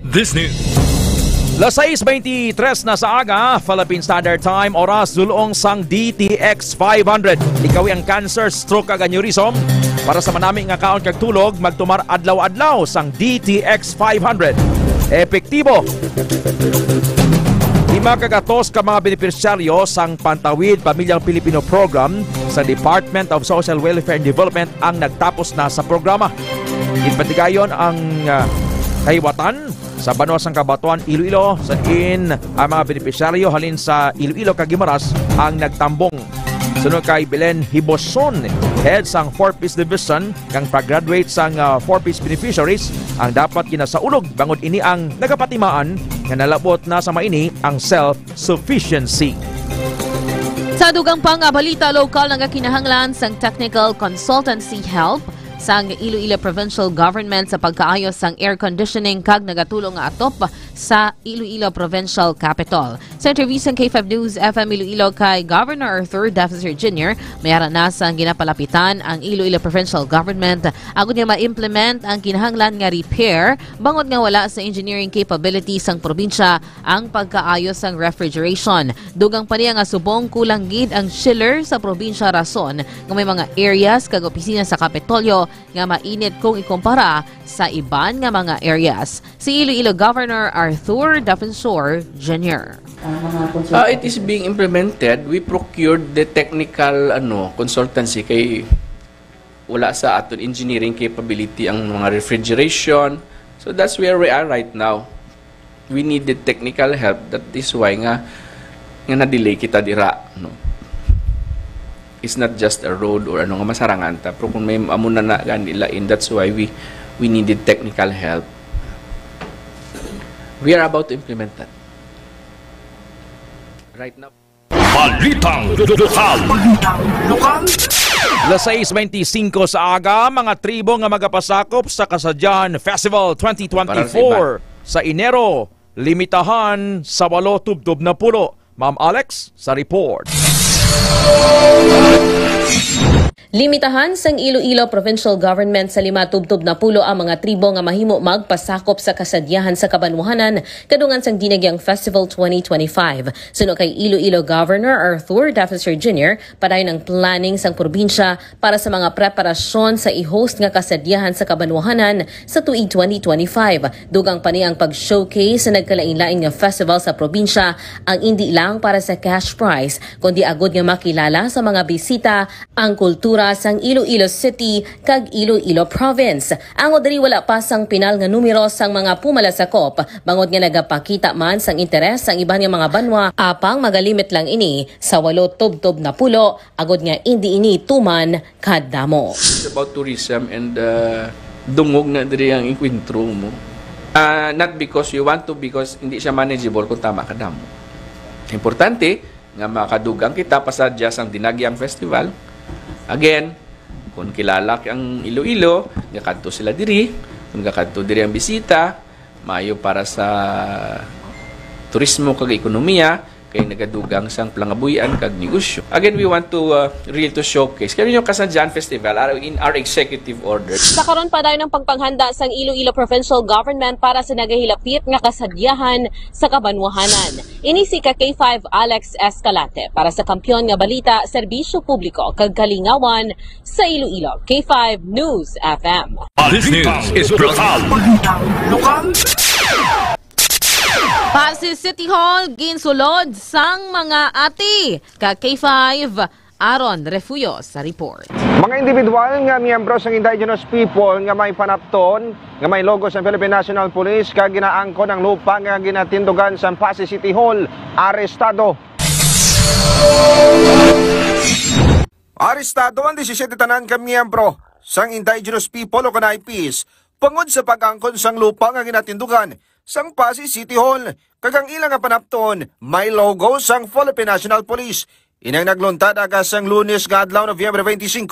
This news. Las 6:23 na sa aga, Philippine Standard Time, oras dulong sang DTX 500. Ikawi ang cancer, stroke kag aneurysm. Para sa manami nga kaon kag tulog, magtumar adlaw-adlaw sang DTX 500. Epektibo. 5 kagatos ka mga benepisyaryo sang Pantawid Pamilyang Pilipino Program sa Department of Social Welfare and Development ang nagtapos na sa programa. Ipatigayon ang kahiwatan sa Banwa sang Kabatuan, Iloilo, sa in ang mga benepisyaryo halin sa Iloilo kag Guimaras ang nagtambong. Sunod kay Belen Hiboson, head sang 4th Peace Division kang pag-graduate sang 4 Peace beneficiaries ang dapat kinasaulog bangod ini ang nagapatimaan nga nalabot na sa maini ang self-sufficiency. Sa dugang pang balita lokal nga kinahanglan sang technical consultancy help sang Iloilo Provincial Government sa pagkaayos sang air conditioning kag nagatulong nga atop sa Iloilo Provincial Capital. Sa interview sa K5 News FM Iloilo kay Governor Arthur Deficit Jr., mayara na sang ginapalapitan ang Iloilo Provincial Government agud nga ma-implement ang kinahanglan nga repair bangod nga wala sa engineering capability sang probinsya ang pagkaayos sang refrigeration. Dugang pa niya nga subong kulang gid ang chiller sa probinsya rason nga may mga areas kag opisina sa Kapitolyo nga mainit kung ikumpara sa iban nga mga areas. Si Iloilo Governor Arthur Defensor Jr. It is being implemented. We procured the technical consultancy kay wala sa aton engineering capability ang mga refrigeration. So that's where we are right now. We need the technical help. That is why nga na-delay kita dira. It's not just a road or nga masarangan ta. Pero kung may amuna na ganila in, that's why we needed technical help. We are about to implement that. Right now. Balitang lokal. Las 6:25 sa aga, mga tribo nga magapasakop sa Kasadyahan Festival 2024 sa Enero, limitahan sa 8 tubtob na pulo. Ma'am Alex sa report. Limitahan sang Iloilo Provincial Government sa 5 tubtob na pulo ang mga tribo nga mahimo magpasakop sa kasadyahan sa Kabanwahanan kadungan sang Dinagyang Festival 2025. Suno kay Iloilo Governor Arthur Deficit Jr., padayon ang planning sang probinsya para sa mga preparasyon sa i-host nga kasadyahan sa Kabanwahanan sa tuig 2025. Dugang pa niya ang pag-showcase sa nagkalain-lain nga festival sa probinsya ang hindi lang para sa cash prize kundi agud nga makilala sa mga bisita ang kultura sang Iloilo City kag Iloilo Province. Ang diri wala pa sang pinal nga numero sang mga pumalasakop bangod nga nagapakita man sang interes sang iban nga mga banwa apang magalimit lang ini sa 8 tubtob na pulo agud nga hindi ini tuman kadamo. It's about tourism and dungog na diri ang enkwentro mo. Not because you want to, because hindi siya manageable kung tama kadamo. Importante nga makadugang kita pasadya sang Dinagyang Festival. Again, kung kilala ang Iloilo, gakadto sila diri, kung gakadto diri ang bisita, maayo para sa turismo kag ekonomiya, kay nagadugang sang plangabuyan kag negosyo. Again, we want to really to showcase kaya yung Kasadyahan Festival in our executive order. Nakaroon pa daw ng pagpanghanda sang Iloilo Provincial Government para sa nagahilapit nga kasadyahan sa Kabanwahanan. Ini si K5 Alex Escalante para sa Kampiyon nga Balita, Serbisyo Publiko kag Kalingawan sa Iloilo. K5 News FM. This news is lokal. Pasig City Hall ginsulod sang mga ati ka K5 Aaron Refuyo sa report. Mga individual nga miyembro ng indigenous people nga may panapton nga may logo sa Philippine National Police kag ginaangkon ang lupa nga ginatindugan sa Pasig City Hall arestado. Arestado ang 17 tanan ka miyembro sang indigenous people o kanay peace pangod sa pag-angkon sang lupa nga ginatindugan sang Pasig City Hall. Kagang ilang nga panapton, may logo sang Philippine National Police. Inang nagluntad agas sang Lunes nga adlaw Nobyembre 25.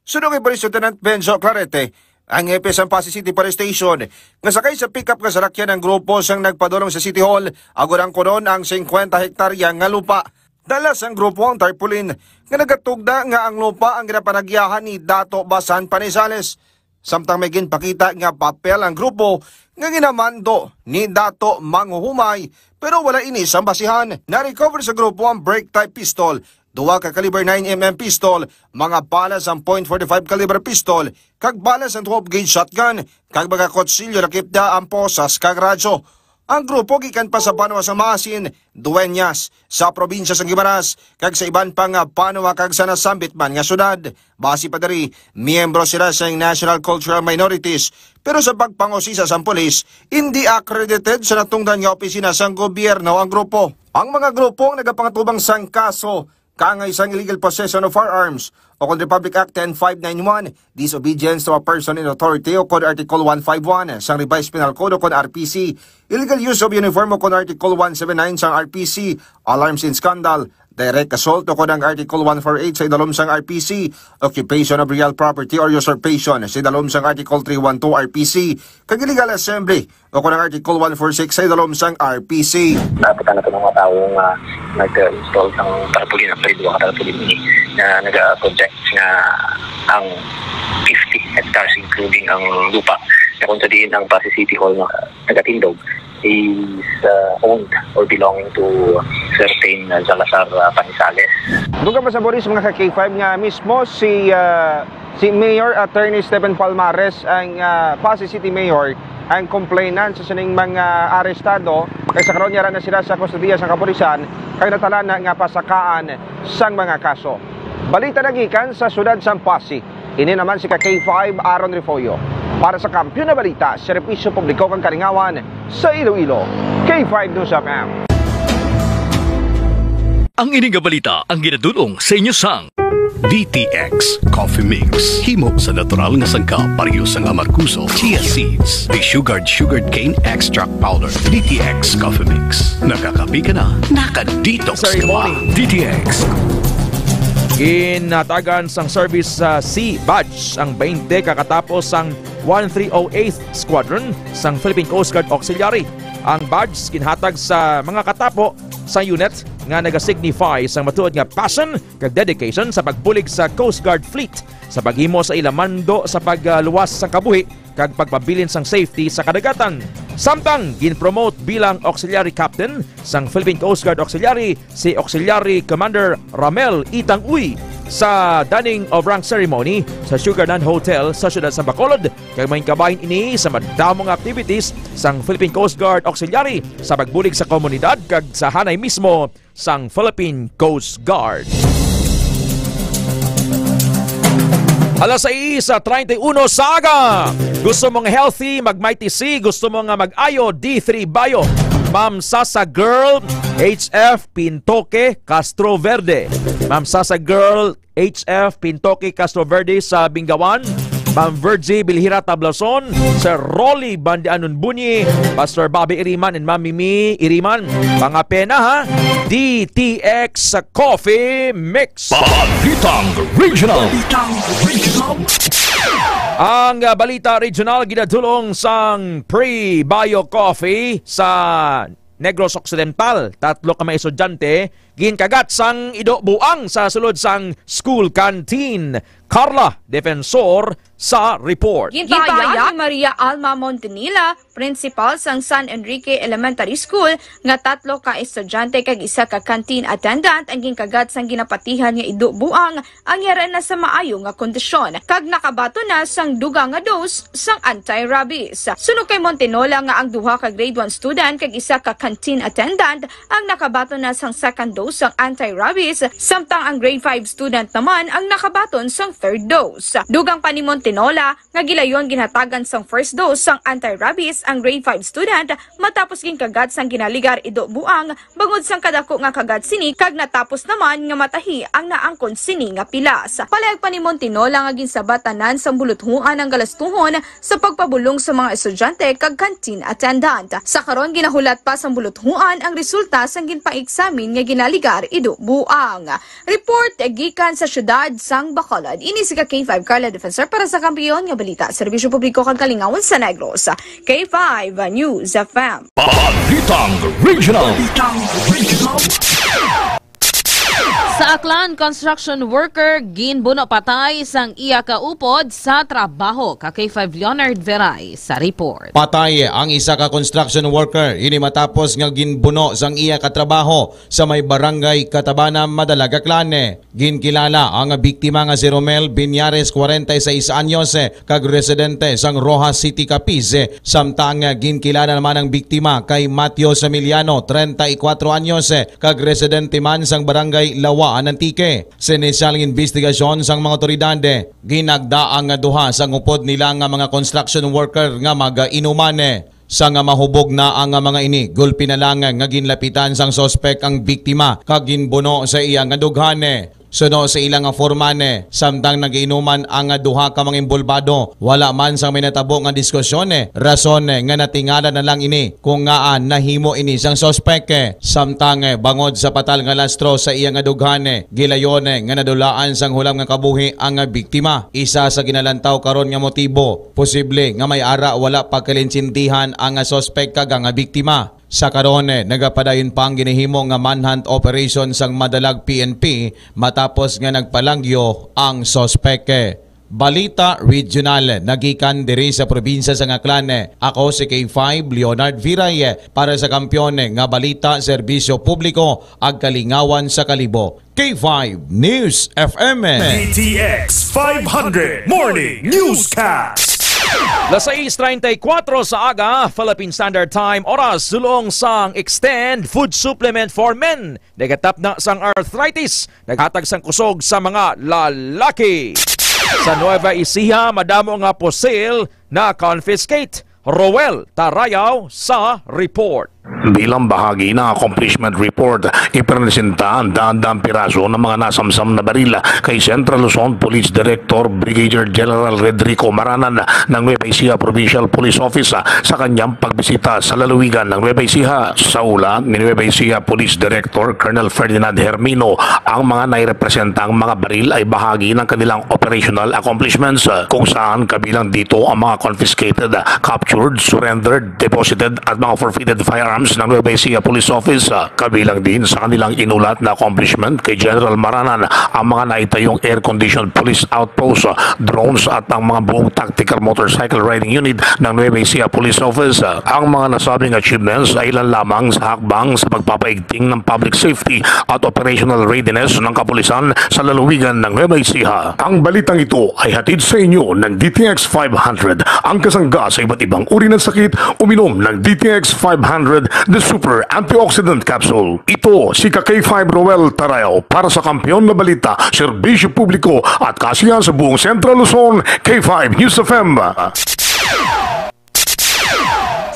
Sunod kay Police Lieutenant Benzo Clarete, ang hepe sang Pasig City Police Station, nga sakay sa pick-up nga sarakyan ng grupo sang nagpadulong sa City Hall, agod ang kunon ang 50 hektarya nga lupa. Dala sang grupo ang tarpaulin, nga nagatugda nga ang lupa ang ginapanagyahan ni Dato Basan Panizales. Samtang may ginpakita nga papel ang grupo nga ginamando ni Dato Manghuhumay pero wala ini sa basihan. Na-recover sa grupo ang break-type pistol, 2 ka caliber 9mm pistol, mga balas ang .45 caliber pistol, kag balas ang 12-gauge shotgun, kag mga kutsilyo nakipda ang posas kag radyo. ang grupo gikan pa sa Banwa sa Maasin, Dueñas, sa probinsya sa Guimaras, kag sa iban pang Banwa kag sa nasambit man nga syudad. Base pa diri, miyembro sila sa National Cultural Minorities, pero sa pagpangusisa sa pulis, hindi accredited sa natungdan nga opisina sa gobyerno ang grupo. Ang mga grupong nagapangatubang sang kaso, kaangay sang illegal possession of firearms, o kung Republic Act 10591, disobedience to a person in authority o kung Article 151 sang Revised Penal Code o kung RPC, illegal use of uniform o kung Article 179 sang RPC, alarms in scandal, direct assault o kung ang Article 148 sa idalom sang RPC, occupation of real property or usurpation sa idalom sang Article 312 RPC, kag illegal assembly o kung ang Article 146 sa idalom sang RPC. Napunta na ito ng mga taong nag-install ng tarpaulin, ang pwede mga tarpaulin na nag-project nga ang 50 hectares including ang lupa na kung sadiin ang Pasay City Hall na nagatindog is owned or belonging to certain Salazar Panisales. Duga pa sa Boris mga ka-K5 nga mismo si Mayor Attorney Stephen Palmares ang Pasay City Mayor ang complainant sa sining mga arestado kay sa karon na sila sa kustodiya sa kapulisan kay natala na nga pasakaan sang mga kaso. Balita nagikan sa siyudad sang Pasay. Ini naman si K5 Aaron Refollo para sa Kampiyon na Balita, Serbisyo Publiko kang Kalingawan sa Iloilo. K5 News FM. Ang ining balita ang ginadulong sa inyo sang DTX Coffee Mix. Himo sa natural nga sangka pareho sang amarkuso, chia seeds, sugared cane extract powder. DTX Coffee Mix. Nakakapi ka na, nakadetox ka pa. DTX. Inatagan sang service sa C Badge ang 20 kakatapos sang 1308th Squadron sang Philippine Coast Guard Auxiliary. Ang badge kinhatag sa mga katapo sa unit nga nagasignify sang matuod nga passion kag dedication sa pagbulig sa Coast Guard Fleet sa paghimo sa ilamando sa pagluwas sa kabuhi kag pagpabilin sang safety sa kadagatan. Samtang ginpromote bilang Auxiliary Captain sang Philippine Coast Guard Auxiliary si Auxiliary Commander Ramel Itang Uy sa Dunning of Rank Ceremony sa Sugarland Hotel sa siyudad sa Bacolod. Kag may kabahin ini sa madamong activities sang Philippine Coast Guard Auxiliary sa pagbulig sa komunidad kag sa hanay mismo sang Philippine Coast Guard. Alas 6:31 sa aga. Gusto mong healthy, mag-Mighty C. Gusto mong mag-ayo, D3 Bio. Ma'am Sasa Girl, HF Pintoque, Castro Verde. Ma'am Sasa Girl, HF Pintoque, Castro Verde sa Bingawan. Ma'am Virgie Bilhira Tablason, Sir Rolly Bandianon Bunyi, Pastor Bobby Iriman and Ma'am Mimi Iriman. Mga pena ha, DTX Coffee Mix. Balitang Regional. Ang balita regional ginadulong sang Pre-Bio Coffee sa Negros Occidental. 3 ka mga estudyante ginkagat sang ido-buang sa sulod sang school canteen. Carla Defensor sa report. Ginpahayag ni Maria Alma Montanila, principal sang San Enrique Elementary School, nga 3 ka estudyante kag 1 ka canteen attendant ang ginkagat sang ginapatihan nga ido-buang ang yara na sa maayo nga kondisyon kag nakabato na sang duga nga dose sang anti-rabies. Suno kay Montinola nga ang 2 ka grade 1 student kag 1 ka canteen attendant ang nakabato na sang 2nd dose sang anti-rabies, samtang ang grade 5 student naman ang nakabaton sang 3rd dose. Dugang pa ni Montinola nga gilayon ginhatagan sang 1st dose sang anti-rabies ang grade 5 student matapos ginkagat sang ginaligar ido-buang bangod sang kadako nga kagat sini kag natapos naman nga matahi ang naangkon sini nga pilas. Palayag pa ni Montinola nga ginsabatanan sang buluthuan ang galastuhon sa pagpabulong sa mga estudyante kag canteen attendant. Sa karon ginahulat pa sang buluthuan ang resulta sang ginpa-eksamin nga ginaligar ido-buang. Report gikan sa syudad sang Bacolod. Ini si K5 Carla Defensor para sa Kampiyon nga Balita, Serbisyo Publiko kang Kalingawan sa Negros. K5 News FM. Balitang Regional. Sa Sa Aklan, construction worker ginbuno patay sang iya kaupod sa trabaho. K5 Leonard Veray sa report. Patay ang isa ka construction worker ini matapos nga ginbuno sang iya katrabaho sa may barangay Katabana, Madalag, Aklan. Ginkilala ang biktima nga si Romel Binyares, 46 anyos, kag residente sang Rojas City, Capiz. Samtang ginkilala naman ang biktima kay Matthew Emiliano, 34 anyos, kag residente man sang barangay Lawa, Antique. Sa inisyal investigasyon sang mga otoridad, ginagda ang duha sang upod nila nga mga construction worker nga mag-inuman. Sa nga mahubog na ang mga ini, gulpi na lang nga ginlapitan sang sospek ang biktima kag ginbuno sa iya nga dughan. Suno sa ilang nga forman, samtang nagiinuman ang duha ka mga imbolbado, wala man sang may natabo nga diskusyon. Rason nga natingala na lang ini kung nga nahimo ini sang sospek. Samtang bangod sa patal nga lastro sa iya nga dughan, gilayon nga nadulaan sang hulam nga kabuhi ang biktima. Isa sa ginalantaw karon nga motibo, posible nga may ara wala pagkalinsintihan ang sospek kag nga biktima. Sa karon, nagapadayon pa ang ginihimo nga manhunt operation sang Madalag PNP matapos nga nagpalangyo ang sospek. Balita Regional, nagikan diri sa probinsya sa Aklan. Ako si K5 Leonard Viray para sa kampiyon nga balita, serbisyo publiko ag kalingawan sa kalibo. K5 News FM. DTX 500 Morning Newscast. Las 6:34 sa aga, Philippine Standard Time, oras sulong sang Extend Food Supplement for Men. Nagatap na sang arthritis, naghatag sang kusog sa mga lalaki. Sa Nueva Ecija, madamo nga po sale na confiscate. Roel Tarayaw sa report. Bilang bahagi ng accomplishment report, ipresenta ang daan-daang piraso ng mga nasamsam na baril kay Central Luzon Police Director Brigadier General Redrico Maranan ng Nueva Ecija Provincial Police Office sa kanyang pagbisita sa lalawigan ng Nueva Ecija. Sa ulat ni Nueva Ecija Police Director Colonel Ferdinand Hermino, ang mga nairepresentang mga baril ay bahagi ng kanilang operational accomplishments, kung saan kabilang dito ang mga confiscated, captured, surrendered, deposited at mga forfeited firearms ng Nueva Ecija Police Office. Kabilang din sa kanilang inulat na accomplishment kay General Maranan ang mga naitayong air-conditioned police outpost, drones at ang mga buong tactical motorcycle riding unit ng Nueva Ecija Police Office. Ang mga nasabing achievements ay ilan lamang sa hakbang sa pagpapaigting ng public safety at operational readiness ng kapulisan sa lalawigan ng Nueva Ecija. Ang balitang ito ay hatid sa inyo ng DTX 500, ang kasangga sa iba't ibang uri ng sakit. Uminom ng DTX 500, the Super Antioxidant Capsule. Ito si K5 Roel Tarayaw para sa kampiyon na balita, serbisyo publiko at kasiyahan sa buong Central Luzon, K5 News FM.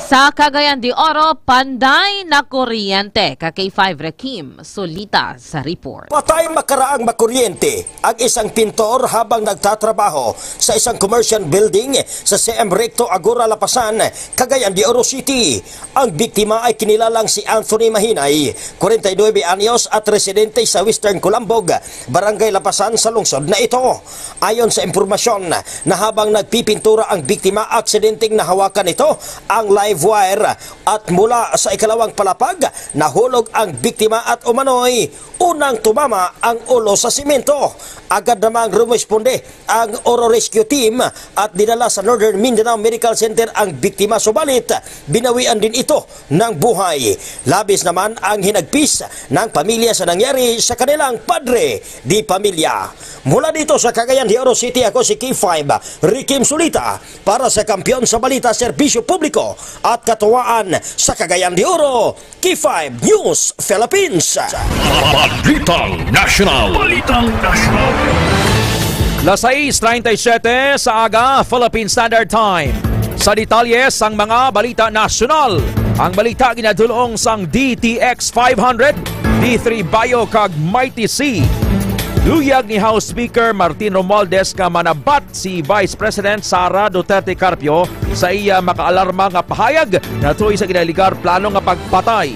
Sa Cagayan de Oro, panday na kuryente. K5 Rekim Solita sa report. Patay makaraang makuryente ang isang pintor habang nagtatrabaho sa isang commercial building sa CM Recto, Agora, Lapasan, Cagayan de Oro City. Ang biktima ay kinilalang si Anthony Mahinay, 49 anyos at residente sa Western Colambog, Barangay Lapasan sa lungsod na ito. Ayon sa impormasyon na habang nagpipintura ang biktima, aksidenteng nahawakan ito ang live wire at mula sa ikalawang palapag nahulog ang biktima at umano'y unang tumama ang ulo sa simento. Agad namang rumisponde ang Oro Rescue Team at dinala sa Northern Mindanao Medical Center ang biktima, subalit binawian din ito ng buhay. Labis naman ang hinagpis ng pamilya sa nangyari sa kanilang padre di pamilya. Mula dito sa Cagayan de Oro City, ako si K5 Rekim Solita para sa kampiyon sa balita, serbisyo publiko at katuwaan sa Cagayan de Oro, K5 News Philippines. Balitang National. Balitang National. Las 6:37 sa aga, Philippine Standard Time. Sa detalyes ang mga balita nasyonal. Ang balita ginadulong sang DTX 500, D3 Bio kag Mighty C. Luyag ni House Speaker Martin Romualdez ka manabat si Vice President Sara Duterte Carpio sa iya makaalarma nga pahayag na tuloy sa ginaligar plano nga pagpatay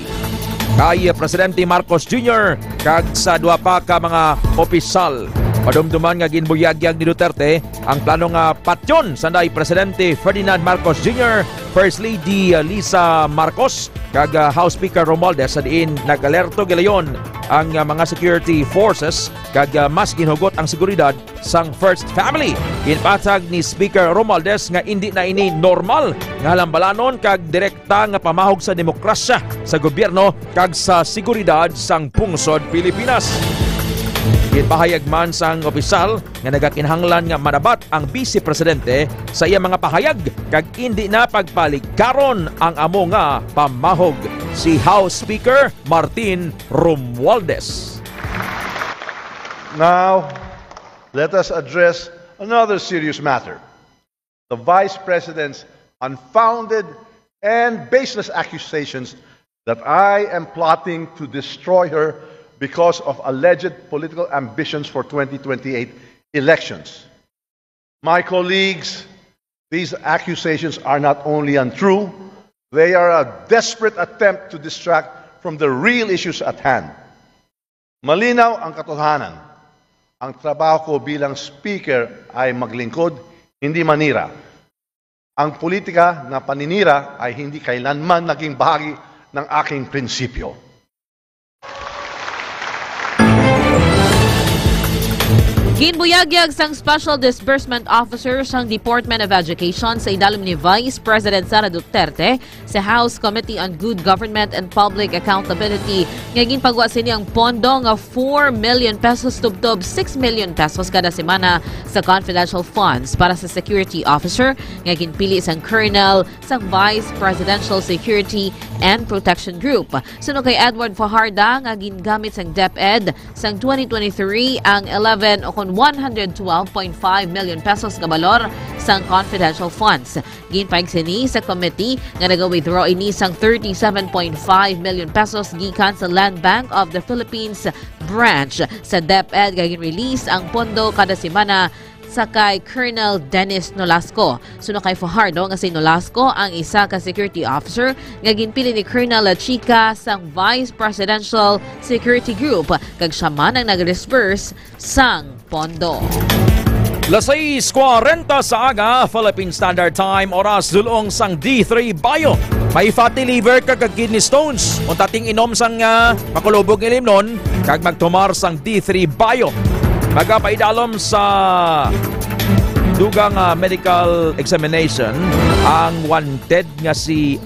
kay Presidente Marcos Jr. kag sa duha pa ka mga opisyal. Padumduman nga ginbuyagyag ni Duterte ang plano nga patyon sa nay Presidente Ferdinand Marcos Jr., First Lady Lisa Marcos, kag House Speaker Romualdez sa diin nag-alerto gilayon ang mga security forces kag mas ginhugot ang seguridad sang First Family. Ginpatag ni Speaker Romualdez nga hindi na ini normal nga halambalanon kag direkta nga pamahog sa demokrasya sa gobyerno kag sa seguridad sang pungsod Pilipinas. Ginpahayag man sang opisyal nga nagakinhanglan nga manabat ang Vice Presidente sa iya mga pahayag kag hindi na pagpaligkaron ang amo nga pamahog. Si House Speaker Martin Romualdez. Now, let us address another serious matter. The Vice President's unfounded and baseless accusations that I am plotting to destroy her because of alleged political ambitions for 2028 elections. My colleagues, these accusations are not only untrue, they are a desperate attempt to distract from the real issues at hand. Malinaw ang katotohanan. Ang trabaho ko bilang speaker ay maglingkod, hindi manira. Ang politika na paninira ay hindi kailanman naging bahagi ng aking prinsipyo. Ginbuyagyag sang Special Disbursement Officer sang Department of Education sa idalom ni Vice President Sara Duterte sa House Committee on Good Government and Public Accountability nga ginpagwa siniyang pondo nga 4 million pesos tubtob 6 million pesos kada semana sa confidential funds para sa security officer nga ginpili sang Colonel sang Vice Presidential Security and Protection Group. Suno kay Edward Fajarda nga gingamit sang DepEd sang 2023 ang 11 o 112.5 million pesos nga balor sang confidential funds. Ginpaig sini sa committee nga naga-withdraw ini sang 37.5 million pesos gikan sa Land Bank of the Philippines branch sa DepEd nga gin-release ang pondo kada semana sa kay Colonel Dennis Nolasco. Suno kay Fajardo nga si Nolasco ang isa ka security officer nga ginpili ni Colonel Chica sang Vice Presidential Security Group kag siya man ang nag-disburse sang pondo. Las 6:40 sa aga, Philippine Standard Time, oras dulong sang D3 Bayo. May fatty liver kag kidney stones. Kung tating inom sang makulubog ilim nun, kag magtumar sang D3 Bayo. Magapaidalom sa dugang medical examination ang wanted nga si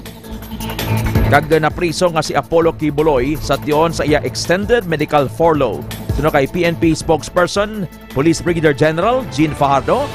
kag na priso nga si Apollo Kibuloy sa tiyon sa iya extended medical furlough. Suno kay PNP spokesperson, Police Brigadier General Jean Fajardo,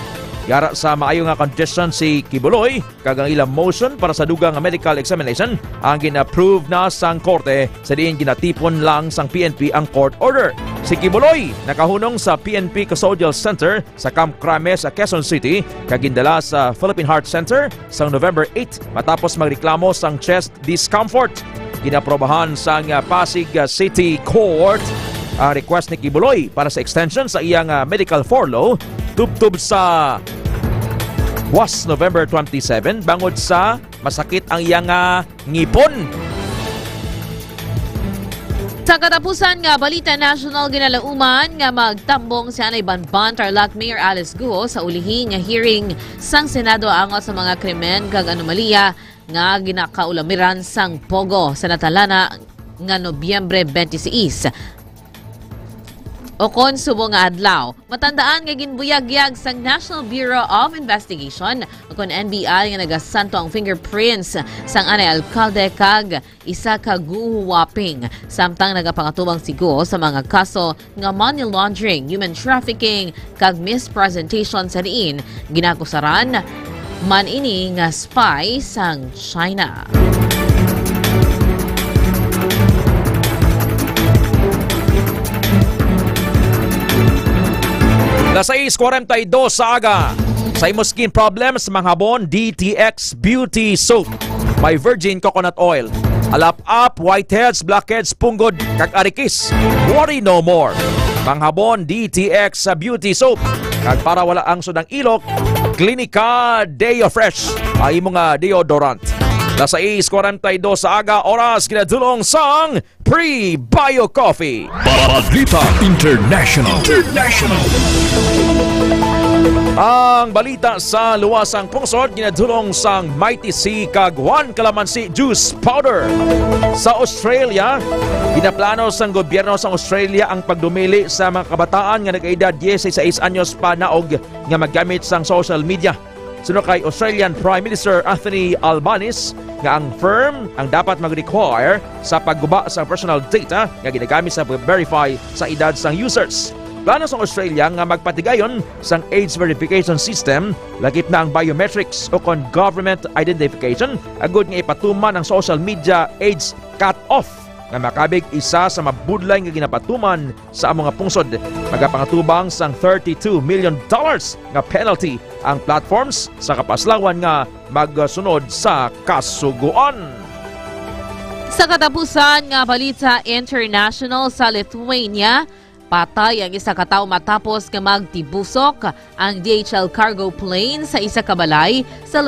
yara sa maayo nga condition si Kibuloy kag ang ilang motion para sa dugang medical examination ang gina-approve na sang korte sa diin ginatipon lang sang PNP ang court order. Si Kibuloy nakahunong sa PNP Custodial Center sa Camp Crame sa Quezon City kag gindala sa Philippine Heart Center sang November 8 matapos magreklamo sang chest discomfort. Ginaprobahan sang Pasig City Court ang request ni Kibuloy para sa extension sa iyang medical furlough tubtub sa was November 27 bangod sa masakit ang iyang ngipon. Sa katapusan nga balita national ginalauman nga magtambong si Anay Banban Tarlac Mayor Alice Guo sa ulihi nga hearing sang Senado angot sa mga krimen kag anomalya nga ginakaulamiran sang Pogo sa natalana nga Nobyembre 26. O kon subo nga adlaw, matandaan nga ginbuyagyag sang National Bureau of Investigation o kon NBI nga nagasanto ang fingerprints sang anay alkalde kag isa ka guwaping. Samtang nagapangatubang si Guo sa mga kaso nga money laundering, human trafficking kag mispresentation sa diin, ginakusaran man ini nga spy sang China. Las 6:42 sa aga. Sa imo skin problems, manghabon DTX Beauty Soap. May virgin coconut oil. Alap-up, whiteheads, blackheads, punggod, kag arikis. Worry no more. Manghabon DTX Beauty Soap. Kag para wala ang sudang ilok, Clinica Deo Fresh ay imong deodorant. Nasa 6:42 sa aga, oras kinadulong sang Pre-Bio Coffee. Balita International. Ang balita sa luwasang pungsod ginadulong sang Mighty C kag 1 Calamansi Juice Powder. Sa Australia, ginaplano sang gobyerno sa Australia ang pagdumili sa mga kabataan nga nag-edad 16 anyos pa naog nga maggamit sang social media. Suno kay Australian Prime Minister Anthony Albanese nga ang firm ang dapat mag-require sa pagguba sa personal data nga ginagamit sa verify sa edad sang users. Plano sa Australia nga magpatigayon sang age verification system, lakip na ang biometrics o kon government identification, agud nga ipatuman ang social media age cut-off nga makabig isa sa mabudlay nga ginapatuman sa among pungsod. Magapangatubang sang $32 million nga penalty ang platforms sa kapaslawan nga magsunod sa kasuguan. Sa katapusan nga balita international sa Lithuania, patay ang isa ka tawo matapos nga magtibusok ang DHL cargo plane sa isa ka balay sa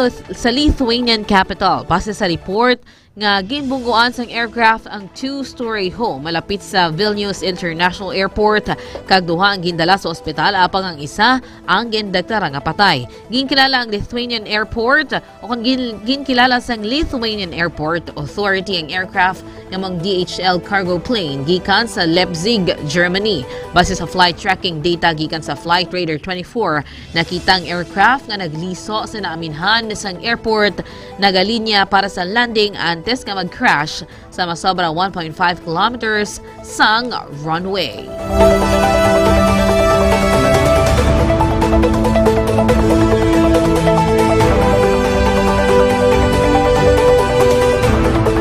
Lithuanian capital. Base sa report nga ginbungguan sang aircraft ang 2-story home malapit sa Vilnius International Airport, kag duha ang gindala sa ospital apang ang isa ang gindeklara nga patay. Ginkilala ang Lithuanian Airport o kung ginkilala sang Lithuanian Airport Authority ang aircraft nga mang DHL cargo plane gikan sa Leipzig, Germany. Base sa flight tracking data gikan sa Flight Radar 24, nakita ang aircraft nga nagliso sa naaminhan sang airport, nagalinya para sa landing antes nga mag-crash sa masobra 1.5 kilometers sang runway.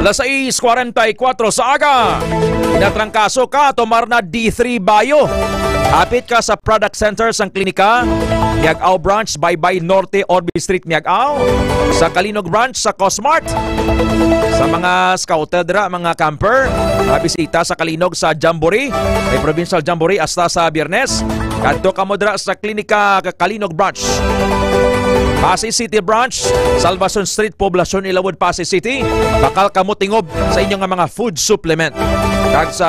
Alas 6:44 sa aga, inatrangkaso ka, tumar na D3 Bayo. Hapit ka sa product center sang klinika, Miag-Ao branch, Baybay Norte, Orbe Street, Miag-Ao. Sa Kalinog branch, sa Cosmart. Sa mga scouted mga camper, bisita sa Kalinog sa Jamboree, may provincial Jamboree hasta sa Biyernes. Kadto ka mo dra sa klinika Kalinog branch. Pasay City branch, Salvacion Street, Poblacion, Ilawod, Pasay City. Bakal kamo tingob sa inyong mga food supplement. Kag sa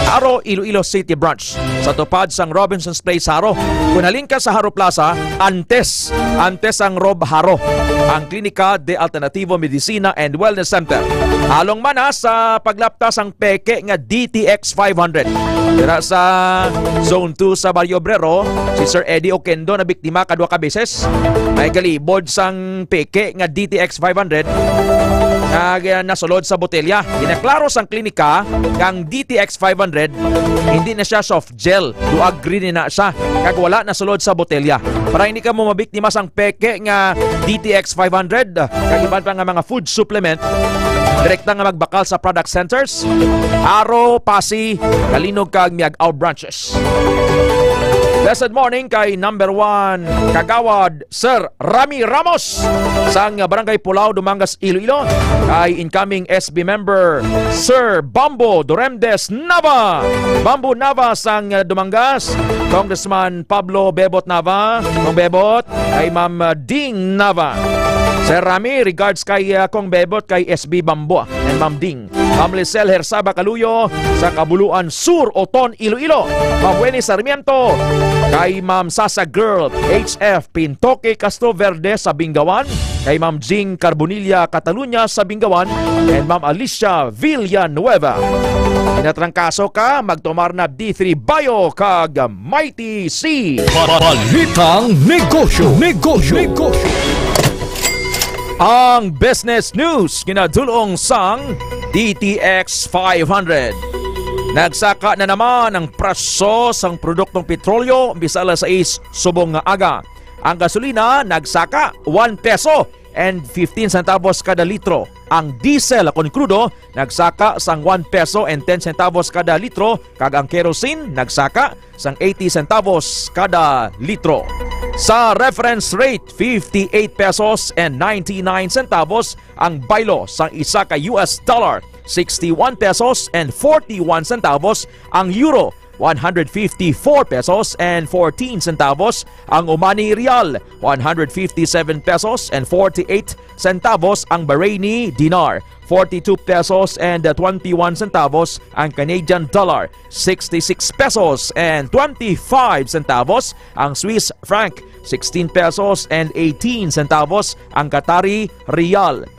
Haro, Iloilo City branch, sa tupad sang Robinson's Place, Haro. Kung halin ka sa Haro Plaza, antes ang Rob Haro, ang Klinika de Alternativo Medicina and Wellness Center. Halong mana sa paglaptas ang peke nga DTX 500. Dira sa Zone 2 sa Barrio Obrero, si Sir Eddie Oquendo na biktima kadwa ka beses. May galibod sang peke nga DTX 500 na nasulod sa botelya. Ginaklaro sang klinika kang DTX 500 hindi na siya soft gel, duag green na siya kag wala nasulod sa botelya. Para hindi ka mo mabiktima sang peke nga DTX 500 kag iban pa nga mga food supplement, direkta nga magbakal sa product centers, Haro, Pasay, Kalinog kag Miag-Ao branches. Blessed morning kay number 1 Kagawad Sir Rami Ramos sang Barangay Pulao, Dumangas, Iloilo. Kay incoming SB member Sir Bambo Doremdes Nava, Bambo Nava sang Dumangas. Congressman Pablo Bebot Nava, Kong Bebot. Kay Ma'am Ding Nava. Sir Rami, regards kay Kong Bebot, kay SB Bambo and Ma'am Ding. Ma'am Lisel Hersaba Kaluyo sa Kabuluan Sur, Oton, Iloilo. Ma'am Wenny Sarmiento, kay Ma'am Sasa Girl HF Pintoque Castro Verde sa Bingawan, kay Ma'am Jing Carbonilla Catalunya sa Bingawan, and Ma'am Alicia Villanueva. Inatrangkaso ka, magtumar na D3 Bayo kag Mighty C. Balitang Negosyo. Ang business news ginadulong sang DTX 500. Nagsaka na naman ang presyo sang produktong petrolyo bisa alas 6 subong nga aga. Ang gasolina nagsaka 1 peso and 15 centavos kada litro. Ang diesel kon krudo nagsaka sang 1 peso and 10 centavos kada litro, kag ang kerosene nagsaka sang 80 centavos kada litro. Sa reference rate, 58 pesos and 99 centavos ang baylo sang isa ka US dollar, 61 pesos and 41 centavos ang euro, 154 pesos and 14 centavos. Ang Omani Rial, 157 pesos and 48 centavos. Ang Bahraini Dinar, 42 pesos and 21 centavos. Ang Canadian Dollar, 66 pesos and 25 centavos. Ang Swiss Franc, 16 pesos and 18 centavos. Ang Qatari Rial,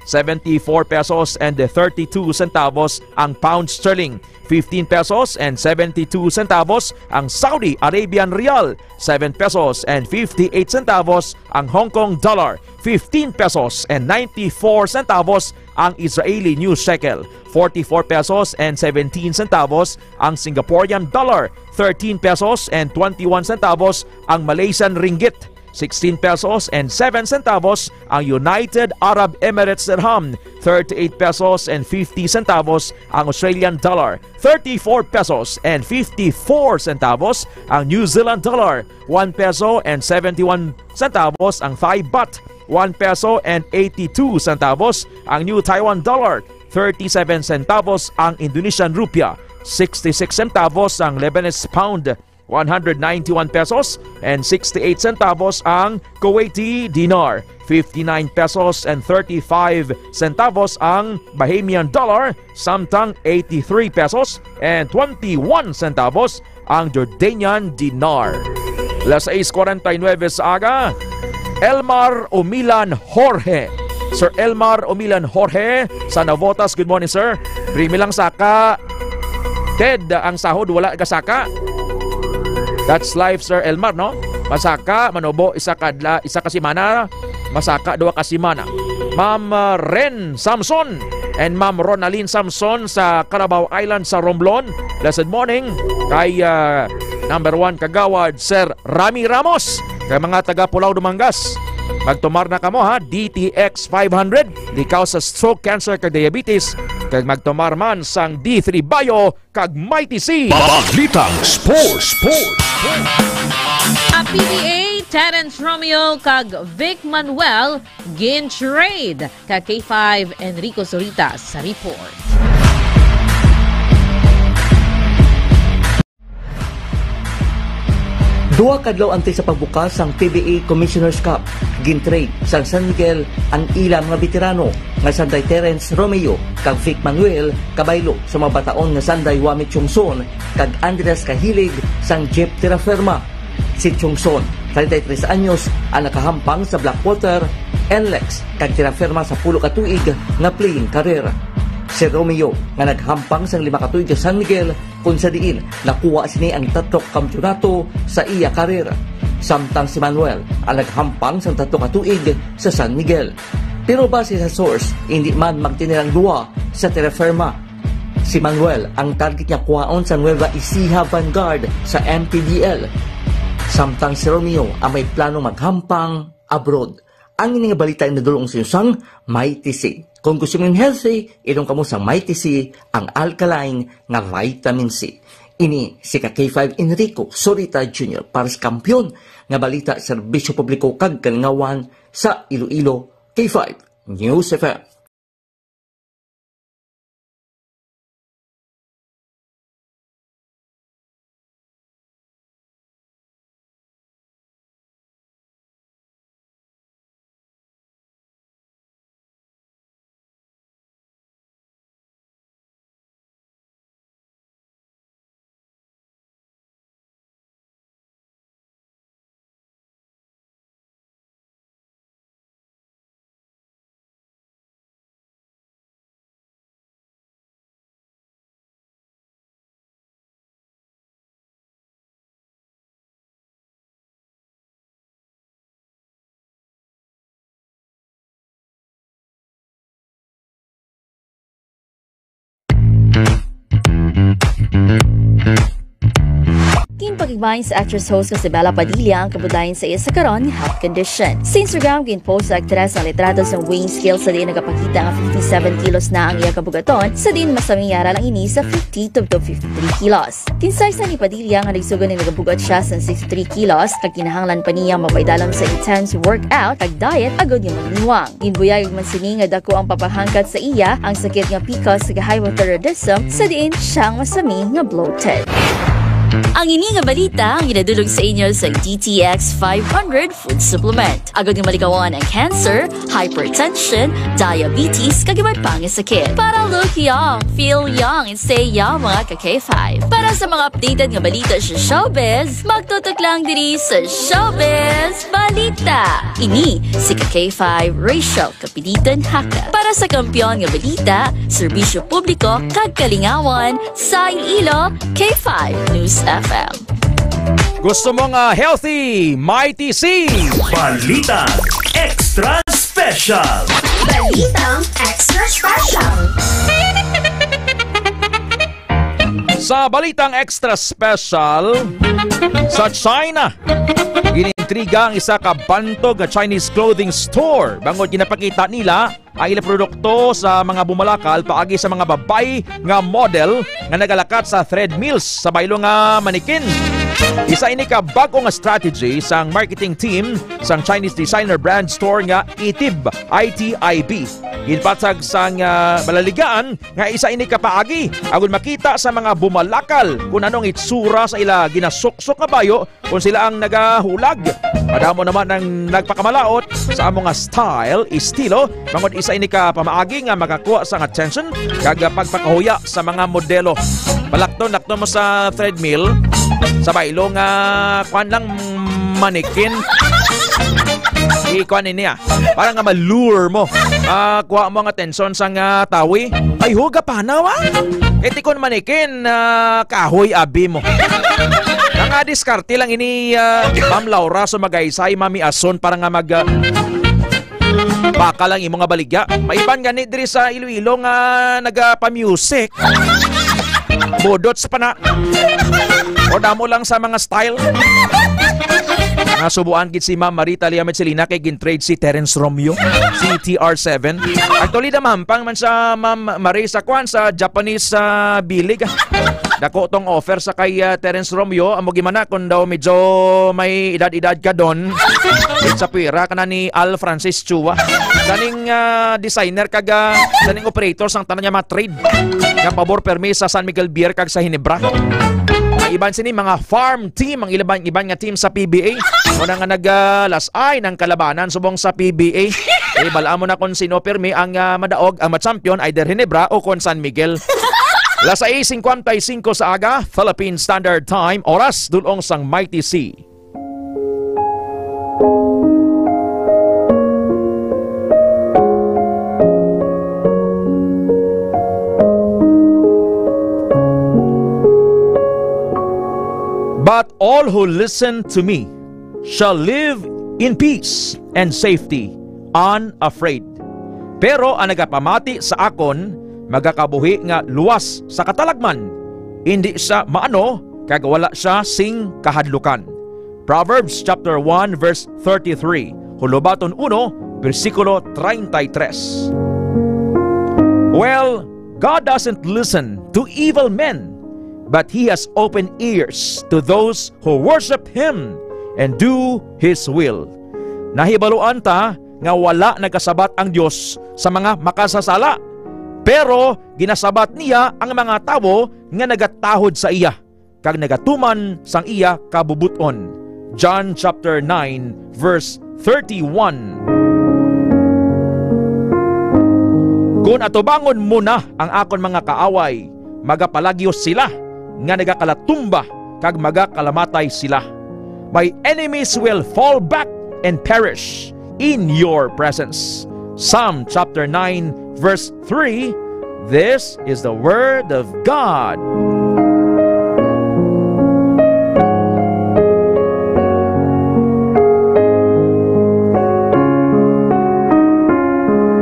74 pesos and 32 centavos. Ang Pound Sterling, 15 pesos and 72 centavos. Ang Saudi Arabian Rial, 7 pesos and 58 centavos. Ang Hong Kong Dollar, 15 pesos and 94 centavos. Ang Israeli New Shekel, 44 pesos and 17 centavos. Ang Singaporean Dollar, 13 pesos and 21 centavos. Ang Malaysian Ringgit, 16 pesos and 7 centavos. Ang United Arab Emirates Dirham, 38 pesos and 50 centavos. Ang Australian Dollar, 34 pesos and 54 centavos. Ang New Zealand Dollar, 1 peso and 71 centavos. Ang Thai Baht, 1 peso and 82 centavos. Ang New Taiwan Dollar, 37 centavos. Ang Indonesian Rupiah, 66 centavos. Ang Lebanese Pound, 191 pesos and 68 centavos. Ang Kuwaiti Dinar, 59 pesos and 35 centavos. Ang Bahamian Dollar, samtang 83 pesos and 21 centavos. Ang Jordanian Dinar. Las 6:49 sa aga. Elmar Umilan Jorge. Sir Elmar Umilan Jorge sa Navotas. Good morning, sir. Primi lang saka. Ted, ang sahod wala kasaka. That's life, Sir Elmar, no? Masaka, manobo, isa ka simana. Masaka, 2 ka simana. Ma'am Ren Samson and Ma'am Ronaline Samson sa Carabao Island sa Romblon. Blessed morning kay number 1 kagawad, Sir Rami Ramos. Kay mga taga Pulau Dumangas. Magtumar na kamo ha, DTX 500. Dikaw sa stroke, cancer, kag diabetes. Kag magtumar man sang D3 Bio kag Mighty C. Balitang Sports. PBA, Terence Romeo kag Vic Manuel gin trade kag K5 Enrico Soritas sa report. Duha kadlaw antay sa pagbukas sang PBA Commissioner's Cup, gintrade sa San Miguel ang ilang mga veterano nga sanday Terence Romeo kag Vic Manuel kabaylo sa mga bataon nga sanday Wami Chungson kag Andres Kahilig sang Jeep Terraferma. Si Chungson, 33 anyos, ang nakahampang sa Blackwater, NLEX kag Terraferma sa 10 ka tuig nga playing career. Si Romeo nga naghampang sang 5 ka tuig sa San Miguel kung sa diin nakuha sini ang 3 kampeonato sa iya karera. Samtang si Manuel ang naghampang sang 3 ka tuig sa San Miguel. Pero base sa source, hindi man magtinirang duwa sa Terraferma. Si Manuel ang target niya kuhaon sa Nueva Ecija Vanguard sa MPDL. Samtang si Romeo ang may plano maghampang abroad. Ang ining balita ay nadulong sa isang Mighty C. Kung gusto mong healthy, ilong kamo sa Mighty C, ang alkaline na vitamin C. Ini si K5 Enrico Sorita Jr. para sa kampiyon nga balita sa serbisyo publiko kag kalingawan sa Iloilo, K5 News FM. Pagigbahin sa actress host na si Bella Padilla ang kabudayan sa iya sa karon health condition. Sa Instagram, ginpost sa aktres ang litrato sa weighing scale sa diin nagapakita ang 57 kilos na ang iya kabugaton sa diin masaming yara lang ini sa 50 to 53 kilos. Kinsay sa ni Padilla nga nagsugon ni nagabugat siya sa 63 kilos kag kinahanglan pa niya mapaidalam sa intense workout kag diet agod yung magniwang. Ginbuyag man sini nga dako ang papahangkat sa iya ang sakit nga PCOS sa hypothyroidism sa diin siyang masami nga bloated. Ang ini nga balita ang ginadulog sa inyo sa DTX 500 Food Supplement. Agad nga malikawan ang cancer, hypertension, diabetes, kag iba't pang sakit. Para look young, feel young, and stay young mga ka-K5. Para sa mga updated nga balita sa showbiz, magtutok lang diri sa Showbiz Balita. Ini si ka-K5 Rachel Kapilitan Haka. Para sa kampiyon nga balita, serbisyo publiko kag kalingawan sa Iloilo, K5 News FM. Gusto mong healthy, Mighty C. Balitang Extra Special. Balitang Extra Special. Sa Balitang Extra Special, sa China, ginintriga ang isa ka bantog nga Chinese clothing store. Bangod ginapakita nila ang ilang produkto sa mga bumalakal paagi sa mga babay nga model nga nagalakat sa threadmills sa baylo nga manikin. Isa ini ka bago nga strategy sang marketing team sang Chinese designer brand store nga ITIB, ITIB. Ginpatag sang balaligaan nga isa ini ka paagi agon makita sa mga bumalakal kung anong itsura sa ila ginasuksok nga bayo kung sila ang nagahulag. Madamo naman ang nagpakamalaot sa among nga style, estilo, bangod isa ini ka pamaagi nga makakuha sa attention kag pagpakahuya sa mga modelo. Balakton mo sa threadmill sa baylo nga kwan lang manikin. Ikuan niya. Parang nga malure mo. Kuha mo ang atensyon sa tawi. Ay huga pa na wa. Etikon manikin kahoy abi mo. Nga diskarte lang ini Ma'am Laura so magaysay Mami Ason para nga mag baka lang imong nga baligya. Maiban ganit diri sa Iloilo nga nagapa-music. Bodot sa pana. O damo lang sa mga style. Nasubuan gid si Ma'am Marita Lia Metzelina kay gintrade si Terence Romeo, si TR7. Actually mampang man sa Ma'am Marisa Kwan sa Japanese bilig. Dako tong offer sa kay Terence Romeo. Amo gimana kung daw medyo may edad-edad ka doon. Sa pira kana ni Al Francis Chua. Daning designer kag daning operator sang tanan niya matrade. Nga pabor permi sa San Miguel Beer kag sa Hinebra. Iban sini mga farm team ang iban nga team sa PBA. Muna nga naglasay ng kalabanan subong sa PBA. Balaan mo na kung sino permi ang madaog ang ma-champion either Hinebra o kung San Miguel. Las 6:55 sa aga, Philippine Standard Time, oras dulong sang Mighty C. But all who listen to me shall live in peace and safety, unafraid. Pero ang nagapamati sa akon, magakabuhi nga luwas sa katalagman, hindi siya maano, kag wala siya sing kahadlukan. Proverbs chapter 1 verse 33, Hulubaton 1, versikulo 33. Well, God doesn't listen to evil men, but He has open ears to those who worship Him and do His will. Nahibaluan ta nga wala nagasabat ang Dios sa mga makasasala, pero ginasabat niya ang mga tawo nga nagatahod sa iya, kag nagatuman sang iya kabubuton. John chapter 9 verse 31. Kung atubangon mo na ang akon mga kaaway, magapalagyos sila, nga nagakalatumba kag magakalamatay sila. My enemies will fall back and perish in your presence. Psalm chapter 9 verse 3. This is the word of God.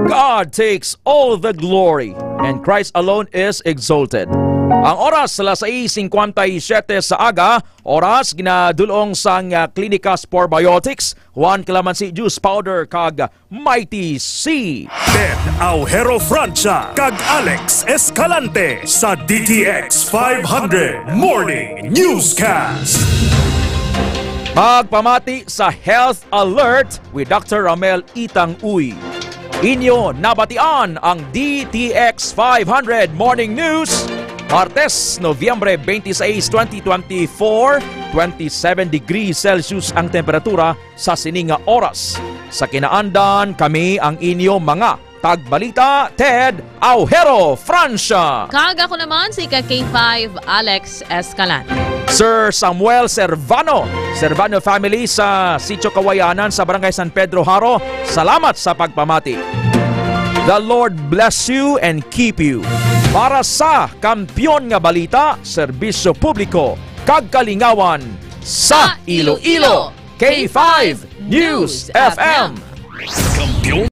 God takes all the glory and Christ alone is exalted. Ang oras sa 6:57 sa aga, oras ginadulong sang Clinicas for Biotics, Juan Calamansi Juice Powder kag Mighty C. Ted Aujero Francia kag Alex Escalante sa DTX 500 Morning Newscast. Magpamati sa Health Alert with Dr. Ramel Itang Uy. Inyo nabatian ang DTX 500 Morning News. Martes, Nobyembre 26, 2024, 27 degrees Celsius ang temperatura sa sininga oras. Sa kinaandan, kami ang inyo mga tagbalita, Ted Aujero, Francia. Kaga ko naman si K5 Alex Escalante. Sir Samuel Servano family sa Sitio Kawayanan sa Barangay San Pedro Haro, salamat sa pagpamati. The Lord bless you and keep you. Para sa Kampiyon nga Balita, Serbisyo Publiko, Kagkalingawan sa Iloilo, K5 News FM.